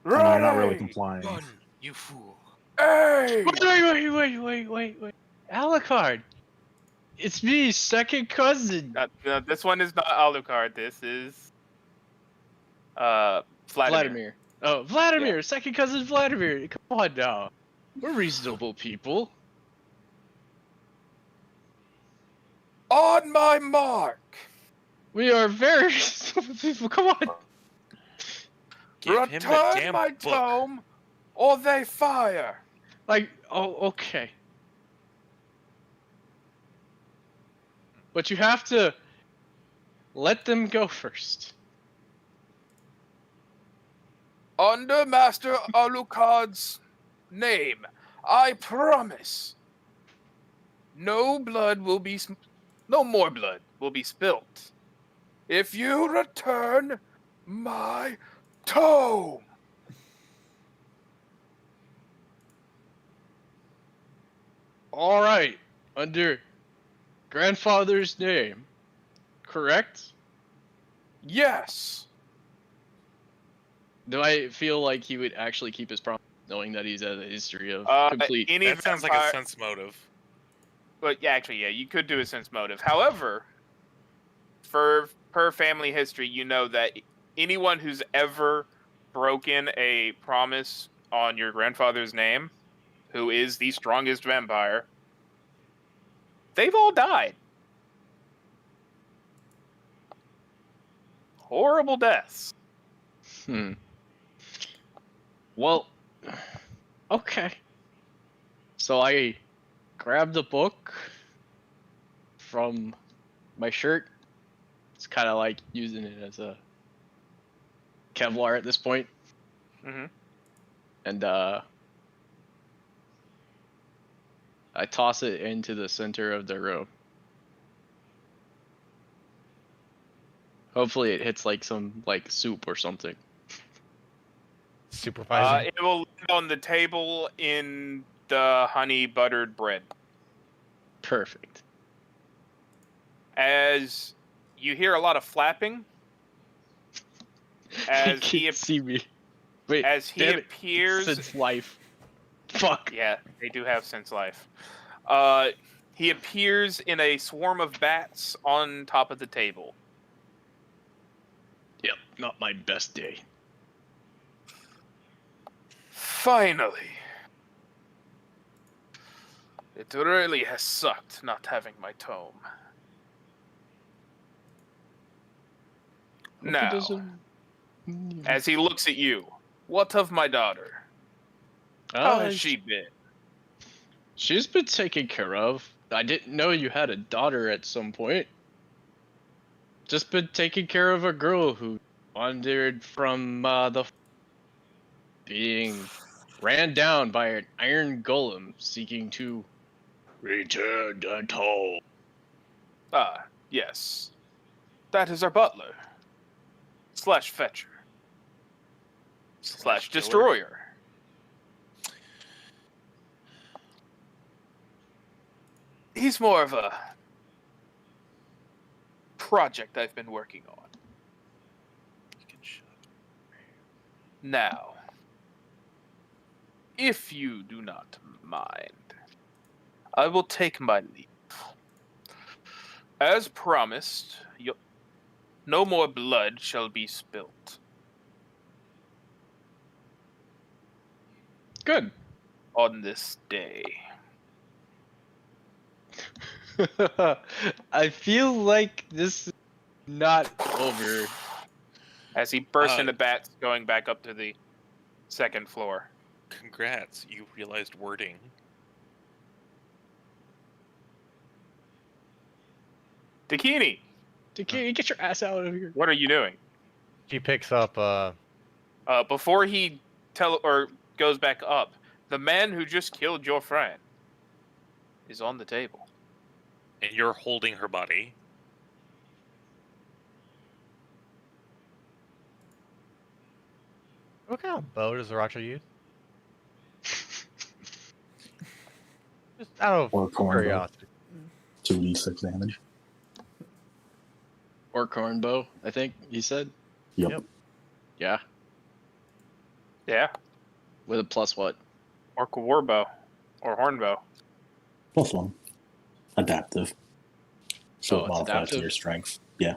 And you're not really Ready! complying. Run, you fool. Hey! Wait. Alucard! It's me, second cousin. No, this one is not Alucard. This is Vladimir. Vladimir. Oh, Vladimir! Second cousin Vladimir! Come on now. We're reasonable people. On my mark. We are very reasonable people. Come on. Give him the Return damn my book. tome, or they fire. Like, oh, okay. But you have to let them go first. Under Master Alucard's name, I promise. No more blood will be spilt. If you return my tome. All right, under grandfather's name, correct? Yes. Do I feel like he would actually keep his promise, knowing that he's had a history of complete? Any That sounds like a vampire- sense motive. But yeah, actually, yeah, you could do a sense motive. However, per family history, you know that anyone who's ever broken a promise on your grandfather's name, who is the strongest vampire, they've all died. Horrible deaths. Well, okay. So I grabbed the book from my shirt. It's kind of like using it as a Kevlar at this point. Mhm. And I toss it into the center of the room. Hopefully it hits like some like soup or something. Supervising. It will land on the table in the honey buttered bread. Perfect. As you hear a lot of flapping, as He he can't see me. Wait, as he damn it. appears. Since life. Fuck. Yeah, they do have sense life. He appears in a swarm of bats on top of the table. Yep, not my best day. Finally. It really has sucked not having my tome. Hope it Now, doesn't- as he looks at you, what of my daughter? How has she been? She's been taken care of. I didn't know you had a daughter at some point. Just been taking care of a girl who wandered from being ran down by an iron golem seeking to return the toll. Ah, yes. That is our butler. Slash fetcher. Slash killer. destroyer. He's more of a project I've been working on. You can shut up. Now, if you do not mind, I will take my leave. As promised, no more blood shall be spilt. Good. On this day. I feel like this is not over. As he bursts Uh, into bats, going back up to the second floor. Congrats, you realized wording. Dakini, Dakini, get your ass out of here. what are you doing? She picks up. Before he goes back up, the man who just killed your friend is on the table. And you're holding her body. What kind of bow does Sriracha use? Just out of Or corn bow. curiosity. 2d6 damage. Or corn bow, I think he said. Yep. Yep. Yeah. Yeah, With a plus what? or warbow, or hornbow. +1. Adaptive. So Oh, it it's modifies to adaptive? your strength. Yeah.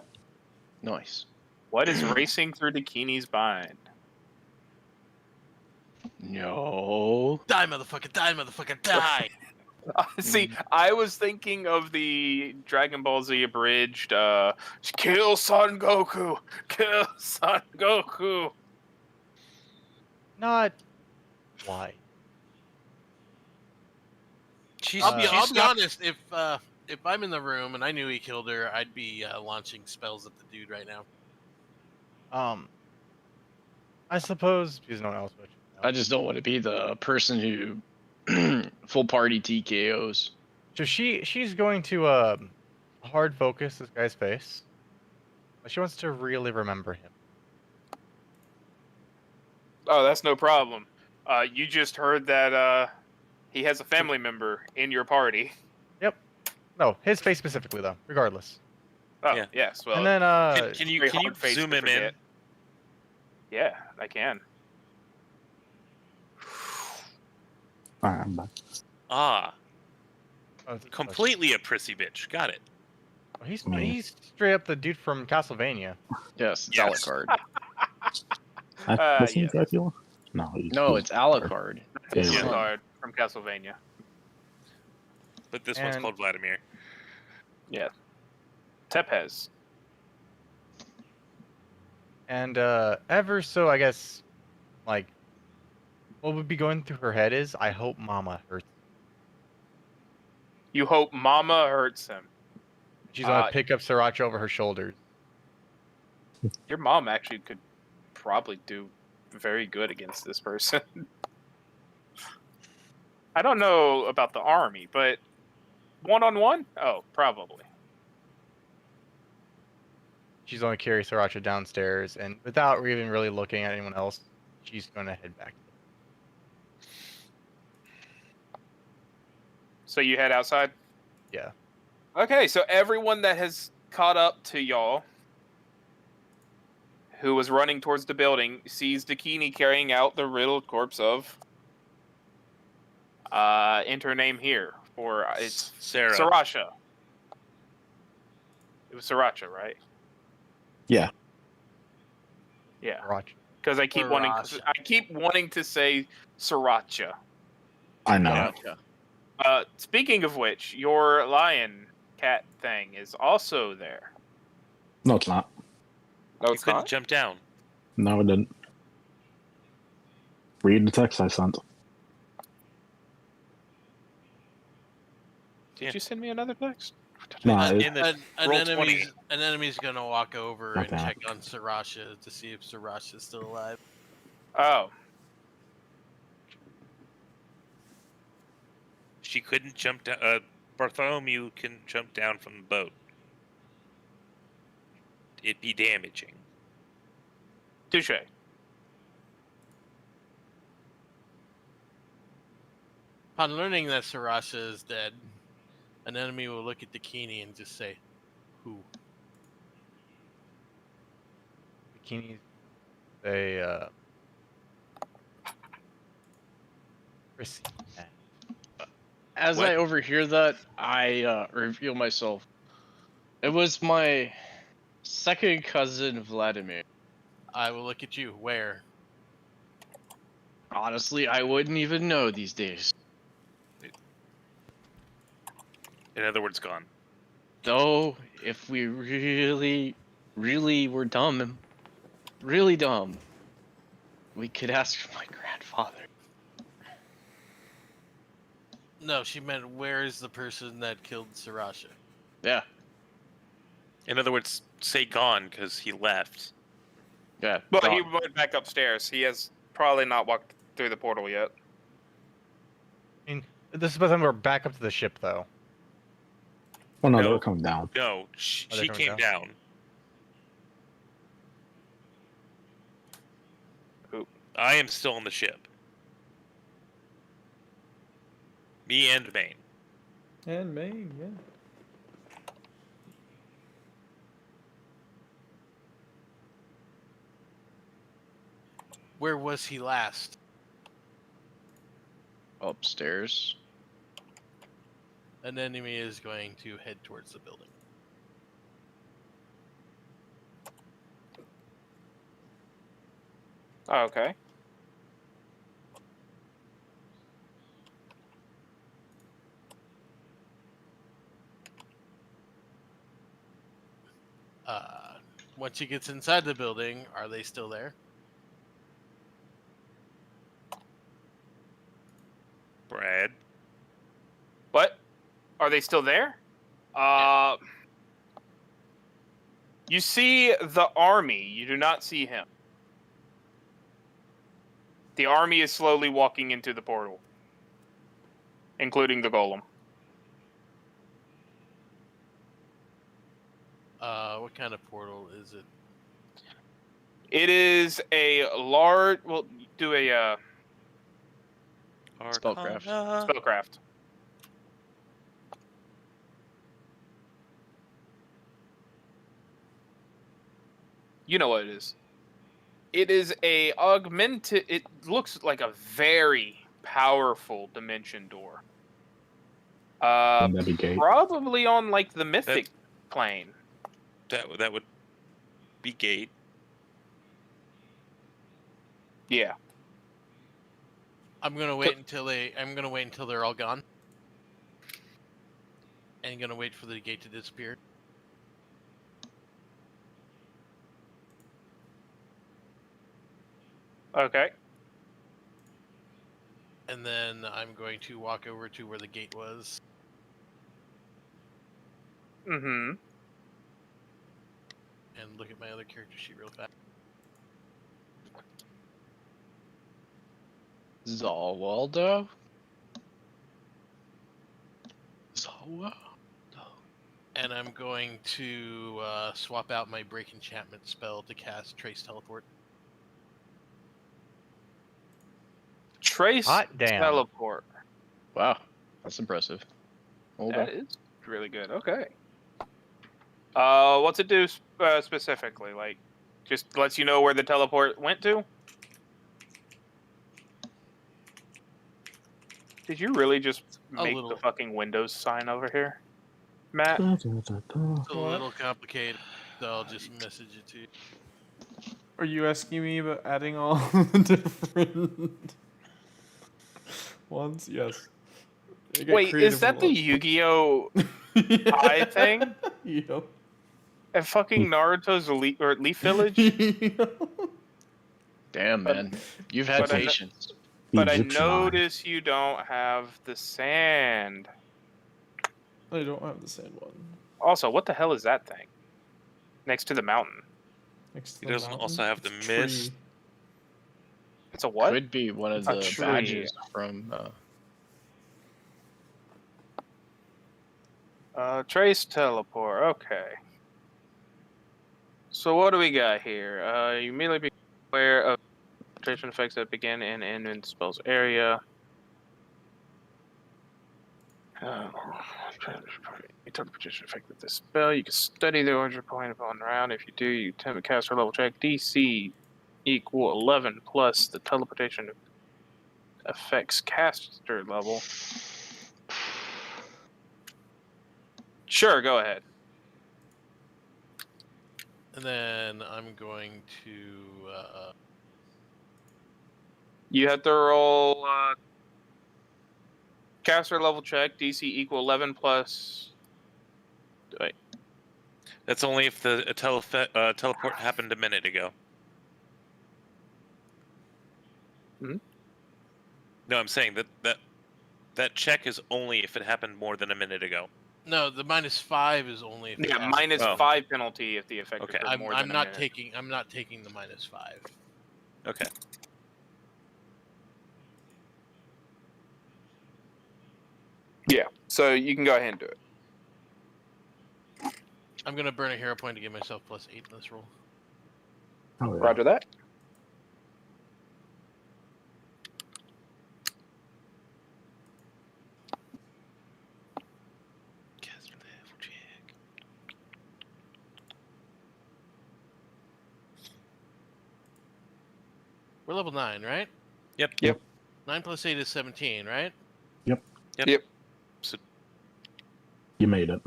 Nice. What is racing through Dakini's mind? No. Die, motherfucker! Die, motherfucker! Die! See, I was thinking of the Dragon Ball Z abridged, kill Son Goku! Kill Son Goku! Not. Why? She's, I'll be she's not- honest. If I'm in the room and I knew he killed her, I'd be launching spells at the dude right now. I suppose because no one else would. I just don't want to be the person who full party TKOs. So she's going to hard focus this guy's face. She wants to really remember him. Oh, that's no problem. You just heard that he has a family member in your party. No, his face specifically though. Regardless. Oh, Yeah. yes. Well, And then Can you very can you hard face zoom to him in? forget. Yeah, I can. Alright, I'm back. Ah, oh, completely a prissy bitch. Got it. He's straight up the dude from Castlevania. Yes, it's Yes. Alucard. What's he yeah. Dracula? No, No, it's Alucard. It's Yeah. a card from Castlevania. But this one's And- called Vladimir. Tepes. And ever so, I guess, like, what would be going through her head is, I hope Mama hurts. You hope Mama hurts him. She's gonna Uh, pick up Sriracha over her shoulders. Your mom actually could probably do very good against this person. I don't know about the army, but one-on-one? Oh, probably. She's gonna carry Sriracha downstairs, and without even really looking at anyone else, she's gonna head back. So you head outside? Yeah. Okay, so everyone that has caught up to y'all, who was running towards the building, sees Dakini carrying out the riddled corpse of enter name here for it's Sarah. Sriracha. It was Sriracha, right? Yeah. Yeah, Sriracha. because I keep wanting to say Sriracha. I know. Speaking of which, your lion cat thing is also there. No, it's not. No, You couldn't jump down. No, it didn't. Read the text I sent. Did Yeah. you send me another text? Nah, In it, the roll 20. An enemy's gonna walk over and Okay. check on Sarasha to see if Sarasha's still alive. Oh, She couldn't jump down. Bartholomew can jump down from the boat. It'd be damaging. touche. Upon learning that Sarasha is dead, an enemy will look at Dakini and just say, "Who?" Bikinis. They receive that. As What? I overhear that, I reveal myself. It was my second cousin Vladimir. I will look at you. Where? Honestly, I wouldn't even know these days. In other words, gone. Though, if we really, really were dumb, really dumb, we could ask my grandfather. No, she meant where is the person that killed Sarasha? Yeah, In other words, say gone because he left. yeah. But he gone. went back upstairs. He has probably not walked through the portal yet. I mean, this is by the time we're back up to the ship, though. well, no, No. they were coming down. No, Oh, she they're coming came down. Who? I am still on the ship. Me and Maine. And Maine, yeah. Where was he last? Upstairs. An enemy is going to head towards the building. Oh, okay. Once he gets inside the building, are they still there? Brad. What? Are they still there? You see the army. You do not see him. The army is slowly walking into the portal, including the golem. What kind of portal is it? It is a large. Well, do a Spellcraft. Arcana. spellcraft. You know what it is. It is a augmented. It looks like a very powerful dimension door. Wouldn't that be gay? Probably on like the mythic plane. That would be gate. Yeah. I'm gonna wait until they're all gone. And gonna wait for the gate to disappear. Okay. And then I'm going to walk over to where the gate was. Mm-hmm. And look at my other character sheet real fast. Zawaldo? Zawaldo. And I'm going to swap out my break enchantment spell to cast Trace Teleport. Trace Hot damn. teleport. Wow, that's impressive. Hold That on. is really good. Okay. What's it do specifically? Like, just lets you know where the teleport went to? Did you really just A make little. the fucking Windows sign over here, Matt? It's a little complicated, so I'll just message it to you. Are you asking me about adding all the different ones? Yes. I get Wait, is creative that a the lot. Yu-Gi-Oh eye thing? Yep. at fucking Naruto's Leaf Village? Damn, man. You've had but I kn- patience. But I Egyptian eye. notice you don't have the sand. I don't have the sand one. Also, what the hell is that thing? Next to the mountain. Next to He the doesn't mountain, also have the it's a tree. mist. It's a what? Could be one of It's a the tree. badges from. Trace teleport. Okay. So what do we got here? You immediately become aware of teleportation effects that begin and end in the spell's area. Teleportation effect of this spell. You can study the origin point upon round. If you do, you attempt to cast a level check. DC equal 11 plus the teleportation effects caster level. Sure, go ahead. And then I'm going to. You have to roll caster level check. DC equal 11 plus. Wait. That's only if the teleport happened a minute ago. Hmm? No, I'm saying that check is only if it happened more than a minute ago. No, the -5 is only if it Yeah, happens. minus Oh. 5 penalty if the effect Okay. occurred more than I'm a not minute. taking. I'm not taking the -5. Okay. Yeah, so you can go ahead and do it. I'm gonna burn a hero point to give myself +8 in this roll. Oh, yeah. Roger that. We're level 9, right? Yep. 9 plus 8 is 17, right? So You made it.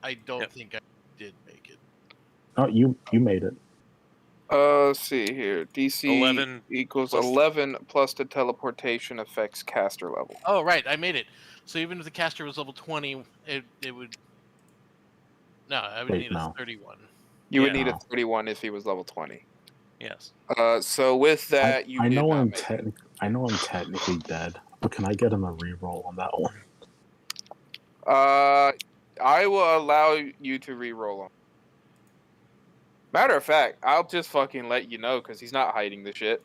I don't Yep. think I did make it. Oh, you made it. Let's see here. DC 11 equals plus- 11 plus the teleportation effects caster level. Oh, right, I made it. So even if the caster was level 20, it would. No, I would Wait, need a no. 31. You would Yeah. need a No. 31 if he was level 20. yes. So with that, you I did know not I'm make it. I know I'm technically dead, but can I get him a reroll on that one? I will allow you to re-roll him. Matter of fact, I'll just fucking let you know because he's not hiding the shit.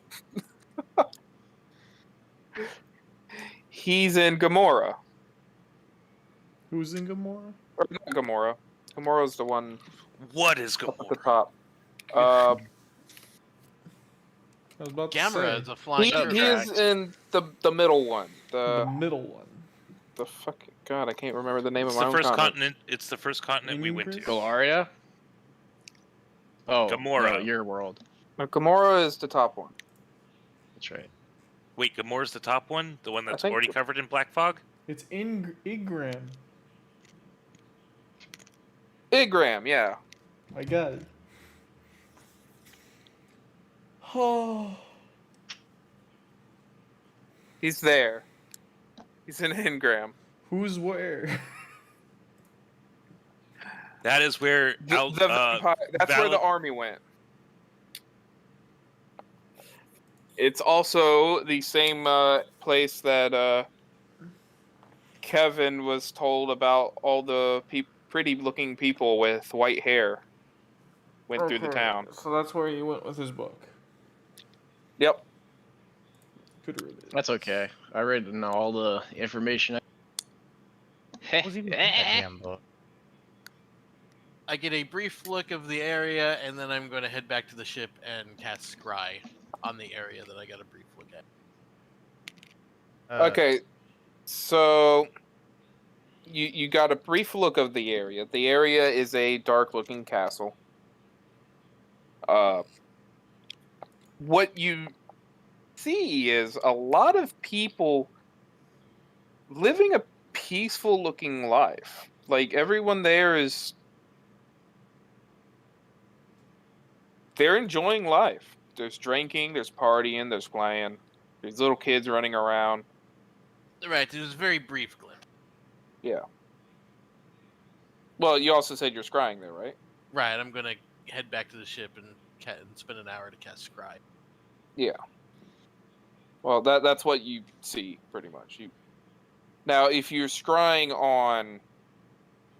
He's in Gamora. Who's in Gamora? Or not Gamora. Gamora's the one What is up at the Gamora? top. I was about to Gamera say is a flying Oh, he hero. is in the middle one. the The middle one. fucking god, I can't remember the name It's of my the own first continent. continent. It's the first continent we went to. Ingress? Galaria? Oh, Gamora. no, your world. No, Gamora is the top one. That's right. Wait, Gamora's the top one? The one that's think- already covered in black fog? It's in Igram. Igram, yeah. I got it. Oh. He's there. He's in Ingram. Who's where? That is where That's where the Valid- army went. It's also the same place that Kevin was told about all the pretty-looking people with white hair went through the town. So that's where he went with his book. Yep. Could read it. That's okay. I read all the information. What was even in that damn book? I get a brief look of the area, and then I'm going to head back to the ship and cast Scry on the area that I got a brief look at. Okay, so you got a brief look of the area. The area is a dark-looking castle. What you see is a lot of people living a peaceful-looking life. Like, everyone there is... They're enjoying life. There's drinking, there's partying, there's playing. There's little kids running around. Right, it was a very brief glimpse. Yeah. Well, you also said you're scrying there, right? Right, I'm going to head back to the ship and spend an hour to cast Scry. Yeah. Well, that's what you see, pretty much. Now, if you're scrying on,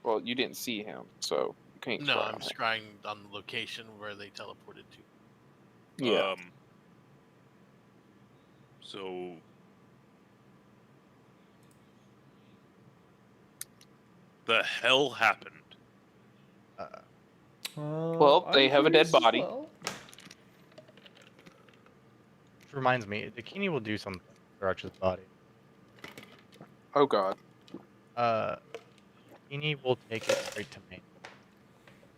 well, you didn't see him, so you can't. No, scry I'm on him. scrying on the location where they teleported to. Yeah. So the hell happened? Well, they I'm have a dead curious as body. well. Which reminds me, Dakini will do something to Archer's body. Oh God. Dakini will take it straight to main.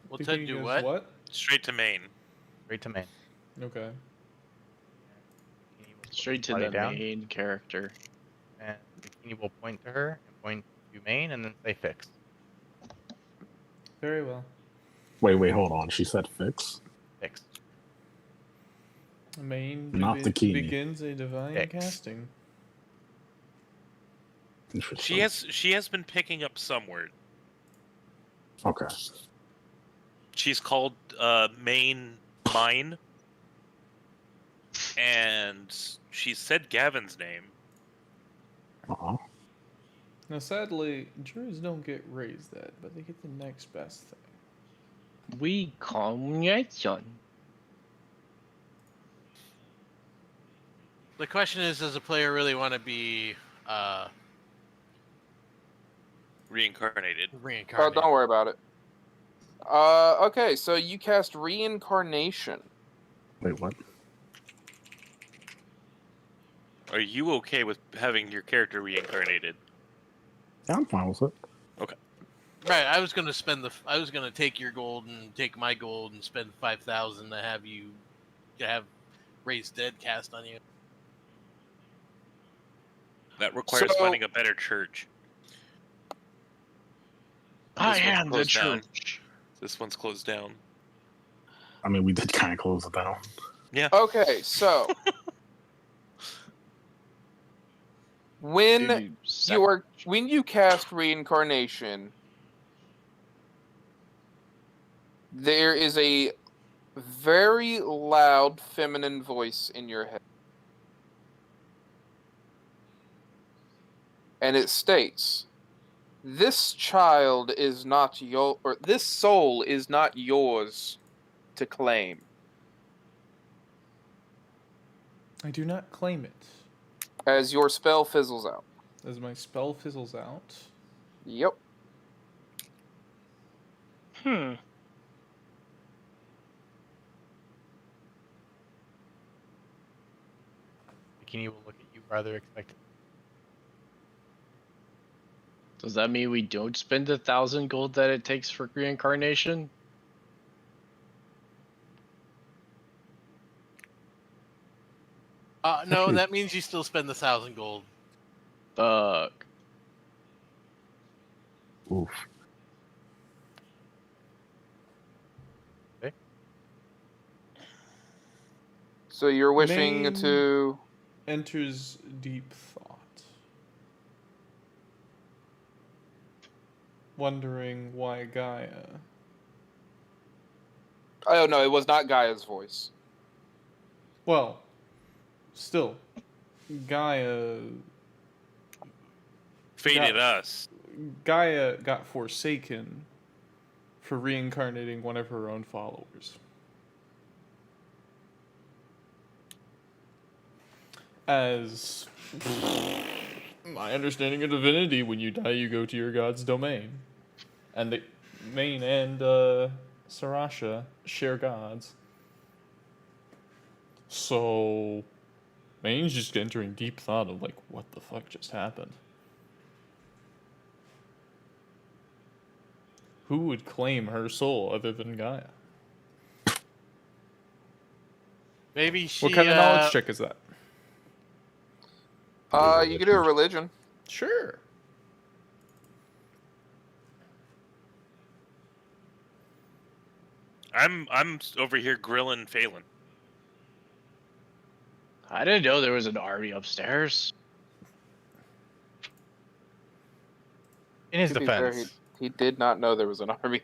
Well, Think Ted he do goes, what? What? Straight to main. Straight to main. Okay. Dakini will put Straight to body the down, main character. and Dakini will point to her and point to main, and then say fix. Very well. Wait, hold on. She said fix. Fix. Main Not the Kini. begins a divine X. casting. She has been picking up some word. Okay. She's called main mine, and she said Gavin's name. Uh-huh. Now, sadly, druids don't get raised that, but they get the next best thing. We combination. The question is, does a player really want to be Reincarnated. Oh, reincarnated? don't worry about it. Okay, so you cast Reincarnation. Wait, what? Are you okay with having your character reincarnated? Yeah, I'm fine with it. Right, I was gonna take your gold and take my gold and spend 5,000 to have you raise dead cast on you. That requires So- finding a better church. I This one's am the closed down. church. This one's closed down. I mean, we did kind of close it down. Okay, so when Dude, when you cast Reincarnation, there is a very loud feminine voice in your head. And it states, "This child is not this soul is not yours to claim." I do not claim it. As your spell fizzles out. As my spell fizzles out, Yep. Dakini will look at you rather expectantly. Does that mean we don't spend 1,000 gold that it takes for reincarnation? No, Actually- that means you still spend the 1,000 gold. Fuck. Oof. So you're wishing Main- to enters deep thought. Wondering why Gaia. Oh no, it was not Gaia's voice. Well, still, Gaia Faded Yeah. us. Gaia got forsaken for reincarnating one of her own followers. As my understanding of divinity, when you die, you go to your god's domain. And the main and Sarasha share gods. So, Main's just entering deep thought of, like, what the fuck just happened? Who would claim her soul other than Gaia? Maybe she. What kind of knowledge check is that? You can do a religion. Sure. I'm over here grilling Phelan. I didn't know there was an army upstairs. In his To be fair, defense, he did not know there was an army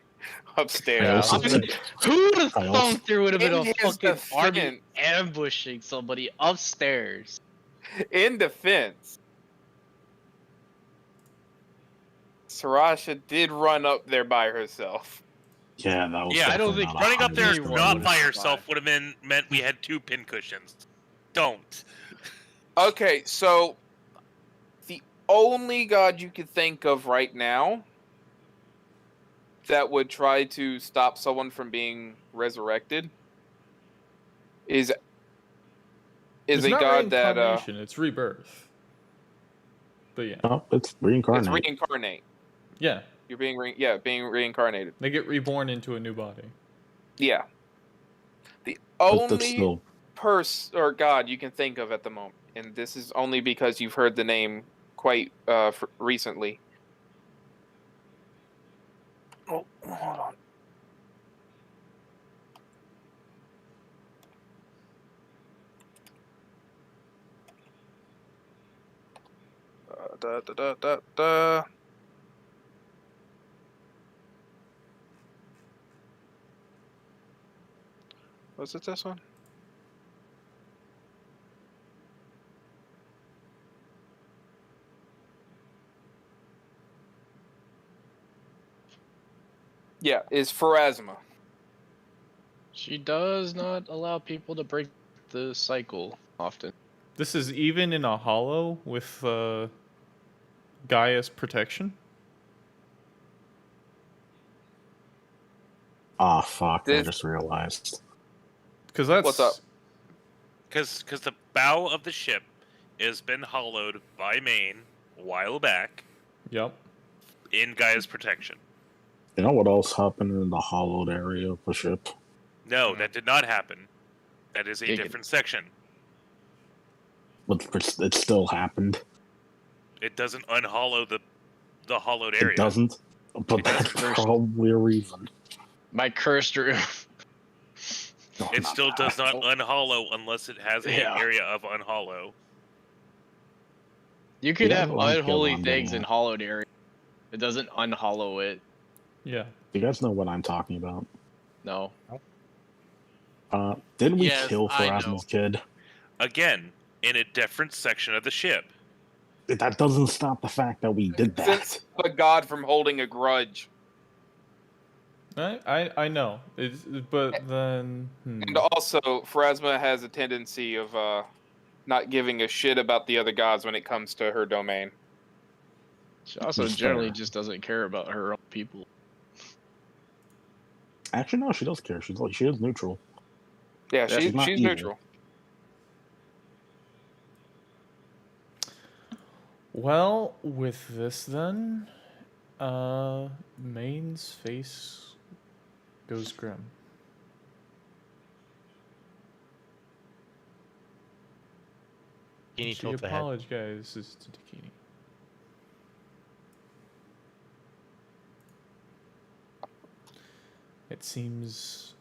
upstairs. I also Yeah. said, Who would have I also- thunk there would have been In a his fucking army defense. ambushing somebody upstairs? In defense, Sarasha did run up there by herself. Yeah, that was. Yeah, I don't definitely think not a Running up there anyone high not would've by survived. herself would have meant we had 2 pin cushions. Don't. Okay, so the only god you could think of right now that would try to stop someone from being resurrected is It's a not god that reincarnation, it's rebirth. But yeah. Oh, it's it's reincarnate. reincarnate. Yeah. You're being being reincarnated. They get reborn into a new body. Yeah. The But that's only still. or god you can think of at the moment, and this is only because you've heard the name quite recently. Oh, hold on. Da, da, da, da, da. Was it this one? Yeah, is Pharasma. She does not allow people to break the cycle often. This is even in a hollow with Gaia's protection. Ah, fuck! I This- just realized. Because that's What's up? Because the bow of the ship has been hollowed by Maine a while back Yep. in Gaia's protection. You know what else happened in the hollowed area of the ship? No, that did not happen. That is a Dig it. different section. But it still happened. It doesn't unhollow the hollowed area. It doesn't. But That's that's first. probably a reason. My cursed room. No, It not still that. does not unhollow unless it has an Yeah. area of unhollow. You could Yeah, have well, I get what unholy I'm things getting in at. hollowed area. It doesn't unhollow it. Yeah. You guys know what I'm talking about. No. Did we Yes, kill I know. Pharasma's kid? Again, in a different section of the ship. That doesn't stop the fact that we did that. Since a god from holding a grudge. I know. But then. And also, Pharasma has a tendency of not giving a shit about the other gods when it comes to her domain. She also That's generally fair. just doesn't care about her own people. Actually, no, she does care. She is neutral. Yeah, She's not she's evil. neutral. Well, with this then, Maine's face goes grim. Bikini She tilts the head. apologizes to Dakini. It seems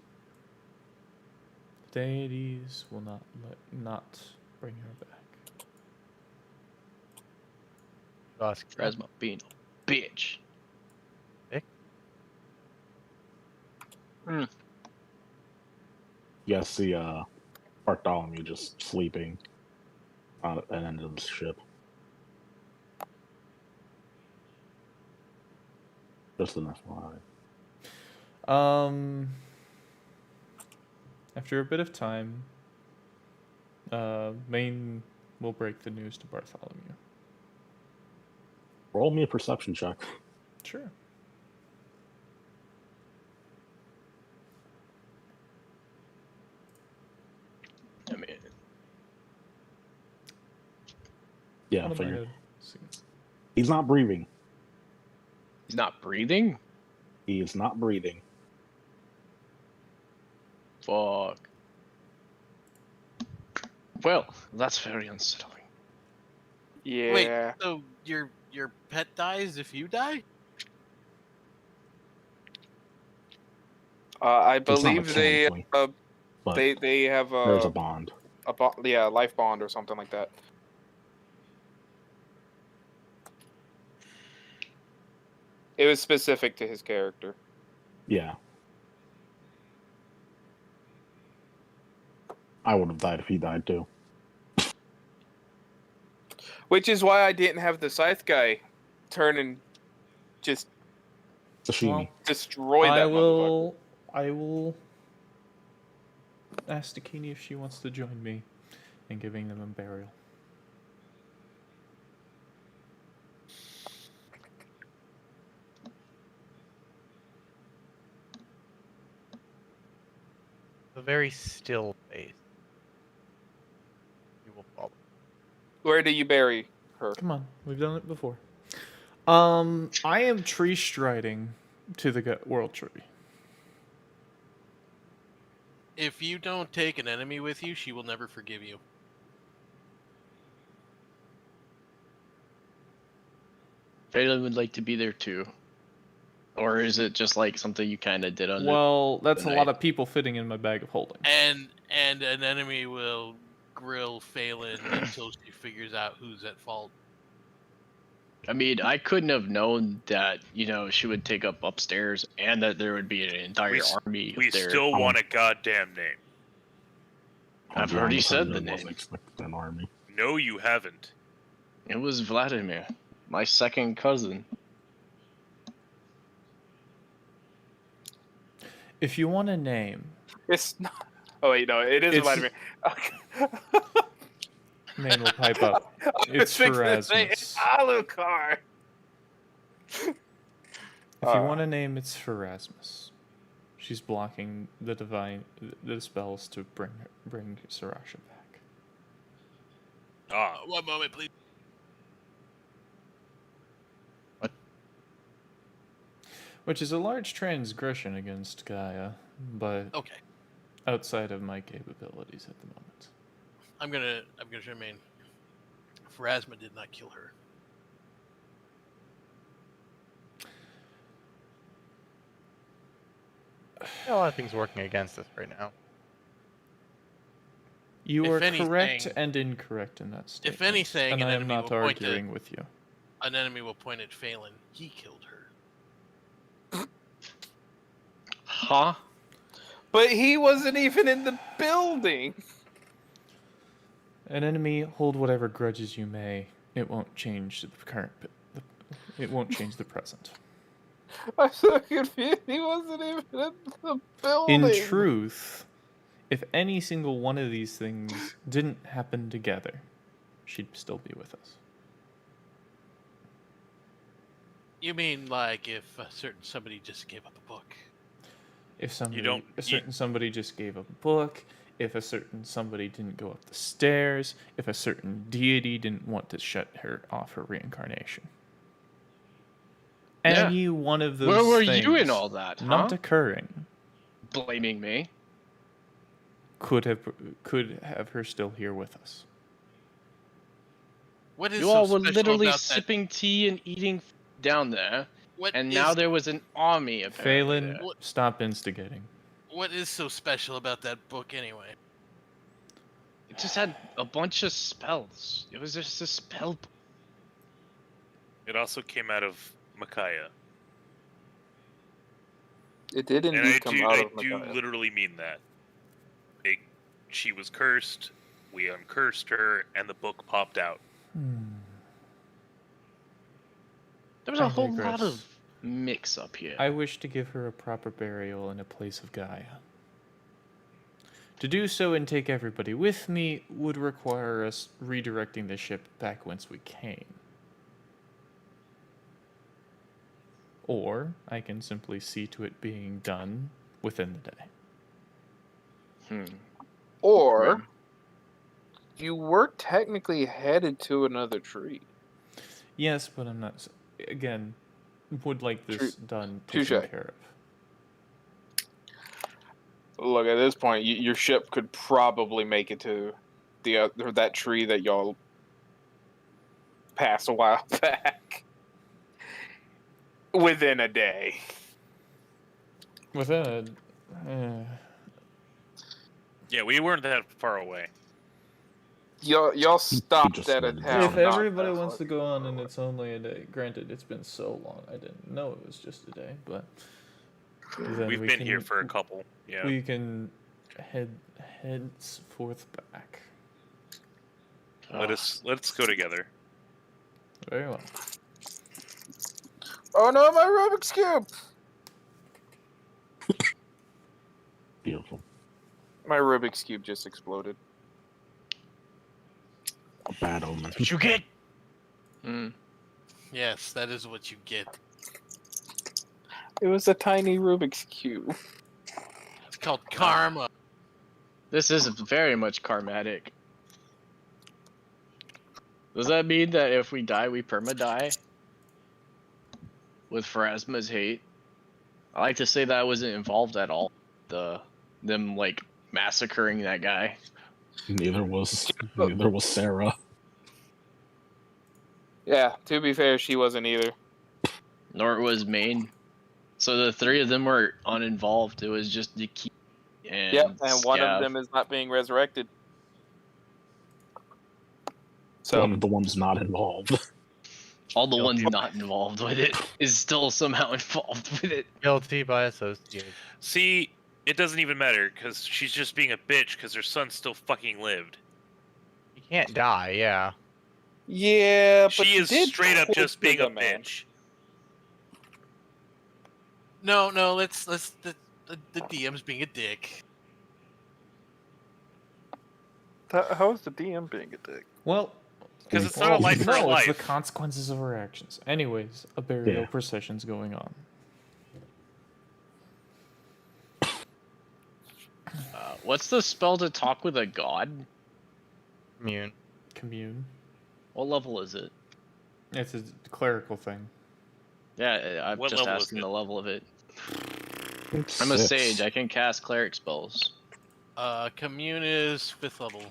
the deities will not bring her back. Ask Pharasma being a bitch. You guys see Bartholomew just sleeping on an end of the ship. Just enough FYI. After a bit of time, Maine will break the news to Bartholomew. Roll me a perception check. Sure. I mean, Yeah, Out of my figure. head. See. He's not breathing. he's not breathing? He is not breathing. Fuck. Well, that's very unsettling. Yeah. Wait, so your pet dies if you die? I It's not believe they mechanically, but they have there's a a bond. life bond or something like that. It was specific to his character. Yeah. I would have died if he died too. Which is why I didn't have the scythe guy turn and just Sashimi. Well, destroy that motherfucker. I will ask Dakini if she wants to join me in giving them a burial. A very still face. You will follow. Where do you bury her? Come on, we've done it before. I am tree striding to the world tree. If you don't take an enemy with you, she will never forgive you. Phelan would like to be there too. Or is it just like something you kind of did on Well, that's a the lot night. of people fitting in my bag of holding. And an enemy will grill Phelan until she figures out who's at fault. I mean, I couldn't have known that, she would take up upstairs and that there would be an entire army We up there. still want a goddamn name. I've I'll be already honest, said I the really name. wasn't expecting an army. No, you haven't. It was Vladimir, my second cousin. If you want a name, It's not. Oh wait, no, it is It's- Vladimir. Okay. Maine will pipe up. I was It's fixing to say Erasmus. Alucard. If you want a name, it's Erasmus. She's blocking the spells to bring Sarasha back. Ah, One moment, please. Which is a large transgression against Gaia, but Okay, outside of my capabilities at the moment. I'm gonna remain. Pharasma did not kill her. A lot of things working against us right now. You If are correct anything- and incorrect in that statement. anything, and an I am enemy not will point to- arguing with you. An enemy will point at Phelan. He killed her. Huh? But he wasn't even in the building. An enemy, hold whatever grudges you may. It won't change the current. It won't change the present. I'm so confused. He wasn't even in the building. In truth, if any single one of these things didn't happen together, she'd still be with us. You mean like if a certain somebody just gave up a book? If somebody, don't- a certain somebody just gave up a book, if a certain somebody didn't go up the stairs, if a certain deity didn't want to shut her off her reincarnation. Yeah. Any one of those Where were things you in all that, huh? not occurring Blaming me? could have her still here with us. What is You so all were special literally about that? sipping tea and eating down there, What and is- now there was an army apparently Phelan, there. stop instigating. What is so special about that book anyway? It just had a bunch of spells. It was just a spell book. it also came out of Micaiah. It did And indeed I come do, out I of do Micaiah. literally mean that. She was cursed, we uncursed her, and the book popped out. There was I a whole digress. lot of mix up here. I wish to give her a proper burial in a place of Gaia. To do so and take everybody with me would require us redirecting the ship back whence we came. Or I can simply see to it being done within the day. Or you were technically headed to another tree. Yes, but I'm not. Again, would like this done, Touche. taken care of. Look, at this point, your ship could probably make it to that tree that y'all passed a while back within a day. Within Yeah, we weren't that far away. Y'all stopped just at a wanted to- town. if not everybody that wants far. to go on and it's only a day, granted, it's been so long, I didn't know it was just a day, but then We've we been can, here for a couple. Yeah. We can heads forth back. Let's go together. Very well. Oh no, my Rubik's Cube! Beautiful. My Rubik's Cube just exploded. A bad omen. What you get? Hmm. Yes, that is what you get. It was a tiny Rubik's Cube. It's called karma. This is very much karmatic. Does that mean that if we die, we perma-die? With Pharasma's hate? I like to say that I wasn't involved at all. Them like massacring that guy. Neither was Sarah. Yeah, to be fair, she wasn't either. Nor was Maine. So the three of them were uninvolved. It was just Nikki and Yep, and one of Scav. them is not being resurrected. So One of the ones not involved. All the ones Guilty. not involved with it is still somehow involved with it. Guilty by association. See, it doesn't even matter because she's just being a bitch because her son still fucking lived. You can't die, yeah. yeah, but She is did straight up torture just being the a man. bitch. No, let's the DM's being a dick. How is the DM being a dick? Well, Because it's not a life for a no, life. it's the consequences of our actions. Anyways, a burial Yeah. procession's going on. What's the spell to talk with a god? Immune. Commune. What level is it? It's a clerical thing. Yeah, I'm What just level is asking it? the level of it. It's I'm a 6. sage. I can cast cleric spells. Commune is 5th level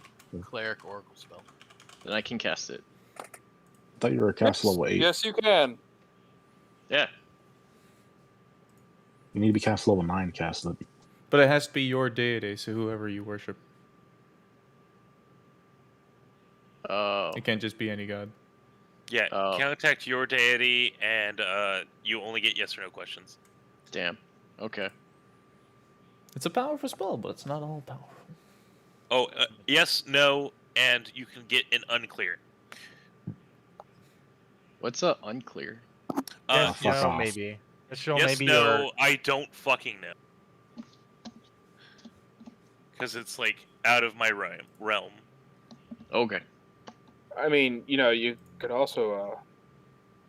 cleric oracle spell. Then I can cast it. I thought you were a cast level 8. Yes, you can. Yeah. You need to be cast level 9 to cast it. But it has to be your deity, so whoever you worship. Oh. It can't just be any god. Yeah, Oh. contact your deity, and you only get yes or no questions. Damn. Okay. It's a powerful spell, but it's not all powerful. Oh, yes, no, and you can get an unclear. What's a unclear? fuck no, off. maybe. She'll yes, maybe no, or I don't fucking know. Because it's like out of my realm. Okay. I mean, you could also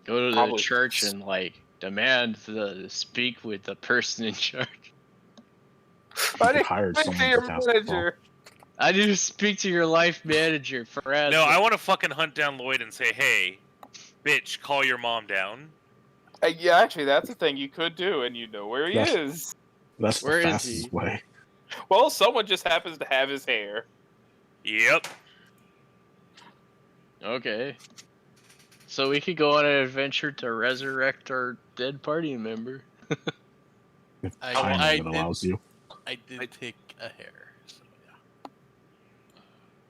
Go to the Probably. church and like demand to speak with the person in charge. You could hire someone to cast the spell. I need to speak to your life manager, Faraz. No, I want to fucking hunt down Lloyd and say, hey, bitch, call your mom down. yeah, actually, that's a thing you could do, and you know where he That's- is. That's Where the is fastest he? way. Well, someone just happens to have his hair. Yep. Okay. So we could go on an adventure to resurrect our dead party member. If I timing did- allows you. I did take a hair. So yeah.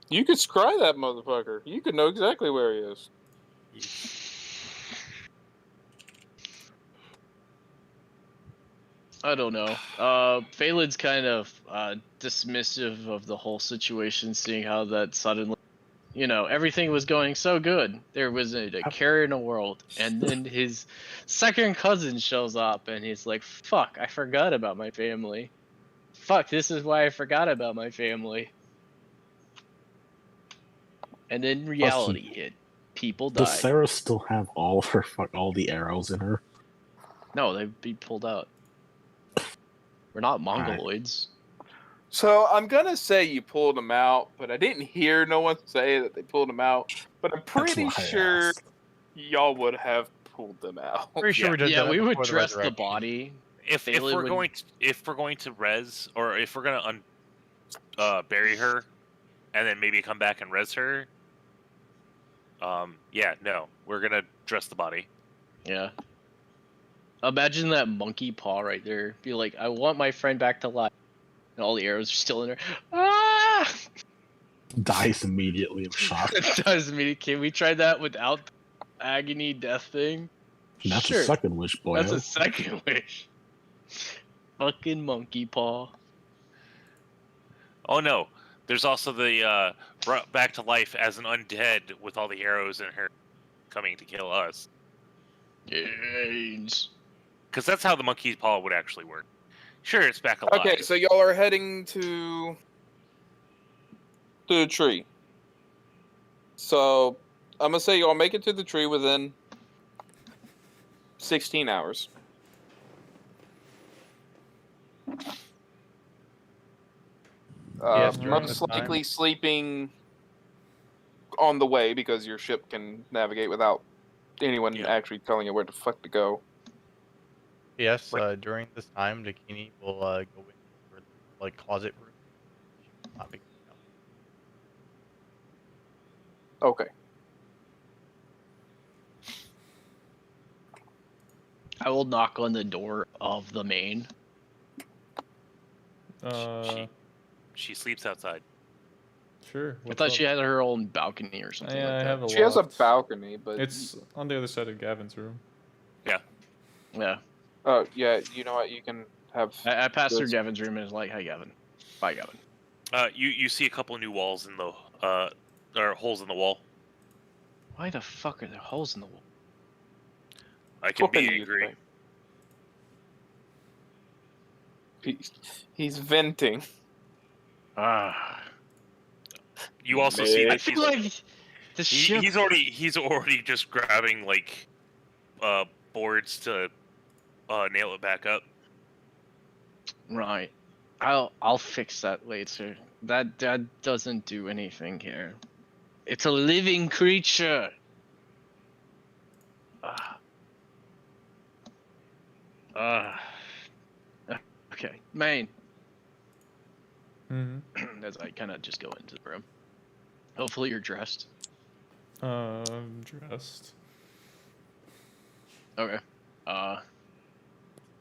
You could scry that motherfucker. You could know exactly where he is. I don't know. Phelan's kind of dismissive of the whole situation, seeing how that suddenly, everything was going so good. There wasn't a care in the world. And then his second cousin shows up and he's like, fuck, I forgot about my family. Fuck, this is why I forgot about my family. And then reality hit. People died. Does Sarah still have all of her all the arrows in her? No, they'd be pulled out. We're not mongoloids. So I'm gonna say you pulled him out, but I didn't hear no one say that they pulled him out. But I'm pretty why I sure asked. y'all would have pulled them out. pretty sure we did Yeah, that we would before dress the resurrection. body. If Phelan we're would- going to res, or if we're gonna bury her, and then maybe come back and res her. Yeah, no, we're gonna dress the body. Yeah. Imagine that monkey paw right there. Be like, I want my friend back to life. And all the arrows are still in there. Ah! Dies immediately of shock. That does mean, can we try that without the agony death thing? That's Sure. a second wish, boy. That's a second wish. Fucking monkey paw. Oh no, there's also the brought back to life as an undead with all the arrows in her coming to kill us. Gains. Because that's how the monkey's paw would actually work. Sure, it's back alive. Okay, so y'all are heading to the tree. So I'm gonna say y'all make it to the tree within 16 hours. Yes, during Most this time. likely sleeping on the way because your ship can navigate without anyone Yeah. actually telling you where the fuck to go. Yes, Right. during this time, Dakini will go in her like closet room. She will not be going out. Okay. I will knock on the door of the main. She sleeps outside. Sure. I What's thought up? she had her own balcony or something I like that. have a She has a loft. balcony, but It's on the other side of Gavin's room. Yeah. yeah, you know what? You can have. I passed through Goods. Gavin's room and was like, "Hi, Gavin." Bye, Gavin. You see a couple new walls in the or holes in the wall. Why the fuck are there holes in the wall? I can What can be you angry. say? He's venting. Ah. You also see I that feel like the ship. he's already just grabbing like boards to nail it back up. Right. I'll fix that later. That doesn't do anything here. It's a living creature. Ah. Okay, main. Mm-hmm. As I kind of just go into the room. Hopefully you're dressed. I'm dressed. Okay.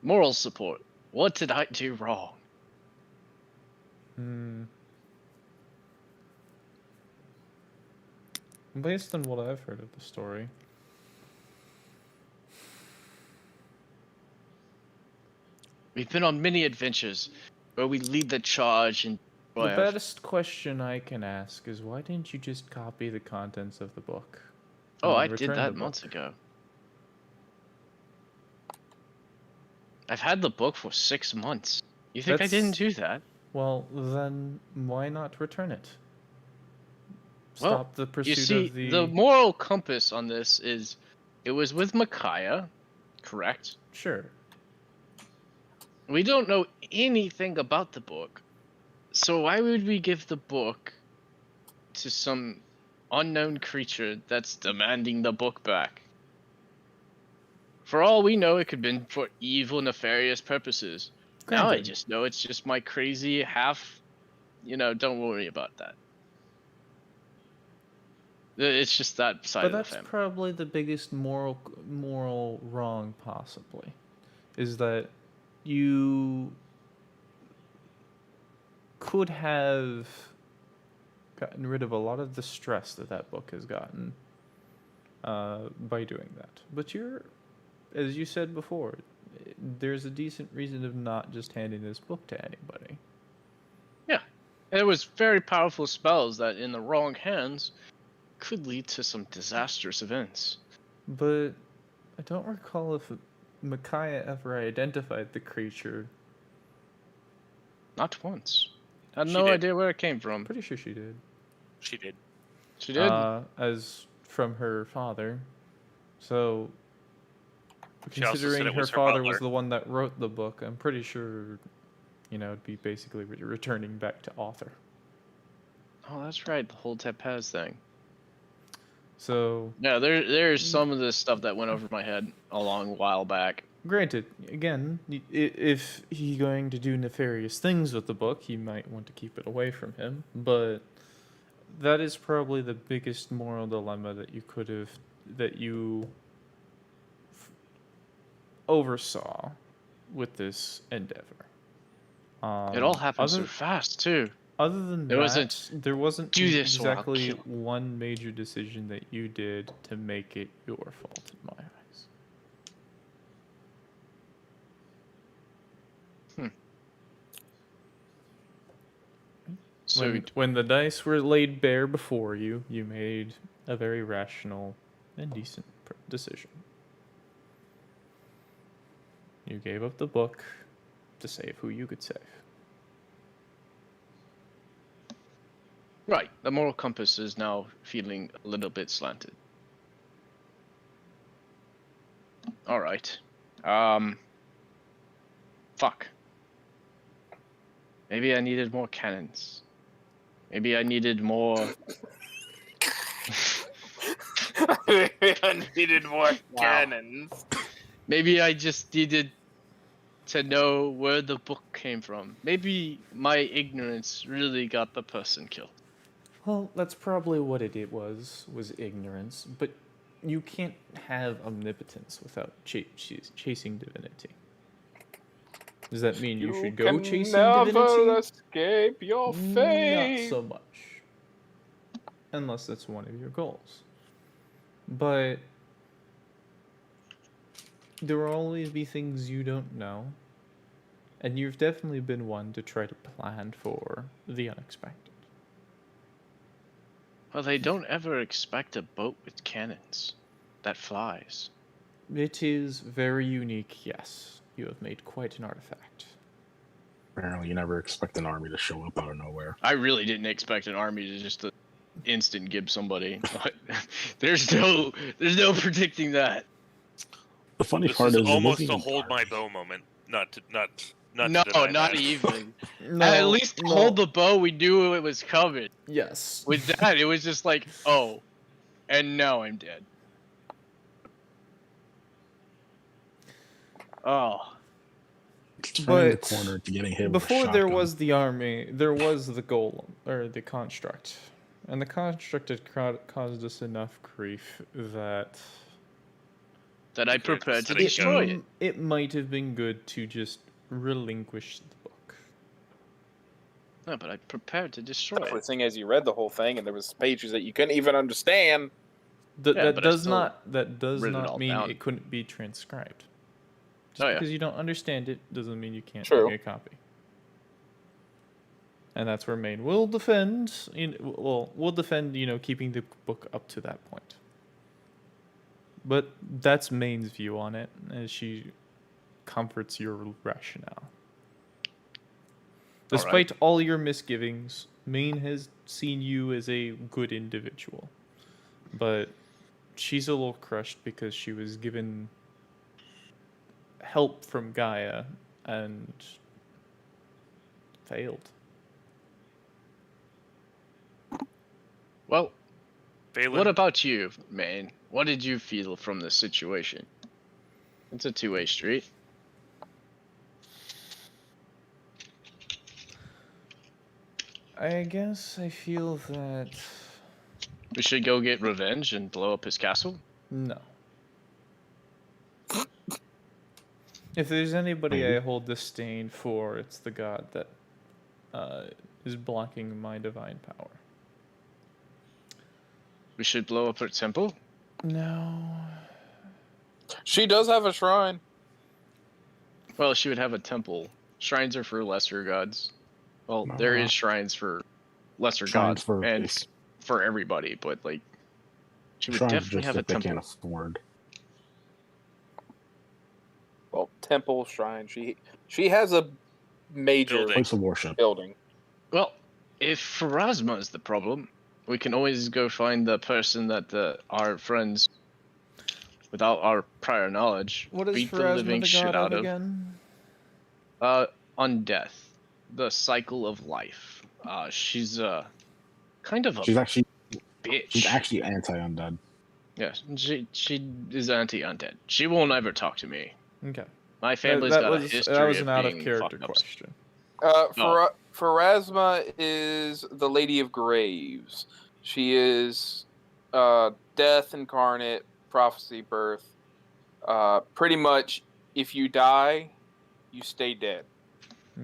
Moral support. What did I do wrong? Based on what I've heard of the story, We've been on many adventures where we lead the charge and the best question I can ask is why didn't you just copy the contents of the book? Oh, and I then did return that the months book? ago. I've had the book for 6 months. You think I didn't That's- do that? Well, then why not return it? Well, Stop the pursuit You see, of the. the moral compass on this is it was with Micaiah, correct? Sure. We don't know anything about the book. So why would we give the book to some unknown creature that's demanding the book back? For all we know, it could have been for evil, nefarious purposes. Now I Granted. just know it's just my crazy half, don't worry about that. It's just that side But of the that's family. probably the biggest moral wrong, possibly, is that you could have gotten rid of a lot of the stress that book has gotten by doing that. But as you said before, there's a decent reason of not just handing this book to anybody. Yeah. It was very powerful spells that, in the wrong hands, could lead to some disastrous events. But I don't recall if Micaiah ever identified the creature. Not once. I had She no did. idea where it came from. Pretty sure she did. She did. She did? As from her father. So, She also said considering it her was her father butler. was the one that wrote the book, I'm pretty sure, it'd be basically returning back to author. Oh, that's right. The whole Tepez thing. So, Yeah, there's some of this stuff that went over my head a long while back. granted, again, if he's going to do nefarious things with the book, he might want to keep it away from him. But that is probably the biggest moral dilemma that you oversaw with this endeavor. It all happened so fast, too. Other than It that, wasn't, there wasn't "Do this or I'll exactly kill." one major decision that you did to make it your fault in my eyes. So When the dice were laid bare before you, you made a very rational and decent decision. You gave up the book to save who you could save. Right. The moral compass is now feeling a little bit slanted. All right. Fuck. Maybe I needed more cannons. Maybe I needed more. I needed more Wow. cannons. Maybe I just needed to know where the book came from. Maybe my ignorance really got the person killed. Well, that's probably what it was ignorance, but you can't have omnipotence without chasing divinity. Does that mean you should go can chasing never divinity? escape your Not fate. so much. Unless that's one of your goals. But there will always be things you don't know. And you've definitely been one to try to plan for the unexpected. Well, they don't ever expect a boat with cannons that flies. It is very unique, yes. You have made quite an artifact. Apparently, you never expect an army to show up out of nowhere. I really didn't expect an army to just instant gib somebody. there's no predicting that. The funny This part is is, it almost wasn't a even hold my army. bow moment. Not to No, deny not that. even. No, At least no. hold the bow. We knew it was coming. Yes. With that, it was just like, oh, and now I'm dead. Oh, Turning the But corner to getting hit before with a there shotgun. was the army, there was the golem, or the construct. And the construct had caused us enough grief that that I You could've prepared just to let it destroy go. it. it might have been good to just relinquish the book. No, but I prepared to destroy For it. seeing as you read the whole thing and there was pages that you couldn't even understand. Th- Yeah, that but I does still not that does wrote it not all mean down. it couldn't be transcribed. Just Oh, yeah. because you don't understand it doesn't mean you can't True. make a copy. And that's where Maine will defend. We'll defend. Keeping the book up to that point. But that's Maine's view on it, as she comforts your rationale. Despite all your misgivings, Maine has seen you as a good individual. But she's a little crushed because she was given help from Gaia and failed. Well, Phelan, what about you, man? What did you feel from this situation? It's a two-way street. I guess I feel that We should go get revenge and blow up his castle? no. If there's anybody I hold disdain for, it's the god that is blocking my divine power. We should blow up her temple? No. She does have a shrine. Well, she would have a temple. Shrines are for lesser gods. Well, there is shrines for lesser Shrines gods for and ex- for everybody, but like she would Shrines definitely just have a that they temple. can't afford. Well, temple, shrine. She has a major Building. Place of worship. building. Well, if Pharasma is the problem, we can always go find the person that our friends, without our prior knowledge, What is beat the Pharasma living the shit god out of of. again? Undeath, the cycle of life. She's kind of a She's actually bitch. anti-undead. Yes, she is anti-undead. She won't ever talk to me. Okay. My family's that got a was history that was of an out of being character fuck-ups. question. Pharasma is the Lady of Graves. She is death incarnate, prophecy, birth. Pretty much, if you die, you stay dead.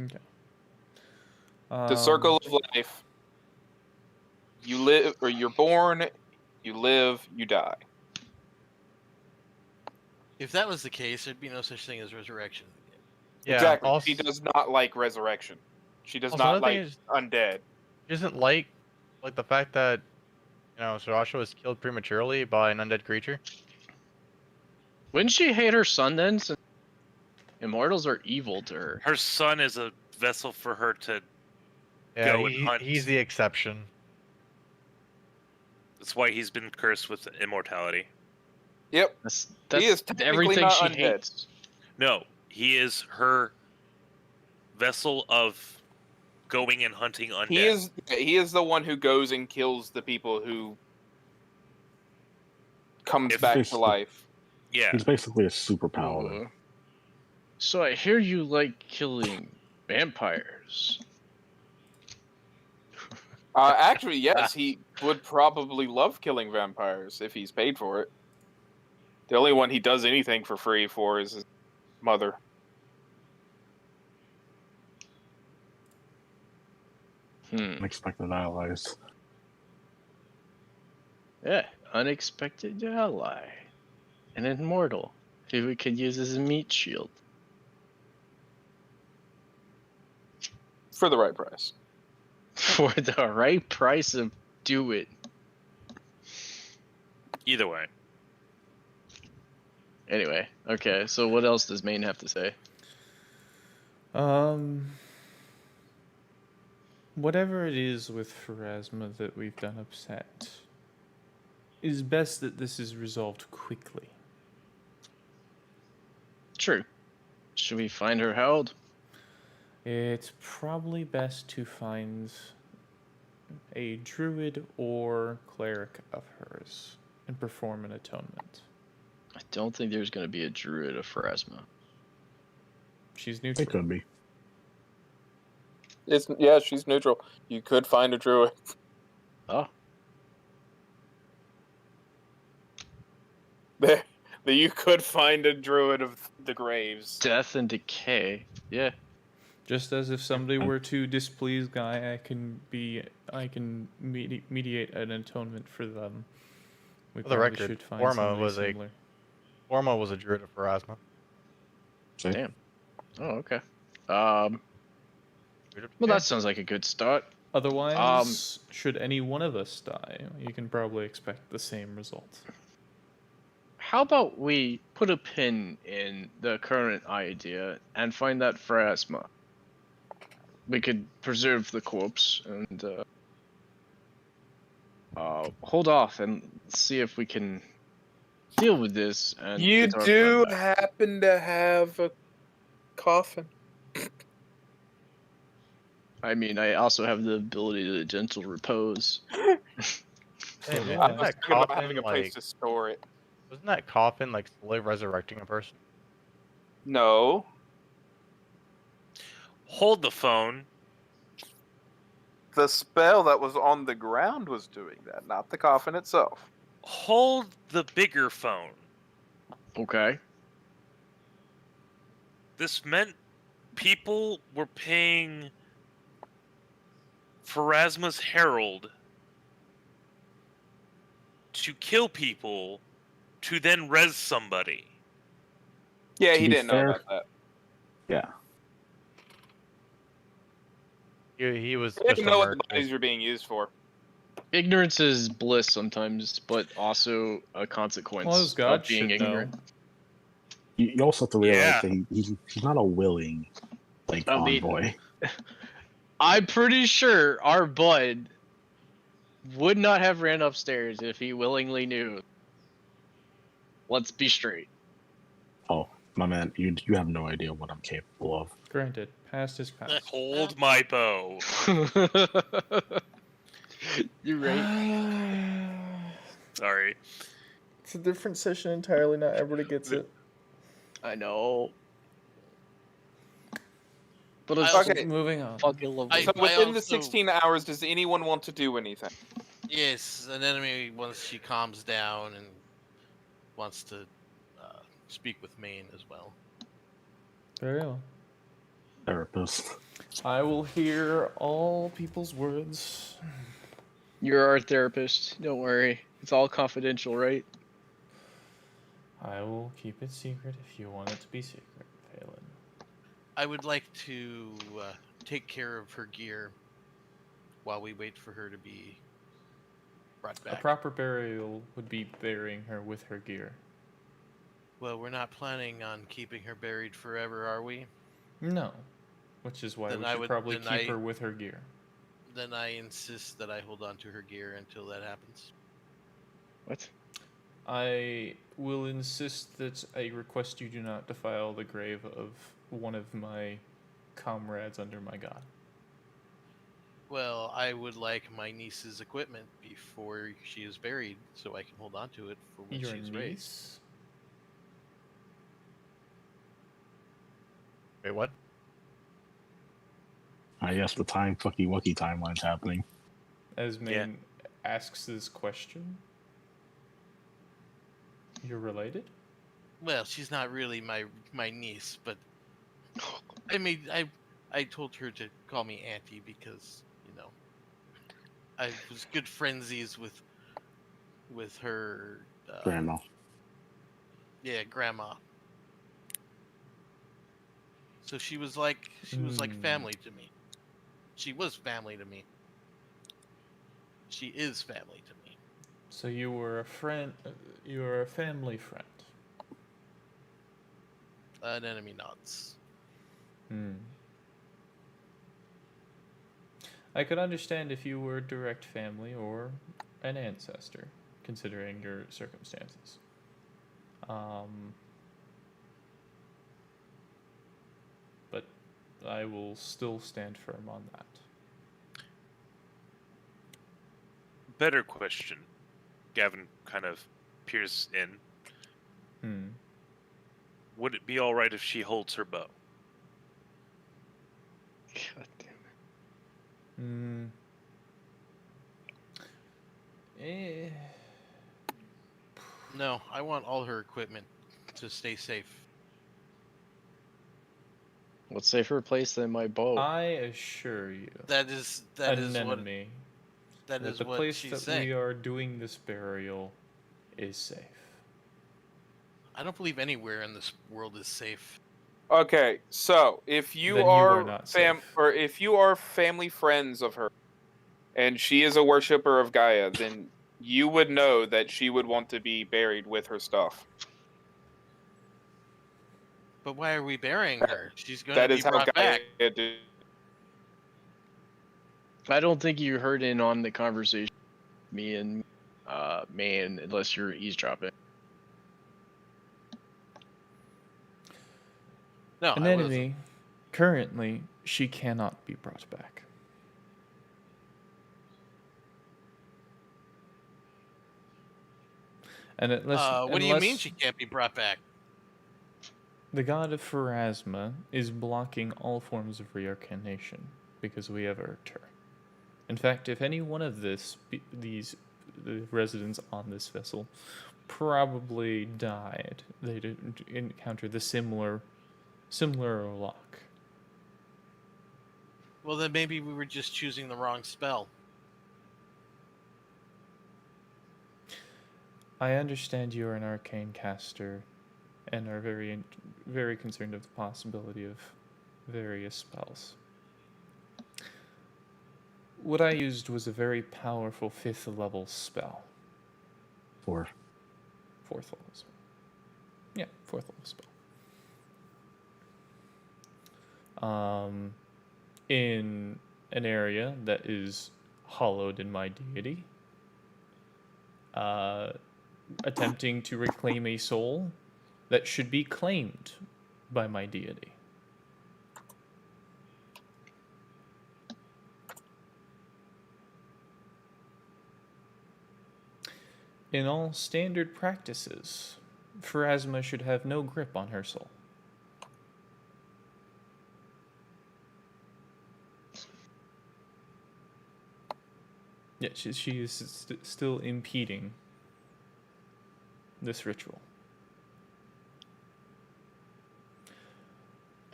Okay. The circle of life. You live, or you're born, you live, you die. If that was the case, there'd be no such thing as resurrection. Yeah. Exactly. Also, She does not like resurrection. She does Also, not another thing like is- undead. she doesn't like the fact that Sarasha was killed prematurely by an undead creature. Wouldn't she hate her son then? Since Immortals are evil to her. Her son is a vessel for her to Yeah, go and hunt. he's the exception. That's why he's been cursed with immortality. Yep. That's is technically everything not she undead. hates. No, he is her vessel of going and hunting undead. He is the one who goes and kills the people who comes If- back to Basically- life. Yeah. He's basically a super paladin. Ooh. So I hear you like killing vampires. Actually, yes, he would probably love killing vampires if he's paid for it. The only one he does anything for free for is his mother. Unexpected allies. Yeah, unexpected ally. An immortal who we could use as a meat shield. For the right price. For the right price of do it. Either way. Anyway, okay, so what else does Maine have to say? Whatever it is with Pharasma that we've done upset, it is best that this is resolved quickly. True. Should we find her held? It's probably best to find a druid or cleric of hers and perform an atonement. I don't think there's going to be a druid of Pharasma. She's neutral. It could be. She's neutral. You could find a druid. Oh. You could find a druid of the graves. Death and decay. Yeah. Just as if somebody were to displease Guy, I can mediate an atonement for them. We For the probably record, should find Orma somebody was similar. Orma was a druid of Pharasma. See? Damn. Oh, okay. Well, that sounds like a good start. Otherwise, should any one of us die, you can probably expect the same result. How about we put a pin in the current idea and find that Pharasma? We could preserve the corpse and hold off and see if we can deal with this. And You get our do friend back. happen to have a coffin. I mean, I also have the ability to gentle repose. Hey, Yeah. man, I isn't was that thinking about coffin having a place like? to store it. Wasn't that coffin like slowly resurrecting a person? No. Hold the phone. The spell that was on the ground was doing that, not the coffin itself. Hold the bigger phone. Okay. This meant people were paying Pharasma's Herald to kill people to then res somebody. Yeah, To he be didn't know fair- about that. Yeah. He was He just didn't a know what the merc. bodies were being used for. Ignorance is bliss sometimes, but also a consequence Well, as God of being should know. ignorant. You also have to realize Yeah. that he's not a willing I mean- envoy. I'm pretty sure our bud would not have ran upstairs if he willingly knew. Let's be straight. Oh, my man, you have no idea what I'm capable of. Granted, past is past. Hold my bow. You're right. Sorry. It's a different session entirely. Not everybody gets it. I know. But it's Okay. Moving on. fucking lovely. So within the also- 16 hours, does anyone want to do anything? Yes, an enemy once she calms down and wants to speak with Maine as well. Very well. Therapist. I will hear all people's words. You're our therapist. Don't worry. It's all confidential, right? I will keep it secret if you want it to be secret, Phelan. I would like to take care of her gear while we wait for her to be brought A back. proper burial would be burying her with her gear. Well, we're not planning on keeping her buried forever, are we? No. Which is why Then we I should would- probably then keep her with her gear. Then I insist that I hold on to her gear until that happens. What? I will insist that I request you do not defile the grave of one of my comrades under my god. Well, I would like my niece's equipment before she is buried, so I can hold on to it for when Your she's raised. niece? Wait, what? I guess the time fucky wucky timeline's happening. Esmain asks this question. You're related? Well, she's not really my niece, but I told her to call me auntie because I was good friendsies with her Grandma. Yeah, grandma. So she was like family to me. She was family to me. She is family to me. So you were a friend. You were a family friend. An enemy nods. Hmm. I could understand if you were direct family or an ancestor, considering your circumstances. But I will still stand firm on that. Better question. Gavin kind of peers in. Hmm. Would it be all right if she holds her bow? God damn it. Hmm. Eh. No, I want all her equipment to stay safe. What safer place than my bow? I assure you, That is Anemone, that that is the what place she's that saying. we are doing this burial is safe. I don't believe anywhere in this world is safe. Okay, so if you Then you are are not safe. or if you are family friends of her, and she is a worshiper of Gaia, then you would know that she would want to be buried with her stuff. But why are we burying her? She's going to That be is how brought Gaia back. do. I don't think you heard in on the conversation, me and Man, unless you're eavesdropping. No, An I wasn't. enemy, currently, she cannot be brought back. And What do you mean she can't be brought back? The god of Pharasma is blocking all forms of reincarnation because we have irked her. In fact, if any one of the residents on this vessel probably died, they didn't encounter the similar luck. Well, then maybe we were just choosing the wrong spell. I understand you are an arcane caster and are very concerned of the possibility of various spells. What I used was a very powerful 5th level spell. 4. 4th level spell. Yeah, 4th level spell. In an area that is hallowed in my deity. Attempting to reclaim a soul that should be claimed by my deity. In all standard practices, Pharasma should have no grip on her soul. Yet she is still impeding this ritual.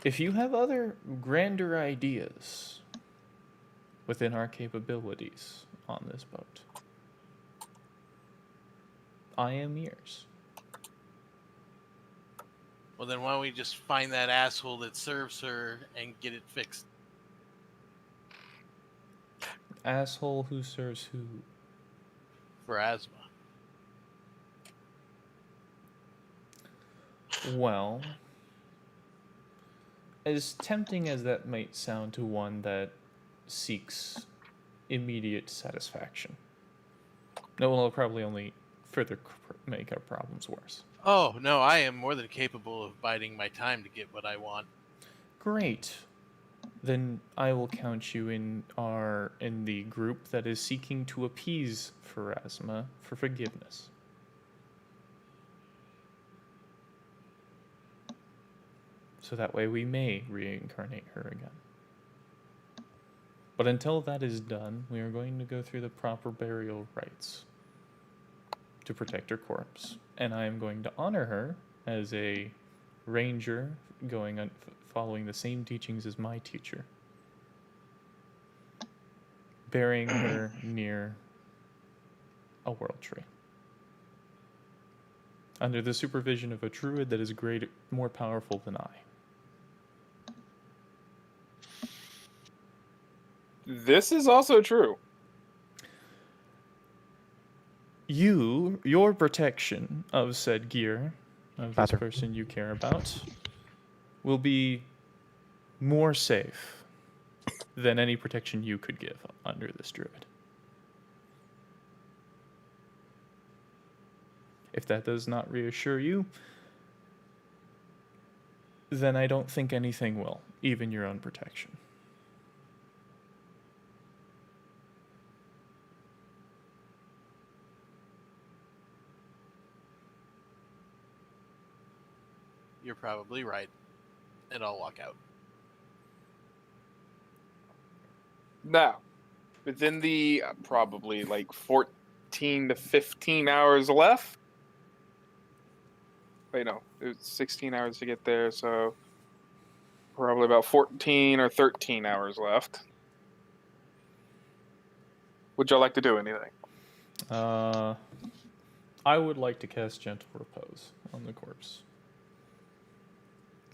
If you have other grander ideas within our capabilities on this boat, I am yours. Well, then why don't we just find that asshole that serves her and get it fixed? Asshole who serves who? For asthma. Well, as tempting as that might sound to one that seeks immediate satisfaction, no, will probably only further make our problems worse. Oh, no, I am more than capable of biding my time to get what I want. Great. Then I will count you in the group that is seeking to appease Pharasma for forgiveness. So that way we may reincarnate her again. But until that is done, we are going to go through the proper burial rites to protect her corpse. And I am going to honor her as a ranger following the same teachings as my teacher, burying her near a world tree, under the supervision of a druid that is more powerful than I. This is also true. Your protection of said gear, of this Bathroom. person you care about, will be more safe than any protection you could give under this druid. If that does not reassure you, then I don't think anything will, even your own protection. You're probably right. And I'll walk out. Now, within the probably like 14 to 15 hours left. Wait, no, it was 16 hours to get there, so probably about 14 or 13 hours left. Would y'all like to do anything? I would like to cast Gentle Repose on the corpse.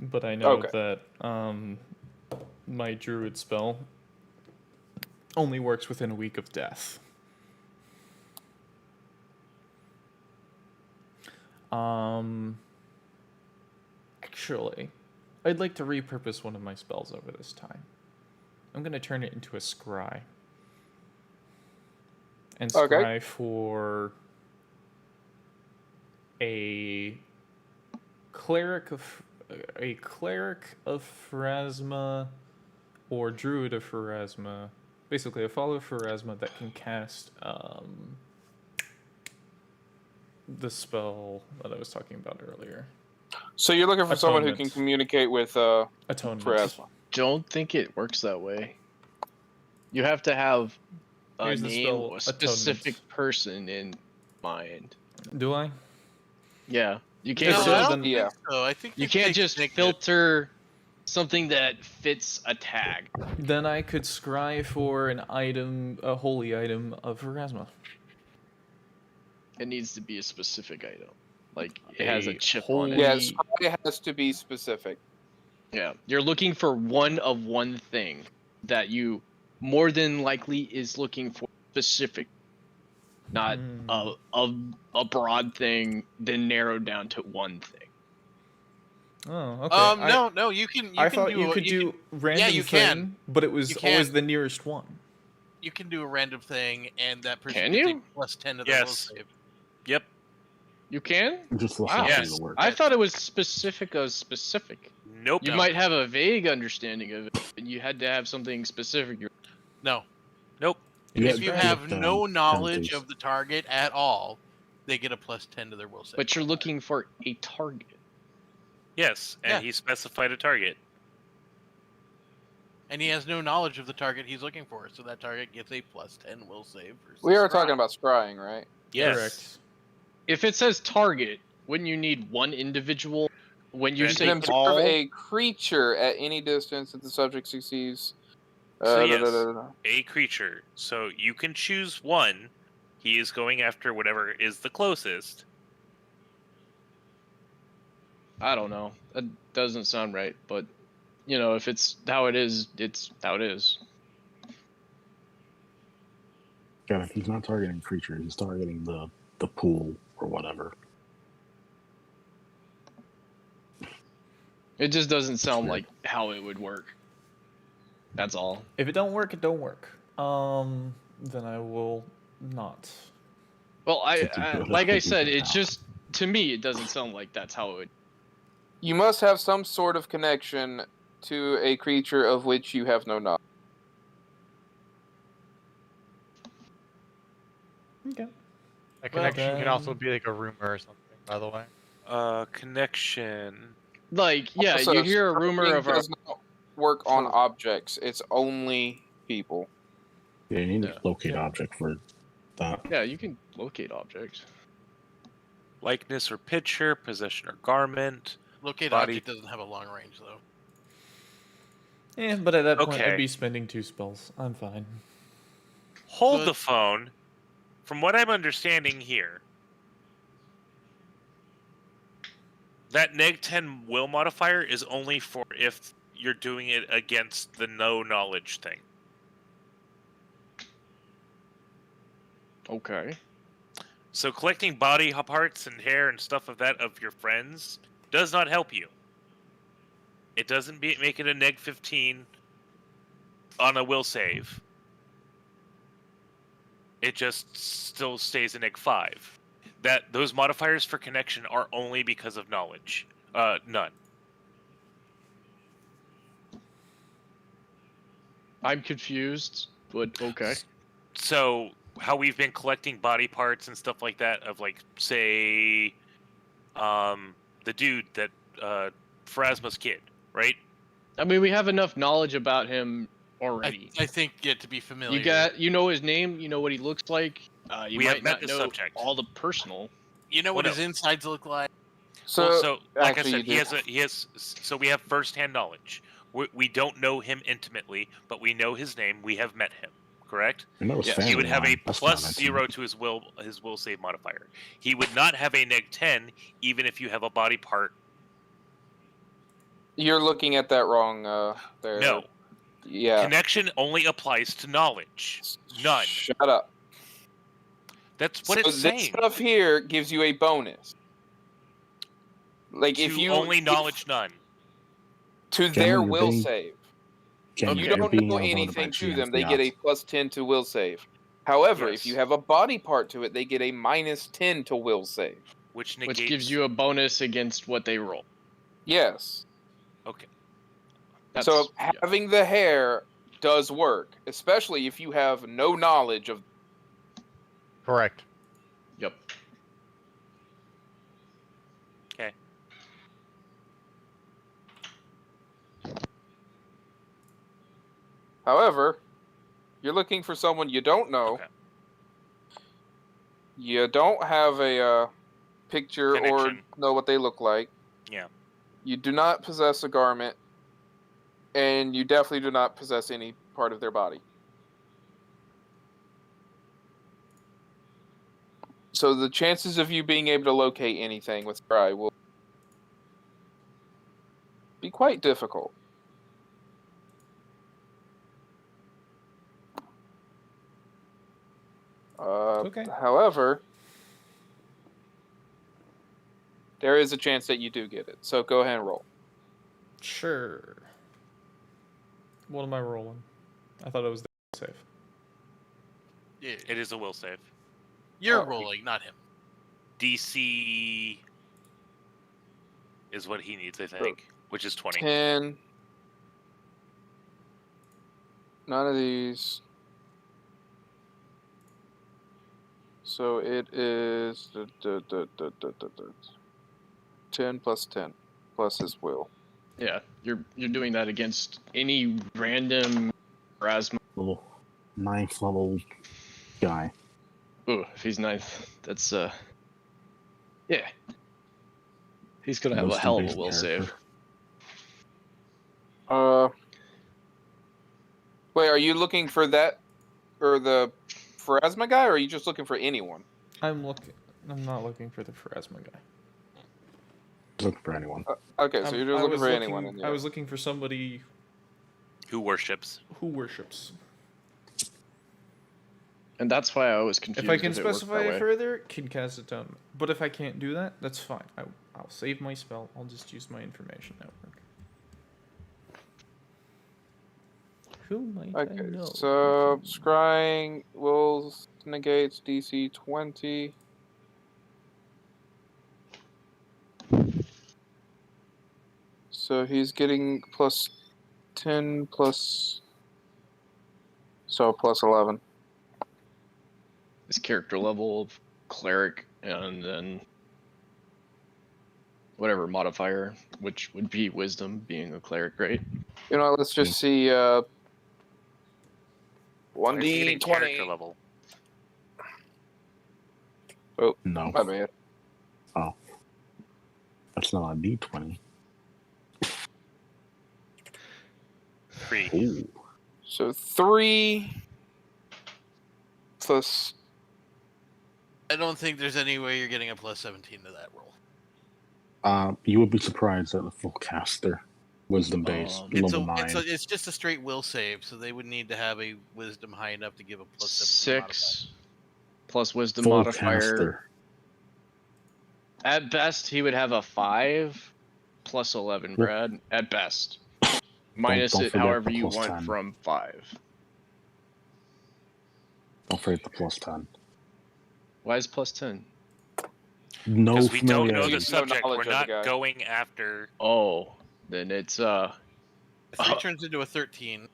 But I know that my druid spell only works within a week of death. Actually, I'd like to repurpose one of my spells over this time. I'm going to turn it into a scry. And scry for a cleric of Pharasma or druid of Pharasma, basically a follower of Pharasma that can cast the spell that I was talking about earlier. So you're looking for someone who can Atonement. communicate with Atonement. Pharasma. Don't think it works that way. You have to have a Here's the name, spell, a specific Atonement. person in mind. Do I? Yeah, you No, can't. so I just, don't yeah. think so. I think you they can't take just Nick- filter something that fits a tag. Then I could scry for an item, a holy item of Pharasma. It needs to be a specific item. Like it has a A chip on it. Yeah, it has to be specific. Yeah, you're looking for one of one thing that you more than likely is looking for specific, not a broad thing, then narrowed down to one thing. Oh, okay. No, you can. I thought you could do random you thing, can. but it was You always can. the nearest one. You can do a random thing, and that person Can can you? take plus 10 to their will Yes. save. Yep. You can? Just less Wow. likely Yes. to work. I thought it was specific of specific. Nope. You might have a vague understanding of it, and you had to have something specific. No. Nope. If you have no knowledge penalties. of the target at all, they get a plus 10 to their will save. But you're looking for a target. Yes, and Yeah. he specified a target. And he has no knowledge of the target he's looking for, so that target gets a plus 10 will save. Versus We are scry. talking about scrying, right? Yes. Correct. If it says target, wouldn't you need one individual? When you And You say can observe all, a creature at any distance that the subject succeeds. So yes, a creature. So you can choose one. He is going after whatever is the closest. I don't know. That doesn't sound right, but you know, if it's how it is, it's how it is. Yeah, he's not targeting creature. He's targeting the pool or whatever. It just doesn't sound Sure. like how it would work. That's all. If it don't work, it don't work. Then I will not. Well, It's a good like I idea said, now. it's just to me it doesn't sound like that's how it would. You must have some sort of connection to a creature of which you have no knowledge. Okay. A connection can also then- be like a rumor or something, by the way. Connection. Like, yeah, Also, you hear a summoning rumor of a. does not work on for- objects. It's only people. Yeah, you need Yeah. to locate object for that. Yeah, you can locate objects. Likeness or picture, possession or garment. Locate Body- object doesn't have a long range though. Yeah, but at that point, Okay. I'd be spending 2 spells. I'm fine. Hold But- the phone. From what I'm understanding here, that -10 will modifier is only for if you're doing it against the no knowledge thing. Okay. So collecting body parts and hair and stuff of that of your friends does not help you. It doesn't make it a -15 on a will save. It just still stays a -5. Those modifiers for connection are only because of knowledge. None. I'm confused, but okay. So how we've been collecting body parts and stuff like that of like say the dude that Pharasma's kid, right? I mean, we have enough knowledge about him already. I think to be familiar. You know his name. You know what he looks like. You We have might met not the know subject. all the personal. You know what Well, his insides look like. So, Well, so like I actually, said, you do. he has. So we have firsthand knowledge. We don't know him intimately, but we know his name. We have met him. Correct? I know his Yes. family He would have a line. That's not +0 to his will save modifier. He would not have a -10 even if you have a body part. You're looking at that wrong. There. No. Yeah. Connection only applies to knowledge. None. Shut up. That's what so it's this saying. stuff here gives you a bonus. Like To if you only knowledge none. to Generally, their you're will being- save. Ken, You you're don't being know outvoted by anything to chance, them. They the get a odds. +10 to will save. However, Yes. if you have a body part to it, they get a -10 to will save. Which negates. Which gives you a bonus against what they roll. Yes. Okay. So yeah. having the hair does work, especially if you have no knowledge of. Correct. Yep. Okay. However, you're looking for someone you don't know. Okay. You don't have a picture Connection. or know what they look like. Yeah. You do not possess a garment, and you definitely do not possess any part of their body. So the chances of you being able to locate anything with your eye will be quite difficult. Okay. However, there is a chance that you do get it. So go ahead and roll. Sure. What am I rolling? I thought it was the save. Yeah, It is a will save. you're Oh. rolling, not him. DC is what he needs, I think, which is 20. 10. None of these. So it is 10 plus 10 plus his will. Yeah, you're doing that against any random Erasmus. Little 9th level guy. Ooh, if he's ninth, that's yeah. He's gonna have a Most hell of a invasive will save. character. Wait, are you looking for that or the Pharasma guy, or are you just looking for anyone? I'm not looking for the Pharasma guy. Looking for anyone. Okay, so you're just looking was for anyone in I there. was looking for somebody Who worships? who worships. And that's why I was confused. If I can it worked specify that it way. further, can cast it. But if I can't do that, that's fine. I'll save my spell. I'll just use my information network. Who might I Okay, know? so scrying will negates DC 20. So he's getting plus 10 plus. So plus 11. His character level of cleric, and then whatever modifier, which would be wisdom, being a cleric, right? You know, let's just see. Why is he getting character 1d20. level? Oh, No. my bad. Oh. That's not a D20. 3. Ooh. So 3 plus. I don't think there's any way you're getting a plus 17 to that roll. You would be surprised at the full caster. Wisdom based, It's level 9. it's just a straight will save, so they would need to have a wisdom high enough to give a plus 17 modifier. 6 plus wisdom Full modifier. caster. At best, he would have a 5 plus 11, Well, Brad. At best. Minus don't it forget however the you plus want 10. from 5. Don't forget the plus 10. Why is plus 10? No Because we don't know familiarity. the subject. knowledge We're of the not guy. going after. Oh, then it's A 3 turns into a 13.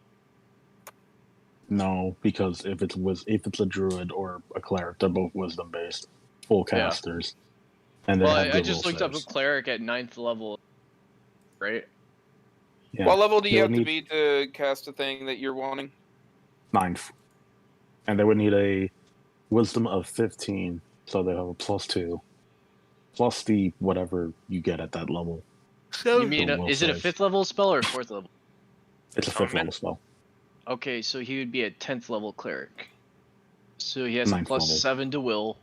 No, because if it's a druid or a cleric, they're both wisdom based, full Yeah. casters, and they well, have I good just will looked up a saves. cleric at 9th level, right? Yeah, What level do they you would have to need be to cast a thing that you're wanting? 9th, and they would need a wisdom of 15, so they have a +2, plus the whatever you get at that level. You mean The will is it a save. 5th level spell or a 4th level? It's a 5th Atonement? level spell. Okay, so he would be a 10th level cleric. So he has a 9th plus level. 7 to will,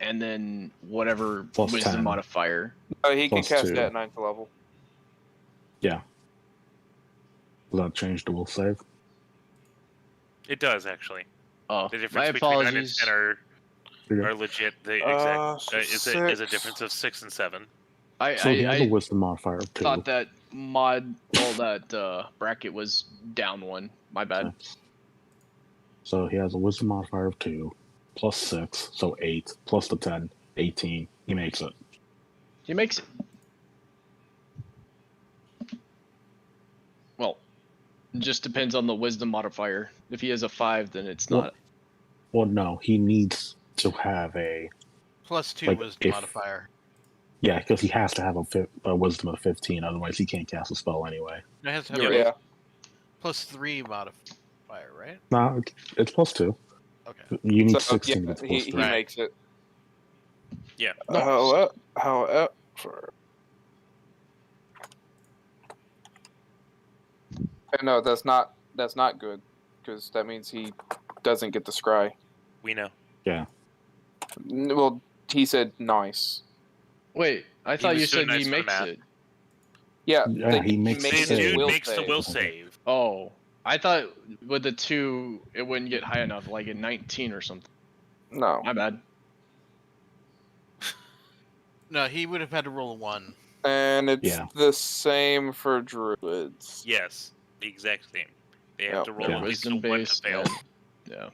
and then whatever Plus wisdom 10. modifier. He can Plus cast 2. that at 9th level. Yeah. Will that change the will save? It does actually. Oh, The my difference between 9 and apologies. 10 are legit. The exact So is a 6. difference of 6 and 7. So he has a I wisdom modifier of 2. thought that bracket was down 1. My bad. Okay. So he has a wisdom modifier of 2, plus 6, so 8, plus the 10, 18. He makes it. He makes it. Well, it just depends on the wisdom modifier. If he has a 5, then it's Well- not. Well, no, he needs to have a Plus 2 Like, wisdom if- modifier. yeah, because he has to have a wisdom of 15, otherwise he can't cast a spell anyway. No, it has to have You're a Yeah. plus 3 modifier, right? No, it's plus 2. Okay. You need So 16 yeah, to get the plus he 3. Right. makes it. Yeah. However, no, that's not good because that means he doesn't get the scry. We know. Well, he said nice. Wait, I thought was you doing said nice he for the makes math. it. Yeah, Yeah, he makes The the his save. dude will makes the save. will save. Oh, I thought with the 2 it wouldn't get high enough, like at 19 or something. No, My bad. No, he would have had to roll a 1. and it's Yeah. the same for druids. Yes, the exact same. They have Yeah. to roll Yeah. at least a Wisdom 1 to based. fail. and- Yeah.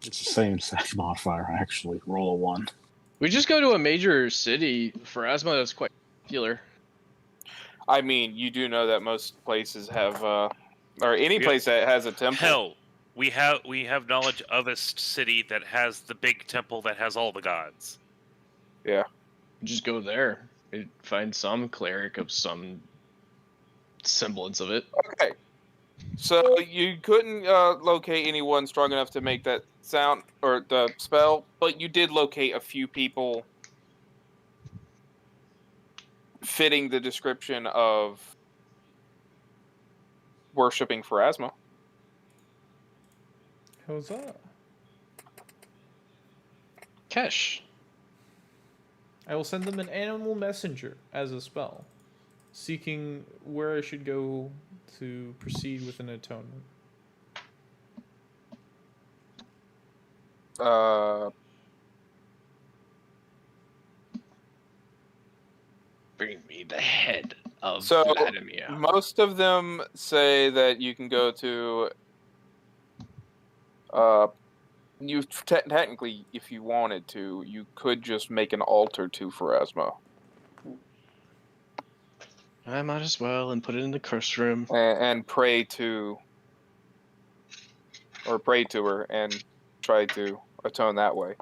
It's the same save modifier, actually. Roll a 1. We just go to a major city for asthma that's quite popular. I mean, you do know that most places have, or any Yeah. place that has a temple. Hell, we have knowledge of a city that has the big temple that has all the gods. Just go there. We'd find some cleric of some semblance of it. Okay. So you couldn't locate anyone strong enough to make that sound or the spell, but you did locate a few people fitting the description of worshipping Pharasma. How's that? Kesh. I will send them an animal messenger as a spell, seeking where I should go to proceed with an atonement. Bring me the head of So Frienemy, yeah. most of them say that you can go to. Technically, if you wanted to, you could just make an altar to Pharasma I might as well and put it in the curse room. and pray to her and try to atone that way.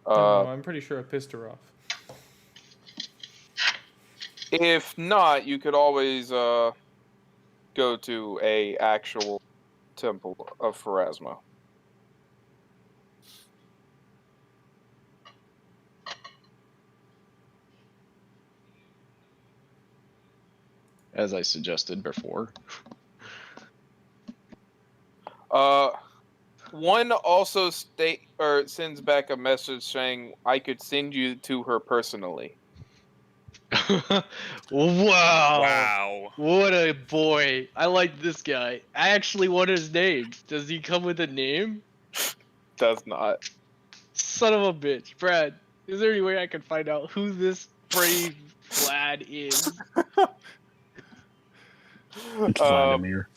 No, I'm pretty sure I pissed her off. If not, you could always go to a actual temple of Pharasma. As I suggested before. One also sends back a message saying I could send you to her personally. Wow. Wow. What a boy. I like this guy. I actually want his name. Does he come with a name? Does not. Son of a bitch. Brad, is there any way I can find out who this brave lad is? It's Vladimir.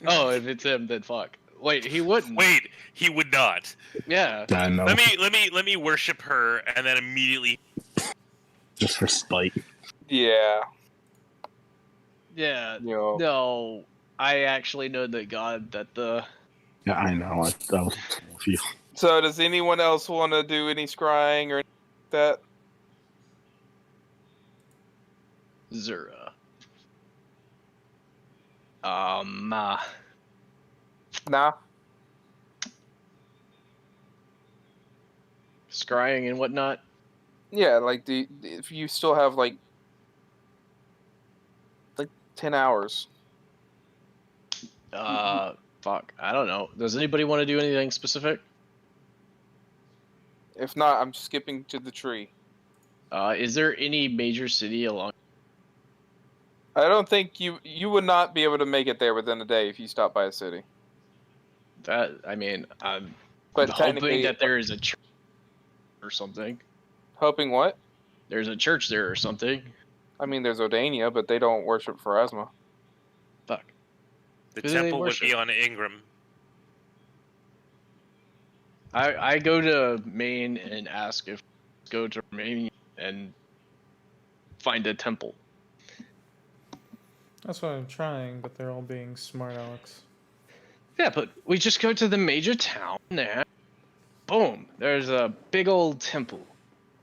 Oh, if it's him, then fuck. Wait, he wouldn't. Wait, he would not. Yeah. I know. Let me worship her and then immediately. Just for spite. Yeah. Yeah. You know, No. I actually know the god that the. Yeah, I know. I was with you. So does anyone else want to do any scrying or anything like that? Zura. Nah. Scrying and whatnot. Yeah, like if you still have like 10 hours. Fuck. I don't know. Does anybody want to do anything specific? If not, I'm skipping to the tree. Is there any major city along? I don't think you would not be able to make it there within a day if you stop by a city. That I mean, I'm But hoping technically, that there is a church or something. hoping what? There's a church there or something. I mean, there's Odania, but they don't worship Pharasma. Fuck. The Who do they temple would be worship? on Ingram. I go to Maine and ask if go to Maine and find a temple. That's what I'm trying, but they're all being smart Alex. Yeah, but we just go to the major town there. Boom. There's a big old temple.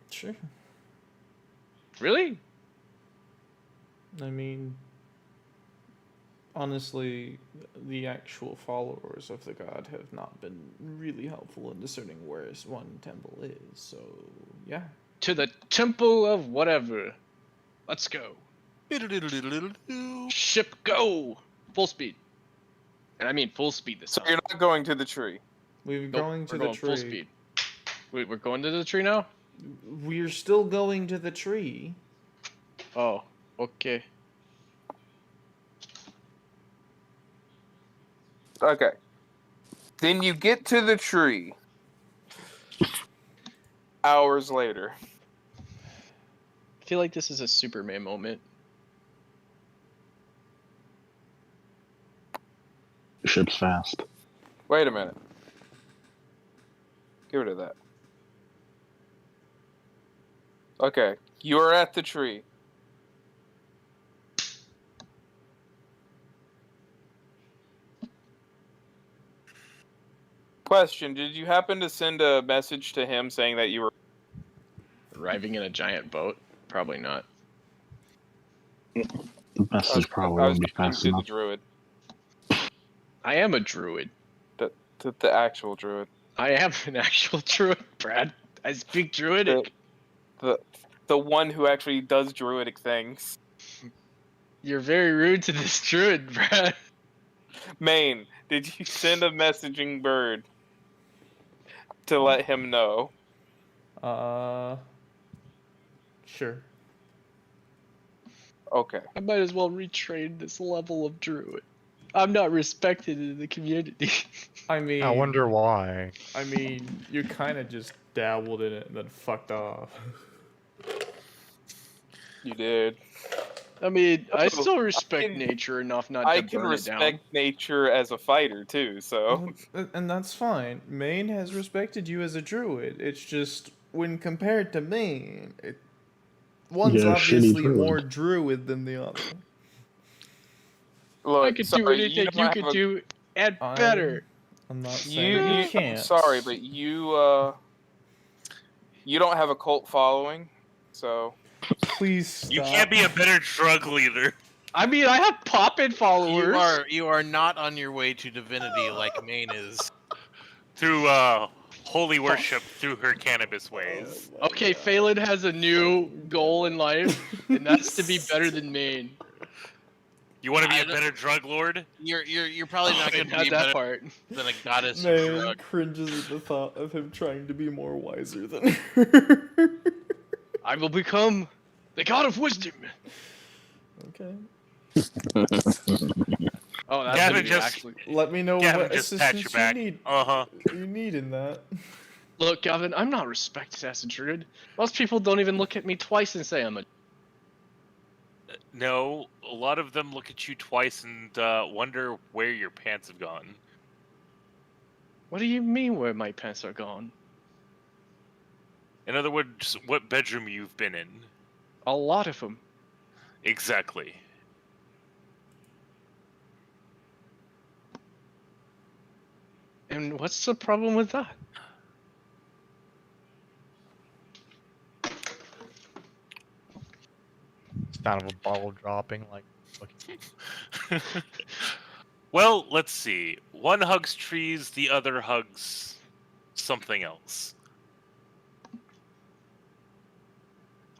Sure. Really? I mean, honestly, the actual followers of the god have not been really helpful in discerning where one temple is, so yeah. To the temple of whatever. Let's go. Ship go. Full speed. And I mean full speed this So time. you're not going to the tree. We're Nope, going to we're the going tree. full speed. Wait, we're going to the tree now? We're still going to the tree. Oh, okay. Okay. Then you get to the tree. Hours later. I feel like this is a Superman moment. The ship's fast. Wait a minute. Get rid of that. Okay. You are at the tree. Question, did you happen to send a message to him saying that you were... Arriving in a giant boat? Probably not. The message probably I was won't be talking fast to the enough. druid. I am a druid. The actual druid. I am an actual druid, Brad. I speak druidic. The one who actually does druidic things. You're very rude to this druid, Brad. Maine, did you send a messaging bird to let him know? Sure. Okay. I might as well retrain this level of druid. I'm not respected in the community. I mean, I wonder why. I mean, you kind of just dabbled in it and then fucked off. You did. I mean, I Also, still respect can- nature enough not I to can burn it down. respect nature as a fighter too. So And that's fine. Maine has respected you as a druid. It's just when compared to Maine, one's Yeah, shitty obviously druid. more druid than the other. look, I could do sorry, anything don't you have could a- do and I'm- better. I'm not You, saying you I'm can't. sorry, but you don't have a cult following, so Please stop. You can't be a better drug leader. I mean, I have pop-in followers. You are not on your way to divinity like Maine is. Through holy worship through her cannabis ways. Okay, Phelan has a new goal in life, and that's to be better than Maine. You want to be I a don't- better drug lord? You're probably not going to Not be that better part. than a goddess Man drug. cringes at the thought of him trying to be more wiser than her. I will become the god of wisdom. Okay. Oh, that's Gavin gonna be just- actually. Let me know Gavin, what just pat your assistance back. you need. Uh-huh. You need in that. Look, Gavin, I'm not respected as a druid. Most people don't even look at me twice and say I'm a. No, a lot of them look at you twice and wonder where your pants have gone. What do you mean where my pants are gone? In other words, what bedroom you've been in. A lot of them. Exactly. And what's the problem with that? Sound of a bottle dropping, like. fucking- Well, let's see. One hugs trees, the other hugs something else.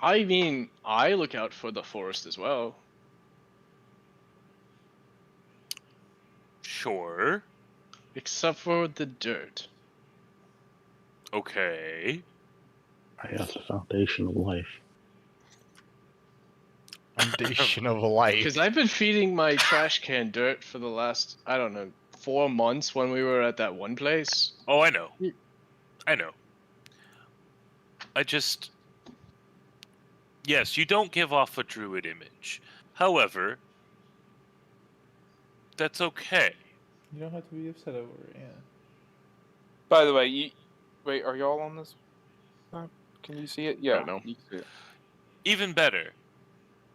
I mean, I look out for the forest as well. Sure. Except for the dirt. Okay. That's the foundation of life. Foundation of life. Because I've been feeding my trash can dirt for the last, I don't know, 4 months when we were at that one place. Oh, I know. Ye- I know. I just... Yes, you don't give off a druid image. However, that's okay. You don't have to be upset over it, yeah. by the way, wait, are y'all on this? Can you see it? Yeah, don't know. you can see it. Even better,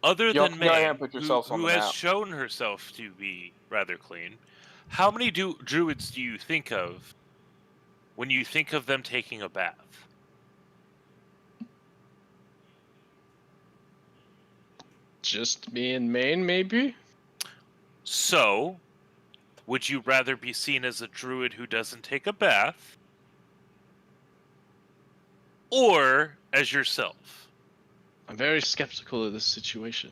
other Y'all- than y'all May, gotta put yourselves on who the has map. shown herself to be rather clean, how many druids do you think of when you think of them taking a bath? Just me and Maine, maybe? So, would you rather be seen as a druid who doesn't take a bath, or as yourself? I'm very skeptical of this situation.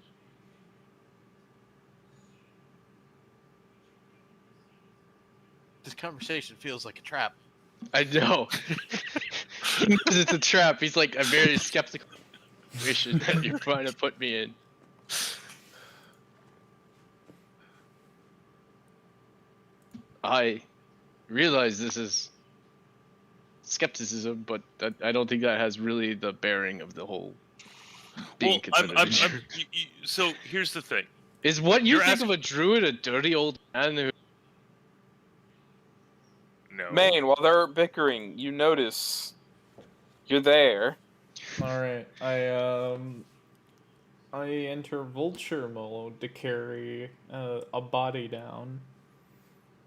This conversation feels like a trap. I know. He knows it's a trap. He's like, I'm very skeptical of the situation that you're trying to put me in. I realize this is skepticism, but I don't think that has really the bearing of the whole being considered. a druid. So here's the thing. Is what you you're think asking- of a druid a dirty old man who? No. Maine, while they're bickering, you notice you're there. Alright, I enter vulture mode to carry a body down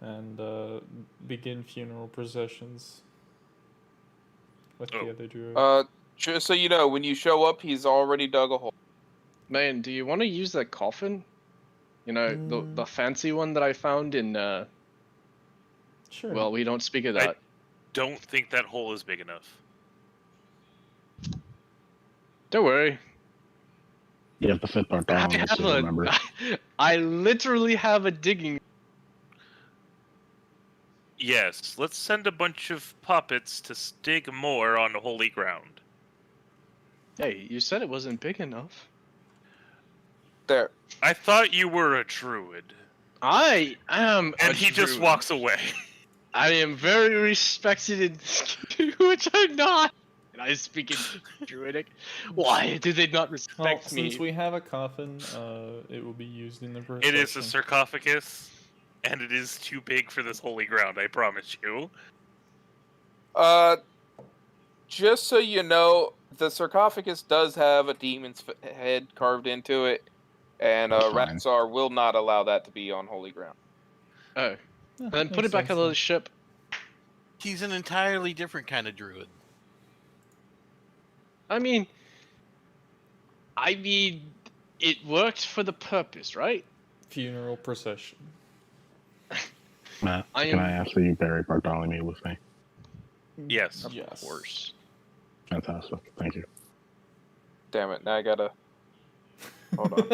and begin funeral processions with Oh. the other druid. Just so you know, when you show up, he's already dug a hole. Man, do you want to use that coffin? You know, Mm. the fancy one that I found in. Sure. Well, we don't speak of I- that. Don't think that hole is big enough. Don't worry. You have to fit our I down, have so remember. I literally have a digging. Yes, let's send a bunch of puppets to dig more on holy ground. Hey, you said it wasn't big enough. There. I thought you were a druid. I am. And a he just druid. walks away. I am very respected in which I'm not. And I speak in druidic. Why do they not Well, respect me? since we have a coffin, it will be used in the procession. It is a sarcophagus, and it is too big for this holy ground, I promise you. Just so you know, the sarcophagus does have a demon's head carved into it, and That's fine. Raxar will not allow that to be on holy ground. Oh, Yeah, and then put makes it back sense on the then. ship. He's an entirely different kind of druid. I mean, it worked for the purpose, right? Funeral procession. Matt, I can am- I ask that you bury Bartholomew with me? Yes. Of Yes. course. Fantastic. Thank you. Damn it! Now I gotta. Hold on.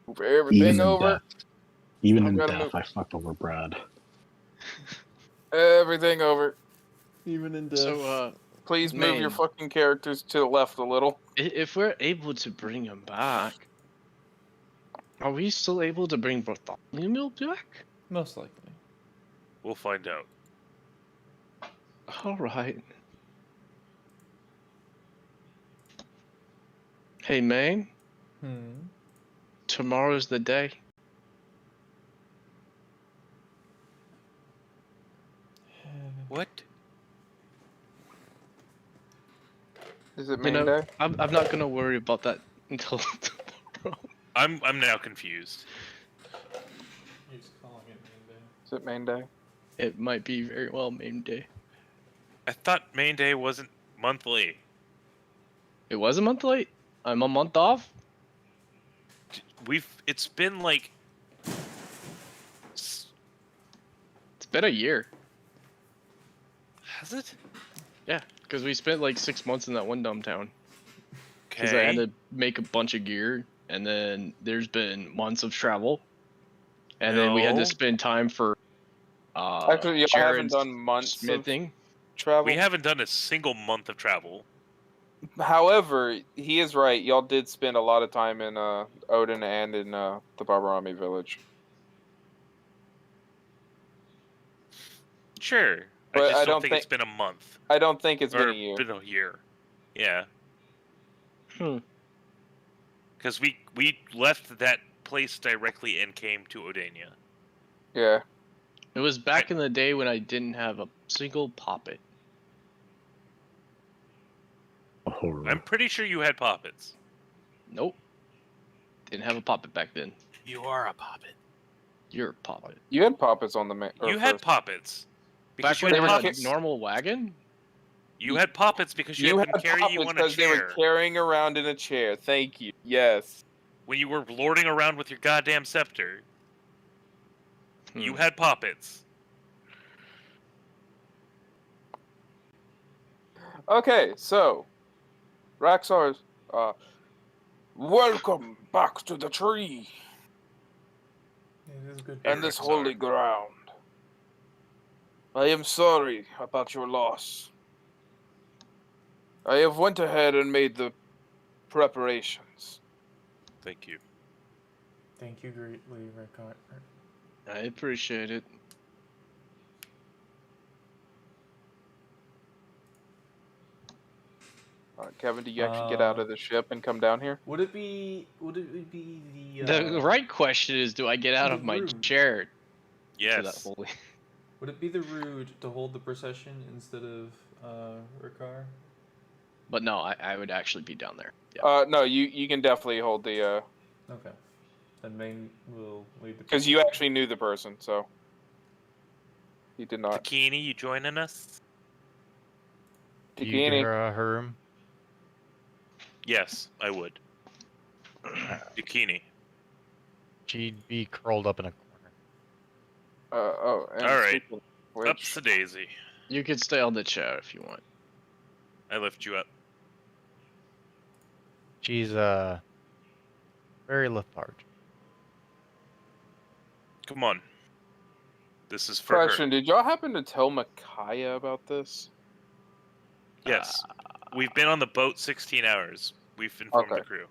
Move everything over. Even I've in gotta death, move. I fucked over Brad. Everything over. Even in death. So, Please move your Man. fucking characters to the left a little. if we're able to bring him back, are we still able to bring Bartholomew back? Most likely. We'll find out. All right. Hey, man. Tomorrow's the day. What? Is it You main know, day? I'm not gonna worry about that until tomorrow. I'm now confused. He's calling it main day. Is it main day? It might be very well main day. I thought main day wasn't monthly. It was a month late. I'm a month off. It's been like It's been a year. has it? Yeah, because we spent like 6 months in that one dumb town. Because I had Okay. to make a bunch of gear, and then there's been months of travel, and then we had No. to spend time for Actually, y'all haven't Sharon's done months of smithing. travel. We haven't done a single month of travel. However, he is right. Y'all did spend a lot of time in Odin and in the Babarami village. Sure. But I just I don't don't think it's been a month. I don't think it's Or been a year. been a year. Yeah. Hmm. Because we left that place directly and came to Odania. Yeah. It was back in the day when I didn't have a single poppet. Horror. I'm pretty sure you had poppets. Nope. Didn't have a poppet back then. You are a poppet. You're a poppet. You had poppets on the main. You had poppets. Back Because when you they had were a poppets. normal wagon? You had poppets because you, You had had them carry you poppets on a because they were chair. carrying around in a chair. Thank you. Yes. When you were lording around with your goddamn scepter, you Hmm. had poppets. Okay, so Raxar's welcome back to the tree It is good. and this Raxar. holy ground. I am sorry about your loss. I have went ahead and made the preparations. Thank you. Thank you greatly, Rickard. I appreciate it. Kevin, do you actually get out of the ship and come down here? Would it be the The right question is, do I get out of my rude. chair to that Yes. holy? would it be the rude to hold the procession instead of Rickard? But no, I would actually be down there. Yeah. No, you can definitely hold the Okay. Then Main will lead the because you actually knew the person, so he did not. Bikini, you joining us? Do you give Bikini. her room? Yes, I would. Bikini. She'd be curled up in a corner. And All right. speaking of Up which, to Daisy. You could stay on the chair if you want. I lift you up. She's very lethargic. Come on. This is for question: did y'all happen to tell Micaiah about this? her. Yes. We've been on the boat 16 hours. We've informed Okay. the crew.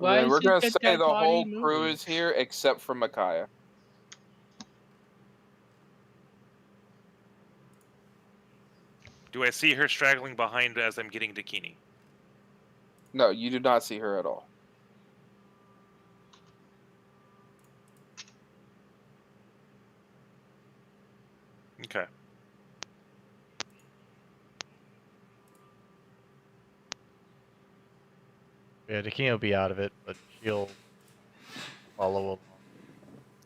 Why Then is we're it gonna that say that the body whole crew moving? is here except for Micaiah. Do I see her straggling behind as I'm getting to Keeney? No, you do not see her at all. Okay. Yeah, Dakini will be out of it, but she'll follow along.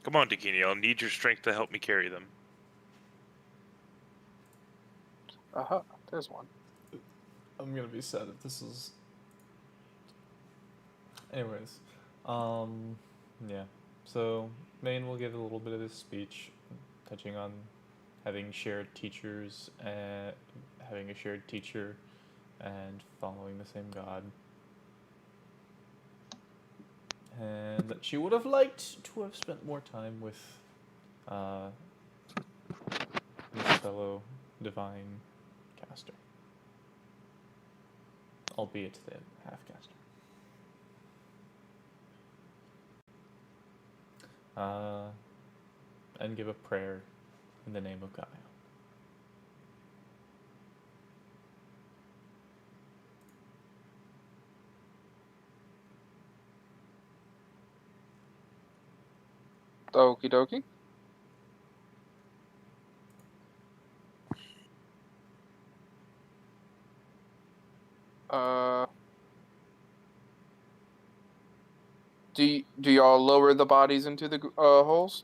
Come on, Dakini. I'll need your strength to help me carry them. There's one. I'm gonna be sad if this is. Anyways, yeah. So Maine will give a little bit of his speech, touching on having shared teachers and having a shared teacher, and following the same God. And that she would have liked to have spent more time with his fellow divine caster, albeit the half caster. And give a prayer in the name of Gaia. Okie dokie. Do y'all lower the bodies into the holes?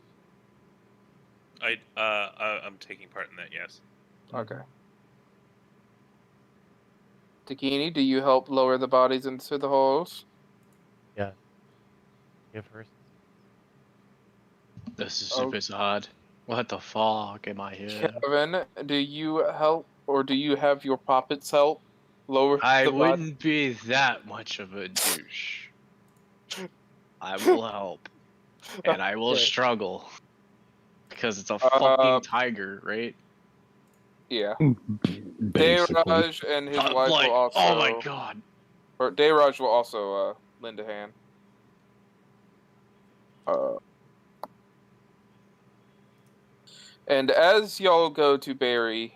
I'm taking part in that. Yes. Okay. Takini, do you help lower the bodies into the holes? Yeah. Give her. This is Oh. super hard. What the fuck am I here? Kevin, do you help, or do you have your puppets help lower I the body? wouldn't be that much of a douche. I will help. And I will Okay. struggle. Because it's a Uh, fucking tiger, right? Yeah. Basically. Dayraj and his wife Like, will also. oh my god. Or Dayraj will also lend a hand. And as y'all go to bury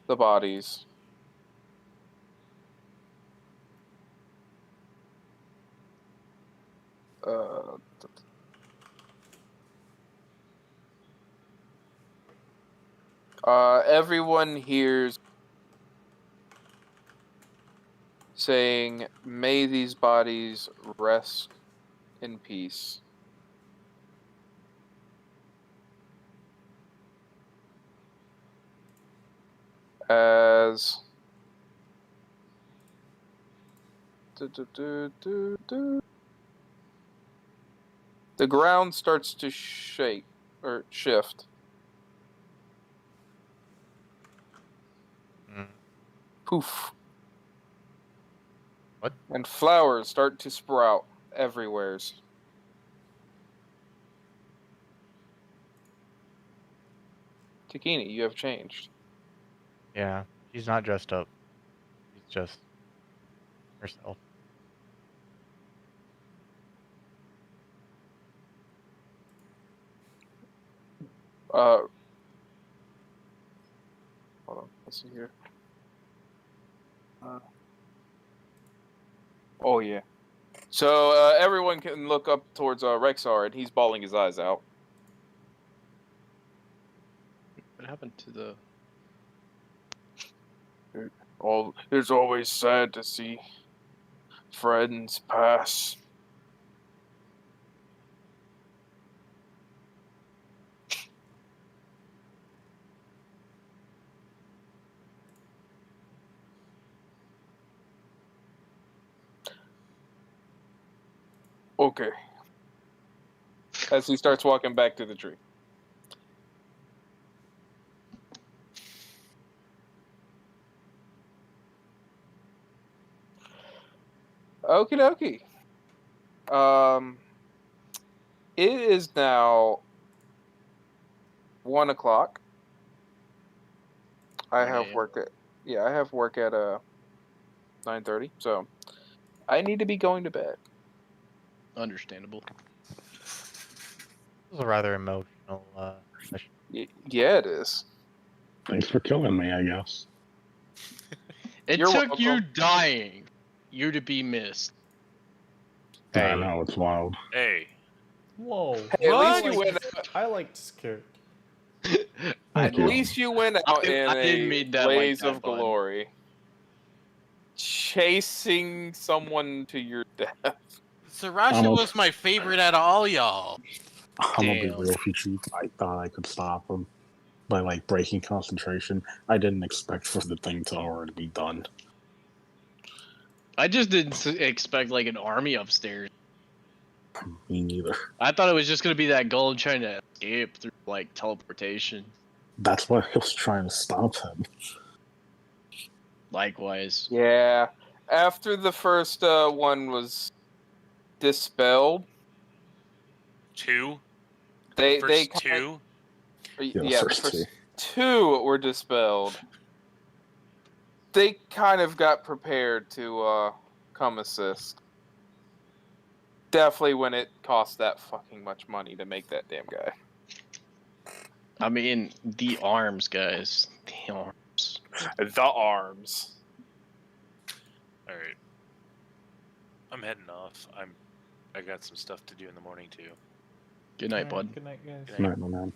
the bodies, everyone hears saying, "May these bodies rest in peace." As the ground starts to shake or shift. Mm. Poof. What? And flowers start to sprout everywheres. Takini, you have changed. Yeah. She's not dressed up. She's just herself. Hold on, let's see here. Oh yeah. So everyone can look up towards Rexar, and he's bawling his eyes out. What happened to the... It's always sad to see friends pass. Okay. As he starts walking back to the tree. Okie dokie. It is now 1:00. I 1 have a.m. work at 9:30. So I need to be going to bed. Understandable. This was a rather emotional session. Yeah, it is. Thanks for killing me, I guess. It You're took you welcome. dying, you to be missed. I Hey. know, it's wild. Hey, Whoa. Hey, at least I you like went. this- I like this character. At you. least you went out in I didn't a mean that like blaze that, of bud. glory, chasing someone to your death. Sarasha I'm was my favorite out of all y'all. I'm gonna be Damn. real with you, Chief. I thought I could stop him by like breaking concentration. I didn't expect for the thing to already be done. I just didn't expect like an army upstairs. Me neither. I thought it was just gonna be that golem trying to escape through like teleportation. That's why I was trying to stop him. Likewise. Yeah. After the first one was dispelled, 2? they First kind 2? Yeah, the yeah, the first first two were dispelled. They kind of got prepared to come assist. Definitely when it cost that fucking much money to make that damn guy. I mean, the arms, guys. The arms. The arms. All right. I'm heading off. I got some stuff to do in the morning too. Good night, bud. Good night, guys. Good Night, my man.